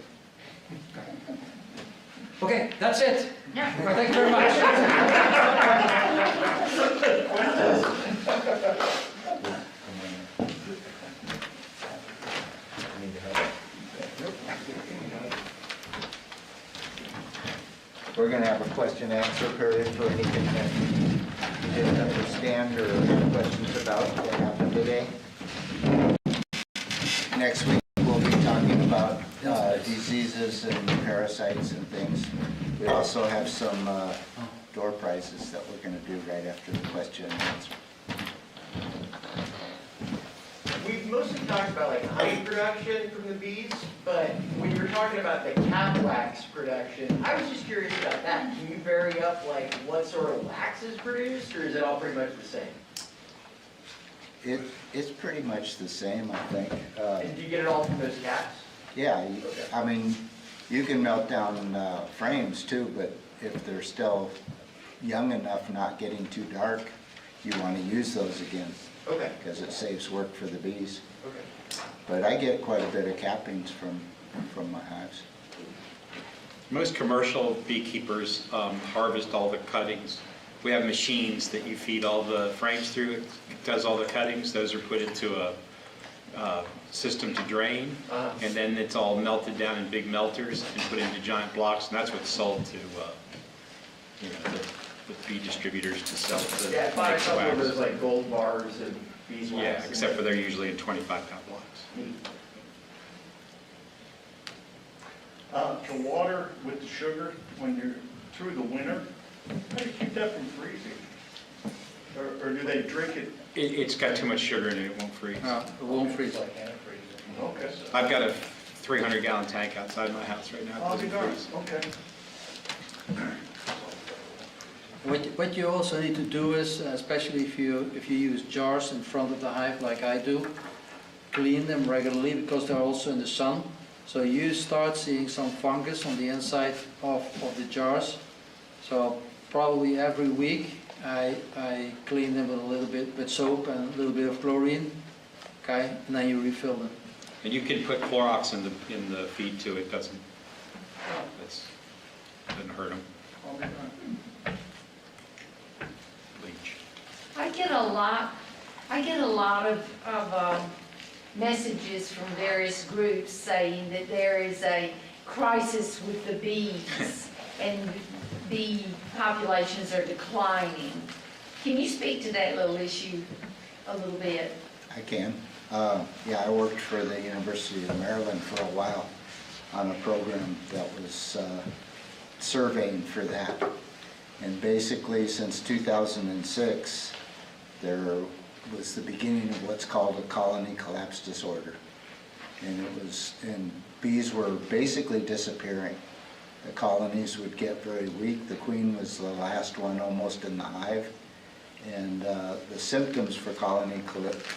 Okay, that's it. Thank you very much. We're going to have a question and answer period for anything that you didn't understand or have questions about what happened today. Next week we'll be talking about diseases and parasites and things. We also have some door prizes that we're going to do right after the question and answer. We've mostly talked about like honey production from the bees, but when you were talking about the cap wax production, I was just curious about that. Can you vary up like what sort of wax is produced, or is it all pretty much the same? It's pretty much the same, I think. And do you get it all from those caps? Yeah, I mean, you can melt down frames too, but if they're still young enough, not getting too dark, you want to use those again. Okay. Because it saves work for the bees. Okay. But I get quite a bit of cappings from my hives. Most commercial beekeepers harvest all the cuttings. We have machines that you feed all the frames through. It does all the cuttings. Those are put into a system to drain, and then it's all melted down in big melters and put into giant blocks, and that's what's sold to the bee distributors to sell to Yeah, I bought a make couple of wax. those like gold bars and beeswax. Yeah, except for they're usually in 25-pound blocks. The water with the sugar, when you're through the winter, how do you keep that from freezing? Or do they drink it? It's got too much sugar in it, it won't freeze. It won't freeze. Okay. I've got a 300-gallon tank outside my house right now. It Oh, doesn't you don't? freeze. Okay. What you also need to do is, especially if you use jars in front of the hive like I do, clean them regularly because they're also in the sun. So you start seeing some fungus on the inside of the jars. So probably every week I clean them with a little bit with soap and a little bit of chlorine, okay, and then you refill them. And you can put Clorox in the feed too. It doesn't hurt them. Bleach. I get a lot of messages from various groups saying that there is a crisis with the bees and bee populations are declining. Can you speak to that little issue a little bit? I can. Yeah, I worked for the University of Maryland for a while on a program that was surveying for that. And basically, since 2006, there was the beginning of what's called a colony collapse disorder. And bees were basically disappearing. The colonies would get very weak. The queen was the last one almost in the hive. And the symptoms for colony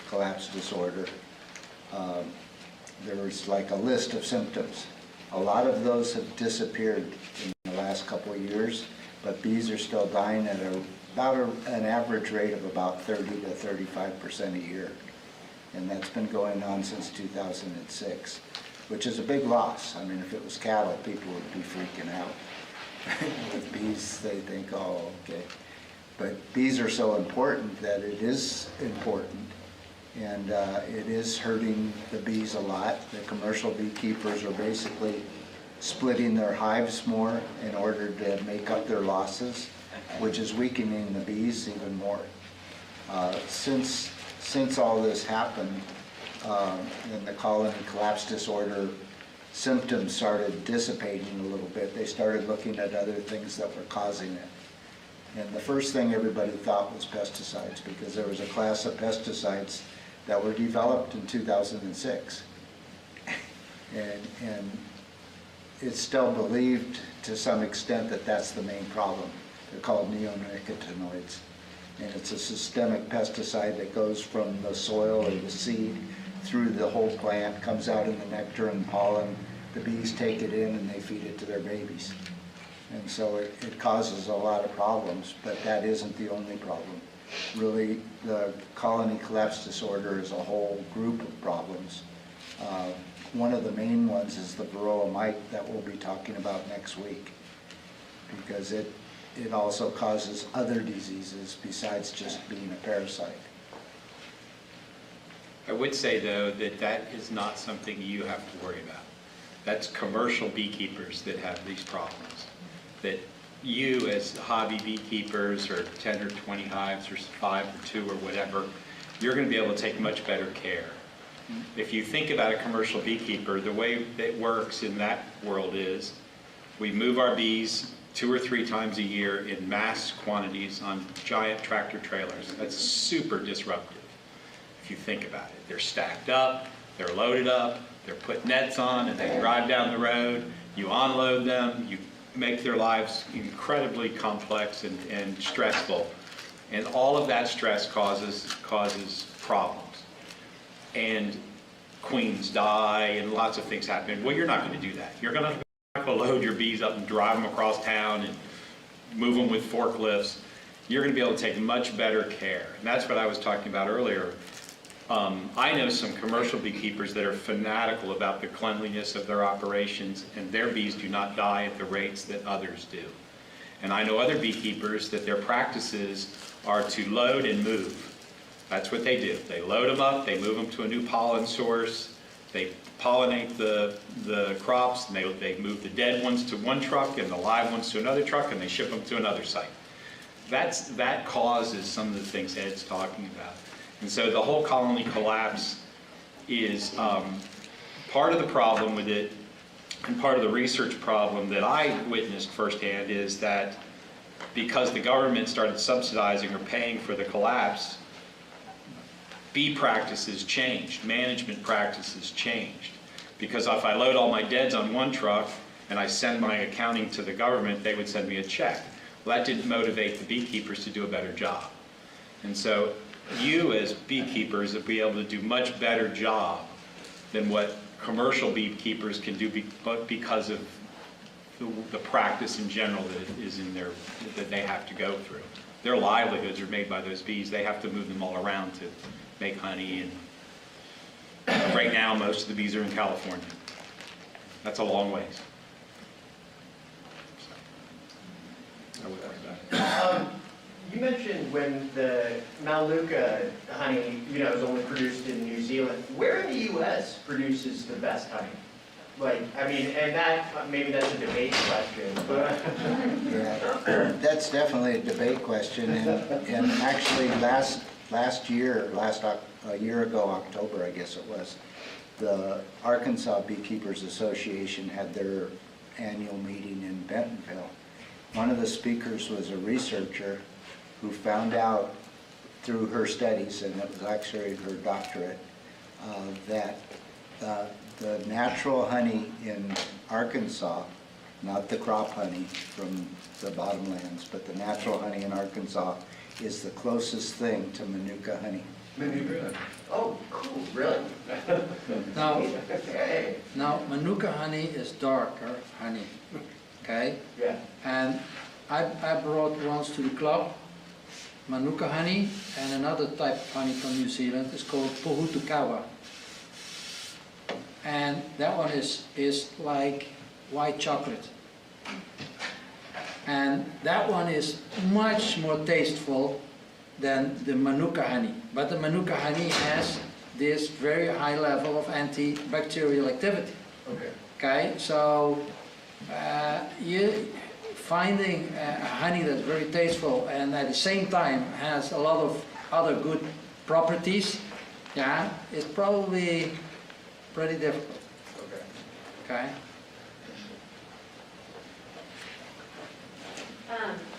collapse disorder, there was like a list of symptoms. A lot of those have disappeared in the last couple of years, but bees are still dying at about an average rate of about 30 to 35% a year. And that's been going on since 2006. which is a big loss. I mean, if it was cattle, people would be freaking out. With bees, they think, oh, okay. But bees are so important that it is important, and it is hurting the bees a lot. The commercial beekeepers are basically splitting their hives more in order to make up their losses, which is weakening the bees even more. Since all this happened, and the colony collapse disorder symptoms started dissipating a little bit, they started looking at other things that were causing it. And the first thing everybody thought was pesticides, because there was a class of pesticides that were developed in 2006. And it's still believed to some extent that that's the main problem. They're called neonicotinoids. And it's a systemic pesticide that goes from the soil or the seed through the whole plant, comes out in the nectar and pollen. The bees take it in and they feed it to their babies. And so it causes a lot of problems, but that isn't the only problem. Really, the colony collapse disorder is a whole group of problems. One of the main ones is the varroa mite that we'll be talking about next week, because it also causes other diseases besides just being a parasite. I would say, though, that that is not something you have to worry about. That's commercial beekeepers that have these problems. That you, as hobby beekeepers, or 10 or 20 hives, or 5 or 2 or whatever, you're going to be able to take much better care. If you think about a commercial beekeeper, the way it works in that world is we move our bees 2 or 3 times a year in mass quantities on giant tractor trailers. That's super disruptive if you think about it. They're stacked up, they're loaded up, they're put nets on, and they drive down the road. You unload them, you make their lives incredibly complex and stressful. And all of that stress causes problems. And queens die and lots of things happen. Well, you're not going to do that. You're going to load your bees up and drive them across town and move them with forklifts. You're going to be able to take much better care. And that's what I was talking about earlier. I know some commercial beekeepers that are fanatical about the cleanliness of their operations, and their bees do not die at the rates that others do. And I know other beekeepers that their practices are to load and move. That's what they do. They load them up, they move them to a new pollen source, they pollinate the crops, and they move the dead ones to one truck and the live ones to another truck, and they ship them to another site. That causes some of the things Ed's talking about. And so the whole colony collapse is part of the problem with it, and part of the research problem that I witnessed firsthand is that because the government started subsidizing or paying for the collapse, bee practices changed, management practices changed. Because if I load all my deads on one truck and I send my accounting to the government, they would send me a check. Well, that didn't motivate the beekeepers to do a better job. And so you as beekeepers will be able to do much better job than what commercial beekeepers can do because of the practice in general that is in there, that they have to go through. Their livelihoods are made by those bees. They have to move them all around to make honey, and right now most of the bees are in California. That's a long ways. So, I would worry about it. You mentioned when the Manuka honey, is only produced in New Zealand. Where in the U.S. produces the best honey? Like, I mean, and that, maybe that's a debate question, but. Yeah, that's definitely a debate question, and actually a year ago, October, I guess it was, the Arkansas Beekeepers Association had their annual meeting in Bentonville. One of the speakers was a researcher who found out through her studies, and it was actually her doctorate, that the natural honey in Arkansas, not the crop honey from the bottomlands, but the natural honey in Arkansas is the closest thing to Manuka honey. Manuka? Oh, cool, really? Now, Manuka honey is darker honey, okay? Yeah. And I brought once to the club Manuka honey and another type of honey from New Zealand. It's called Pohutukawa. and that one is like white chocolate. And that one is much more tasteful than the Manuka honey. But the Manuka honey has this very high level of antibacterial activity. Okay. Okay, so you finding a honey that's very tasteful and at the same time has a lot of other good properties, yeah, is probably pretty difficult. Okay. Okay.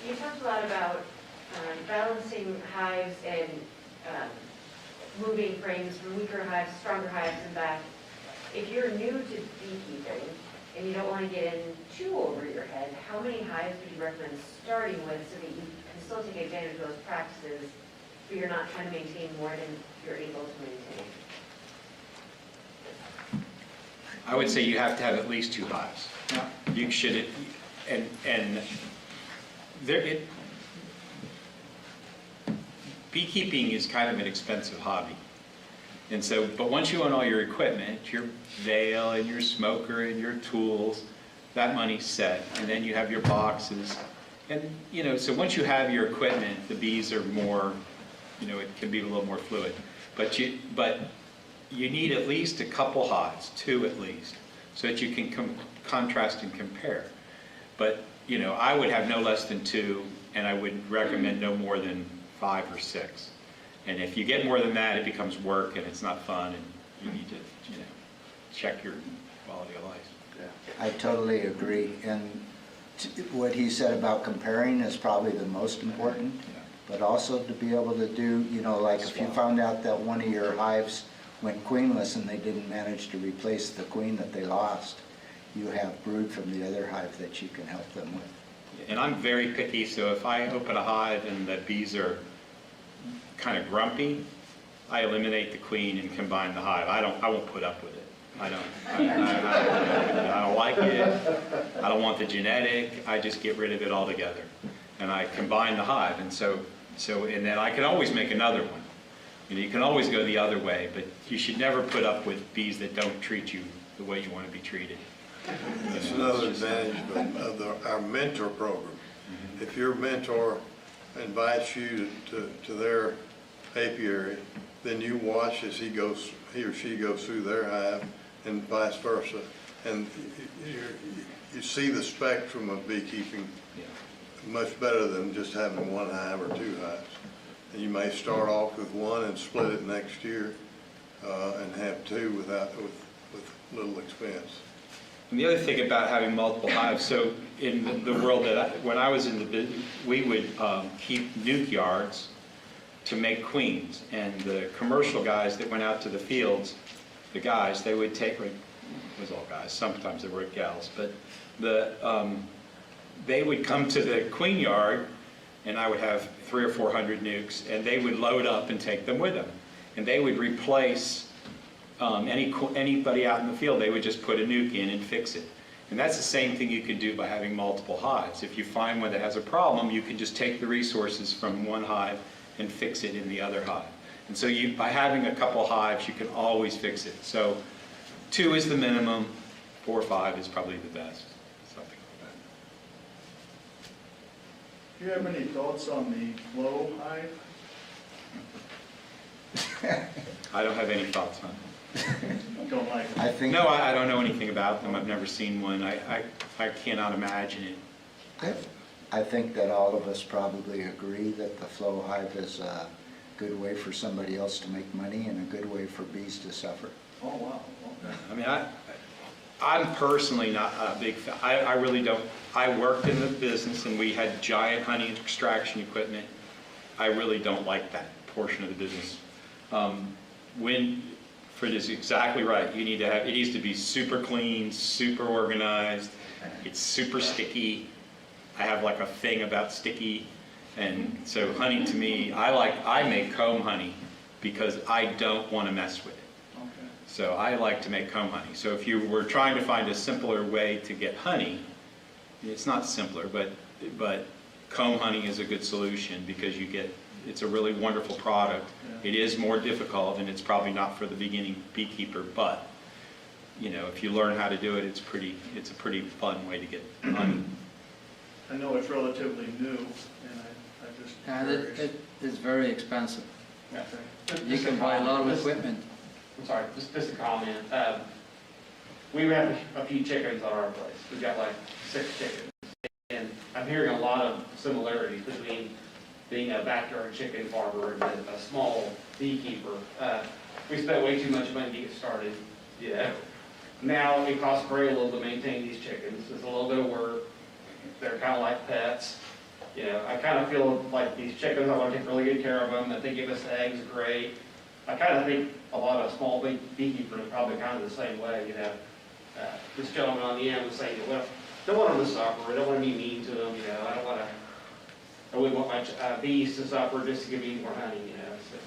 You talked a lot about balancing hives and moving frames from weaker hives, stronger hives, and back. If you're new to beekeeping and you don't want to get in too over your head, how many hives would you recommend starting with so that you can still take advantage of those practices, but you're not trying to maintain more than you're able to maintain? I would say you have to have at least 2 hives. Yeah. You should, and there, beekeeping is kind of an expensive hobby. And so, but once you own all your equipment, your veil and your smoker and your tools, that money's set. And then you have your boxes. And, you know, so once you have your equipment, the bees are more, you know, it can be a little more fluid. But you need at least a couple hives, 2 at least, so that you can contrast and compare. But, you know, I would have no less than 2, and I would recommend no more than 5 or 6. And if you get more than that, it becomes work and it's not fun, and you need to, you know, check your quality of life. I totally agree. And what he said about comparing is probably the most important, but also to be able to do, you know, like if you found out that one of your hives went queenless and they didn't manage to replace the queen that they lost, you have brood from the other hive that you can help them with. And I'm very picky, so if I open a hive and the bees are kind of grumpy, I eliminate the queen and combine the hive. I won't put up with it. I don't like it. I don't want the genetic. I just get rid of it altogether. And I combine the hive. And and then I can always make another one. You know, you can always go the other way, but you should never put up with bees that don't treat you the way you want to be treated. That's another advantage of our mentor program. Mm-hmm. If your mentor invites you to their apiary, then you watch as he or she goes through their hive, and vice versa. And you see the spectrum of beekeeping much better than just having 1 hive or 2 hives. And you may start off with 1 and split it next year and have 2 with little expense. And the other thing about having multiple hives, so in the world that when I was in the business, we would keep nuke yards to make queens. And the commercial guys that went out to the fields, the guys, they would take, it was all guys, sometimes there were gals, but they would come to the queen yard, and I would have 300 or 400 nukes, and they would load up and take them with them. And they would replace anybody out in the field. They would just put a nuke in and fix it. And that's the same thing you can do by having multiple hives. If you find one that has a problem, you can just take the resources from one hive and fix it in the other hive. And so by having a couple hives, you can always fix it. So 2 is the minimum, 4 or 5 is probably the best. Something like Do you have any thoughts on the flow hive? that. I don't have any thoughts on it. Don't like it? I think No, I don't know anything about them. I've never seen one. I cannot imagine it. I think that all of us probably agree that the flow hive is a good way for somebody else to make money and a good way for bees to suffer. Oh, wow. Okay. I mean, I'm personally not a big fan. I really don't. I worked in the business and we had giant honey extraction equipment. I really don't like that portion of the business. Fred is exactly right. You need to have, it needs to be super clean, super organized. It's super sticky. I have like a thing about sticky. And so honey to me, I make comb honey because I don't want to mess with it. Okay. So I like to make comb honey. So if you were trying to find a simpler way to get honey, it's not simpler, but comb honey is a good solution because it's a really wonderful product. Yeah. It is more difficult and it's probably not for the beginning beekeeper, but if you learn how to do it, it's a pretty fun way to get honey. I know it's relatively new, and I just. And it is very expensive. Yeah. You can buy a lot of equipment. I'm sorry, just a comment. We have a few chickens on our place. We've got like 6 chickens. And I'm hearing a lot of similarities between being a backyard chicken farmer and a small beekeeper. We spent way too much money to get started. Now it costs very little to maintain these chickens. It's a little bit of work. They're kind of like pets. I kind of feel like these chickens, I want to take really good care of them. If they give us eggs, great. I kind of think a lot of small beekeepers are probably kind of the same way. This gentleman on the end was saying, well, don't want them to suffer. I don't want to be mean to them. I wouldn't want my bees to suffer just to give me more honey. So,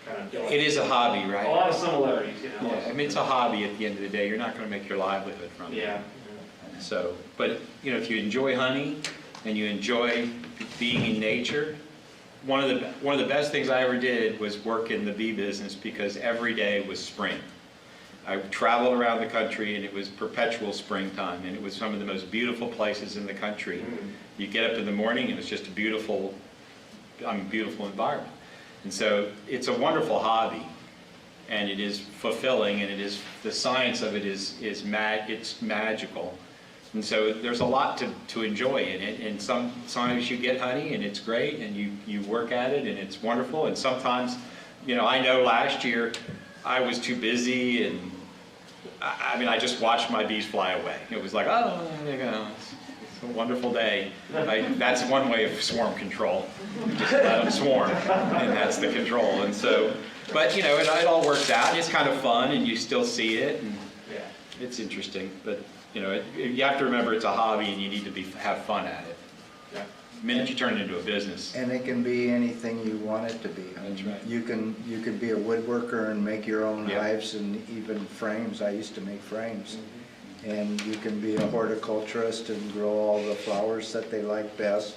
kind of feel like It is a hobby, right? a lot of similarities. Yeah, I mean, it's a hobby at the end of the day. You're not going to make your livelihood from it. Yeah. So, but, if you enjoy honey and you enjoy being in nature, one of the best things I ever did was work in the bee business because every day was spring. I traveled around the country and it was perpetual springtime, and it was some of the most beautiful places in the country. You get up in the morning and it's just a beautiful environment. And so it's a wonderful hobby, and it is fulfilling, and the science of it it's magical. And so there's a lot to enjoy in it, and sometimes you get honey and it's great, and you work at it and it's wonderful, and sometimes, I know last year I was too busy, and I just watched my bees fly away. It was like, oh, there you go, it's a wonderful day. That's one way of swarm control. Just let them swarm, and that's the control. And so, but it all works out. It's kind of fun, and you still see it, and it's interesting. But you have to remember it's a hobby, and you need to have fun at it. The minute you turn it into a business. And it can be anything you want it to be. That's right. You could be a woodworker and make your own Yep. hives and even frames. I used to make frames. And you can be a horticulturist and grow all the flowers that they like best,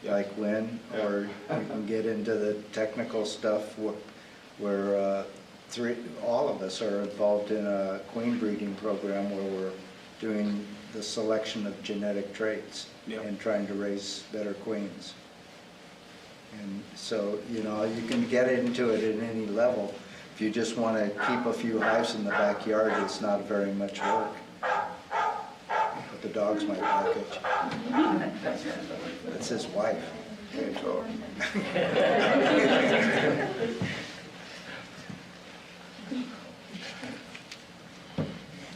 like Lynn, or you can get into the technical stuff where all of us are involved in a queen breeding program where we're doing the selection of genetic traits. Yep. And trying to raise better queens. And so, you can get into it at any level. If you just want to keep a few hives in the backyard, it's not very much work. But the dogs might like it. That's his wife. Can't talk.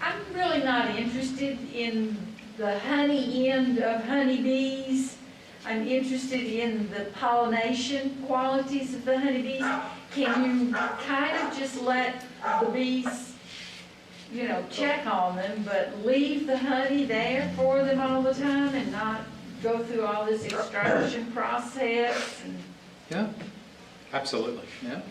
I'm really not interested in the honey end of honeybees. I'm interested in the pollination qualities of the honeybees. Can you kind of just let the bees, check on them, but leave the honey there for them all the time and not go through all this extraction process? Yeah, Absolutely. yeah.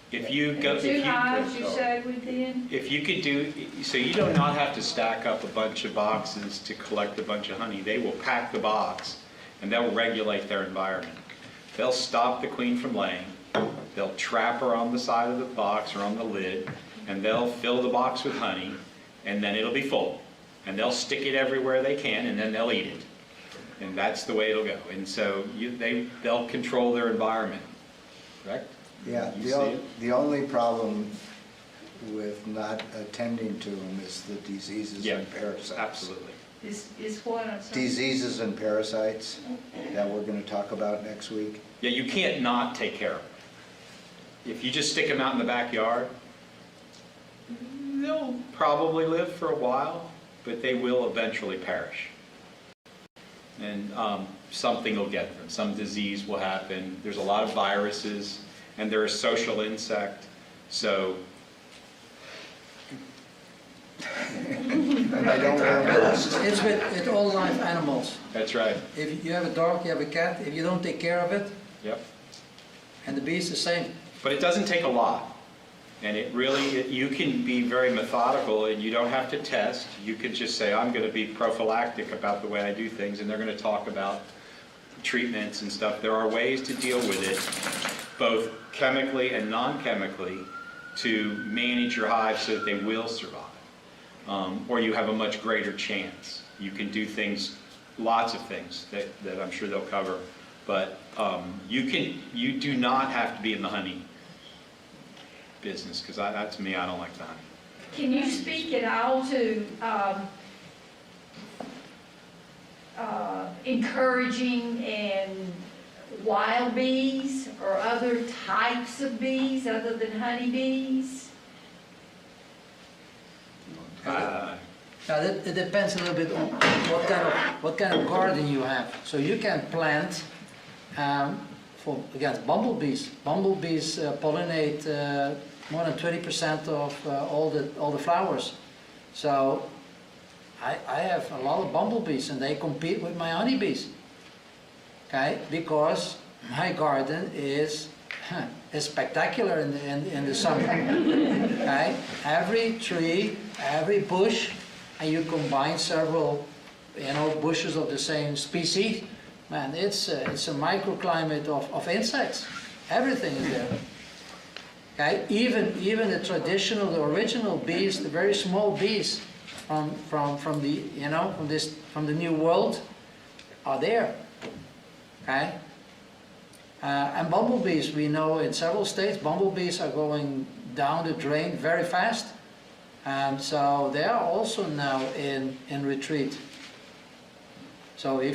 If you go, Two hives, you say, within? if you could do, so you do not have to stack up a bunch of boxes to collect a bunch of honey. They will pack the box, and they'll regulate their environment. They'll stop the queen from laying. They'll trap her on the side of the box or on the lid, and they'll fill the box with honey, and then it'll be full. And they'll stick it everywhere they can, and then they'll eat it. And that's the way it'll go. And so they'll control their environment, correct? Yeah, You see it? the only problem with not attending to them is the diseases Yeah, and parasites. absolutely. Is what I'm saying? Diseases and parasites that we're going to talk about next week. Yeah, you can't not take care of them. If you just stick them out in the backyard, they'll probably live for a while, but they will eventually perish. And something will get them. Some disease will happen. There's a lot of viruses, and they're a social insect, so And they don't wear masks. It's with all live animals. that's right. If you have a dog, you have a cat, if you don't take care of it, Yep. and the bees the same. But it doesn't take a lot. And you can be very methodical, and you don't have to test. You could just say, I'm going to be prophylactic about the way I do things, and they're going to talk about treatments and stuff. There are ways to deal with it, both chemically and non-chemically, to manage your hive so that they will survive. Or you have a much greater chance. You can do things, lots of things that I'm sure they'll cover, but you do not have to be in the honey business, because that's me, I don't like the honey. Can you speak at all to encouraging and wild bees or other types of bees other than honeybees? Now, it depends a little bit on what kind of garden you have. So you can plant, for again, bumblebees. Bumblebees pollinate more than 20% of all the flowers. So I have a lot of bumblebees, and they compete with my honeybees. Okay, because my garden is spectacular in the summer. Okay, every tree, every bush, and you combine several, bushes of the same species. Man, it's a microclimate of insects. Everything is there. Okay, even the traditional, the original bees, the very small bees from the New World are there. Okay, and bumblebees, we know in several states, bumblebees are going down the drain very fast. So they are also now in retreat. So I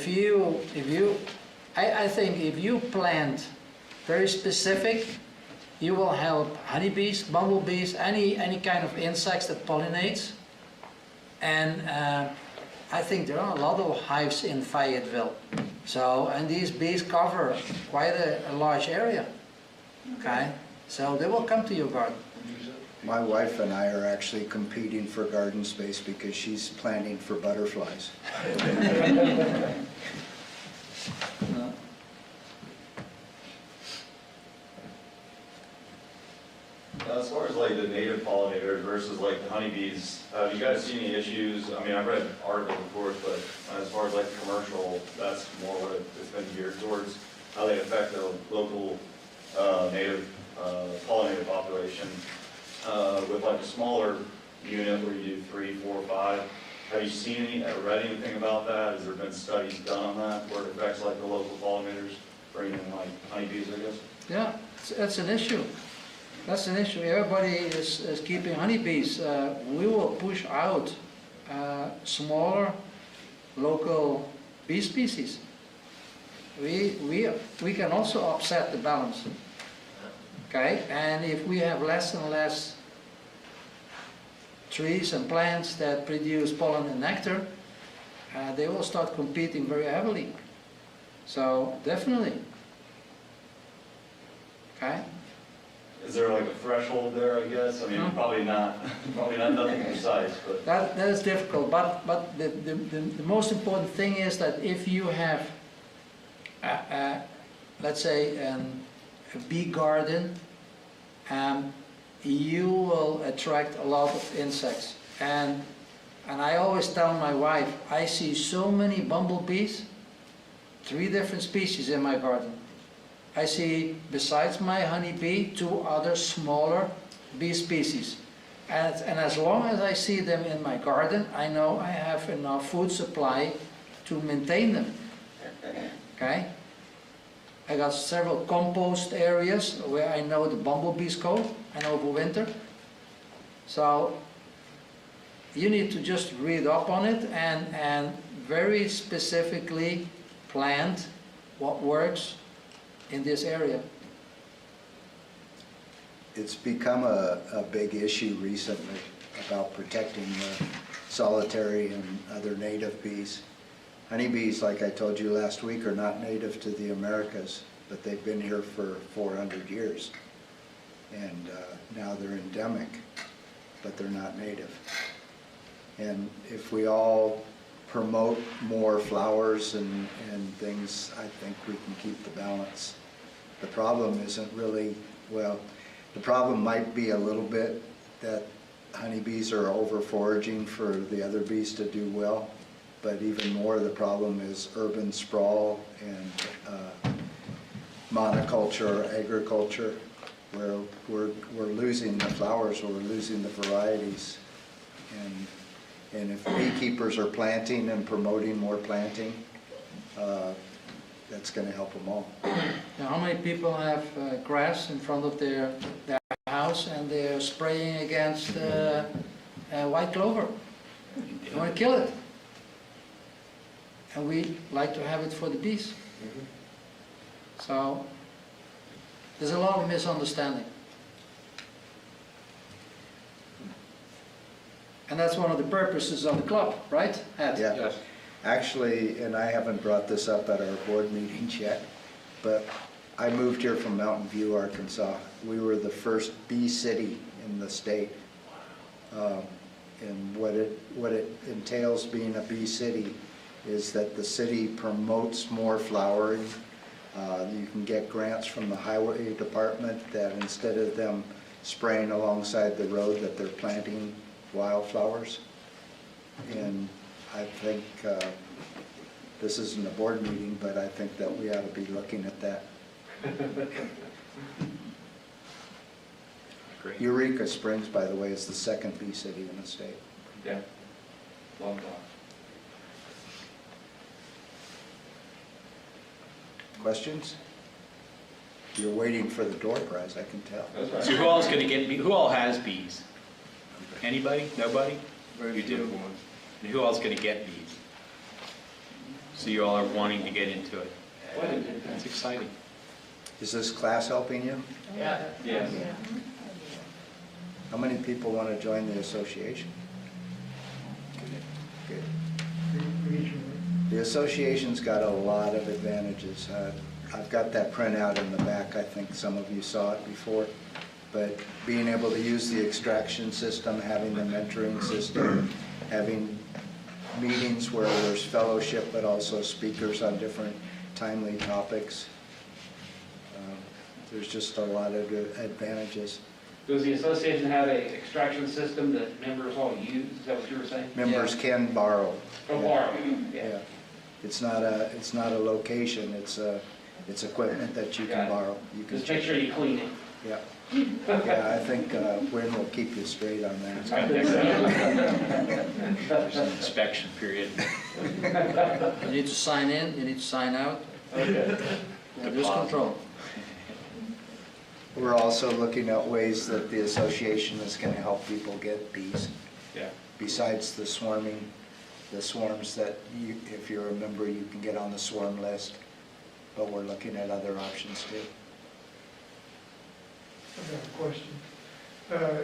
think if you plant very specific, you will help honeybees, bumblebees, any kind of insects that pollinates. And I think there are a lot of hives in Fayetteville. So, and these bees cover quite a large area. Okay, so they will come to your garden. My wife and I are actually competing for garden space because she's planting for butterflies. As far as like the native pollinators versus like the honeybees, have you guys seen any issues? I mean, I've read articles of course, but as far as like the commercial, that's more what it's been geared towards, how they affect the local native pollinator population. With like a smaller unit where you do 3, 4, 5, have you seen any, or read anything about that? Has there been studies done on that where it affects like the local pollinators, bringing in like honeybees, I guess? Yeah, that's an issue. That's an issue. Everybody is keeping honeybees. We will push out smaller local bee species. We can also upset the balance. Okay, and if we have less and less trees and plants that produce pollen and nectar, they will start competing very heavily. So definitely. Okay. Is there like a threshold there, I guess? I mean, probably not nothing precise, but. That is difficult, but the most important thing is that if you have, let's say, a bee garden, you will attract a lot of insects. And I always tell my wife, I see so many bumblebees, 3 different species in my garden. I see, besides my honeybee, 2 other smaller bee species. And as long as I see them in my garden, I know I have enough food supply to maintain them. Okay? I got several compost areas where I know the bumblebees go and overwinter. So you need to just read up on it and very specifically plant what works in this area. It's become a big issue recently about protecting the solitary and other native bees. Honeybees, like I told you last week, are not native to the Americas, but they've been here for 400 years. And now they're endemic, but they're not native. And if we all promote more flowers and things, I think we can keep the balance. The problem isn't really, well, the problem might be a little bit that honeybees are over foraging for the other bees to do well, but even more the problem is urban sprawl and monoculture, agriculture. we're losing the flowers, or we're losing the varieties. And if beekeepers are planting and promoting more planting, that's going to help them all. Now, how many people have grass in front of their house and they're spraying against white clover? They want to kill it. And we like to have it for the bees. So there's a lot of misunderstanding. And that's one of the purposes of the club, right, Ed? Yeah. Yes. Actually, and I haven't brought this up at our board meetings yet, but I moved here from Mountain View, Arkansas. We were the first bee city in the state. And what it entails being a bee city is that the city promotes more flowering. You can get grants from the highway department that instead of them spraying alongside the road, that they're planting wildflowers. And I think, this isn't a board meeting, but I think that we ought to be looking at that. Great. Eureka Springs, by the way, is the second bee city in the state. Yeah. Long time. Questions? You're waiting for the door prize, I can tell. That's right. So who all is going to get, who all has bees? Anybody? Nobody? You do? And who all is going to get bees? So you all are wanting to get into it. That's exciting. Is this class helping you? Yeah. Yes. How many people want to join the association? Good. The association's got a lot of advantages. I've got that printout in the back. I think some of you saw it before. But being able to use the extraction system, having the mentoring system, having meetings where there's fellowship but also speakers on different timely topics. There's just a lot of good advantages. Does the association have a extraction system that members all use? Is that what you were saying? Members can borrow. Oh, borrow. Yeah. It's not a location, it's equipment that you can Got it. borrow. You can Just make sure you clean it. Yeah. Yeah, I think Wynn will keep you straight on that. There's an inspection period. You need to sign in, you need to sign out. Okay. There's control. We're also looking at ways that the association is going to help people get bees. Yeah. Besides the swarming, the swarms that you, if you're a member, you can get on the swarm list. But we're looking at other options too. I've got a question.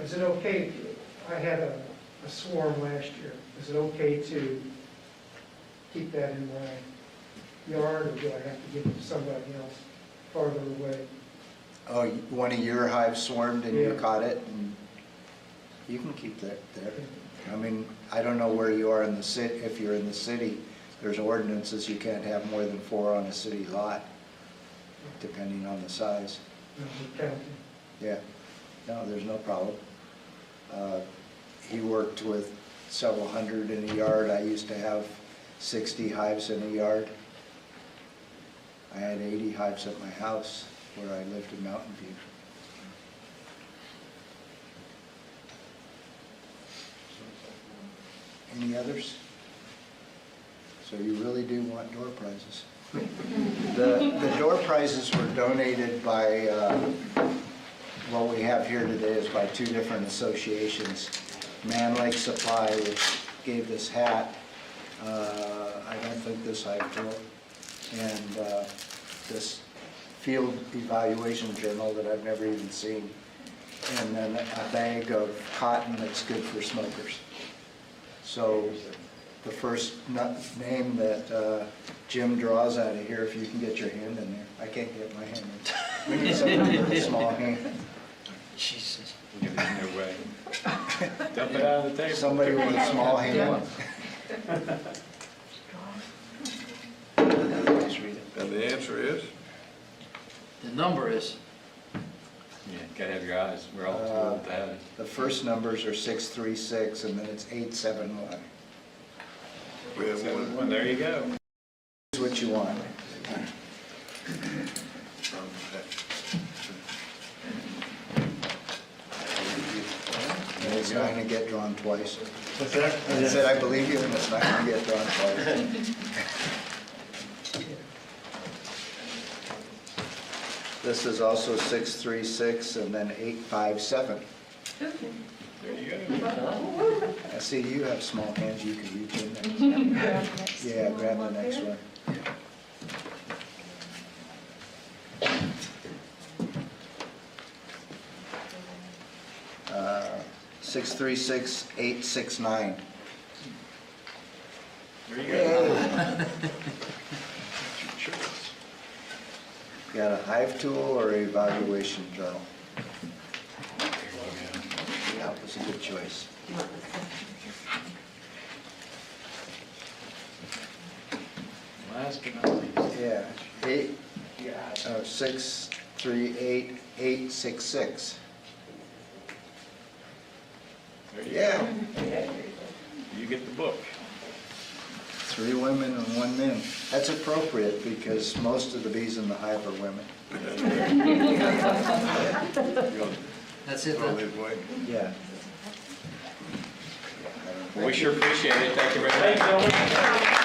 Is it okay, I had a swarm last year. Is it okay to keep that in my yard, or do I have to give it to somebody else farther away? Oh, one of your hives swarmed and you Yeah. caught it, and you can keep that there. I mean, I don't know where you are in the city. If you're in the city, there's ordinances, you can't have more than 4 on a city lot, depending on the size. Yeah, no, there's no problem. He worked with several hundred in a yard. I used to have 60 hives in a yard. I had 80 hives at my house where I lived in Mountain View. Any others? So you really do want door prizes? The door prizes were donated by, what we have here today is by 2 different associations. Man Lake Supply, which gave this hat, I don't think this hive broke, and this field evaluation journal that I've never even seen, and then a bag of cotton that's good for smokers. So the first name that Jim draws out of here, if you can get your hand in there. I can't get my hand in. We need somebody with a small hand. Jesus. No way. Dump it out of the table. Somebody with a small hand. And the answer is? The number is? Yeah, gotta have your eyes. We're all too old to have it. The first numbers are 636, and then it's 871. We have one. Well, there you go. Here's what you want. it's not gonna get drawn twice. What's that? I said, I believe you, and it's not gonna get drawn twice. This is also 636 and then 857. There you go. I see you have small hands, you can reach in there. Yeah, grab the next one. 636869. There you go. Got a Hive tool or evaluation journal? That was a good choice. Last but not least. Yeah, 638866. There you Yeah, go. You get the book. 3 women and 1 man. That's appropriate because most of the bees in the hive are women. That's it. Yeah. We sure appreciate it. Thank you very much. Thanks, gentlemen.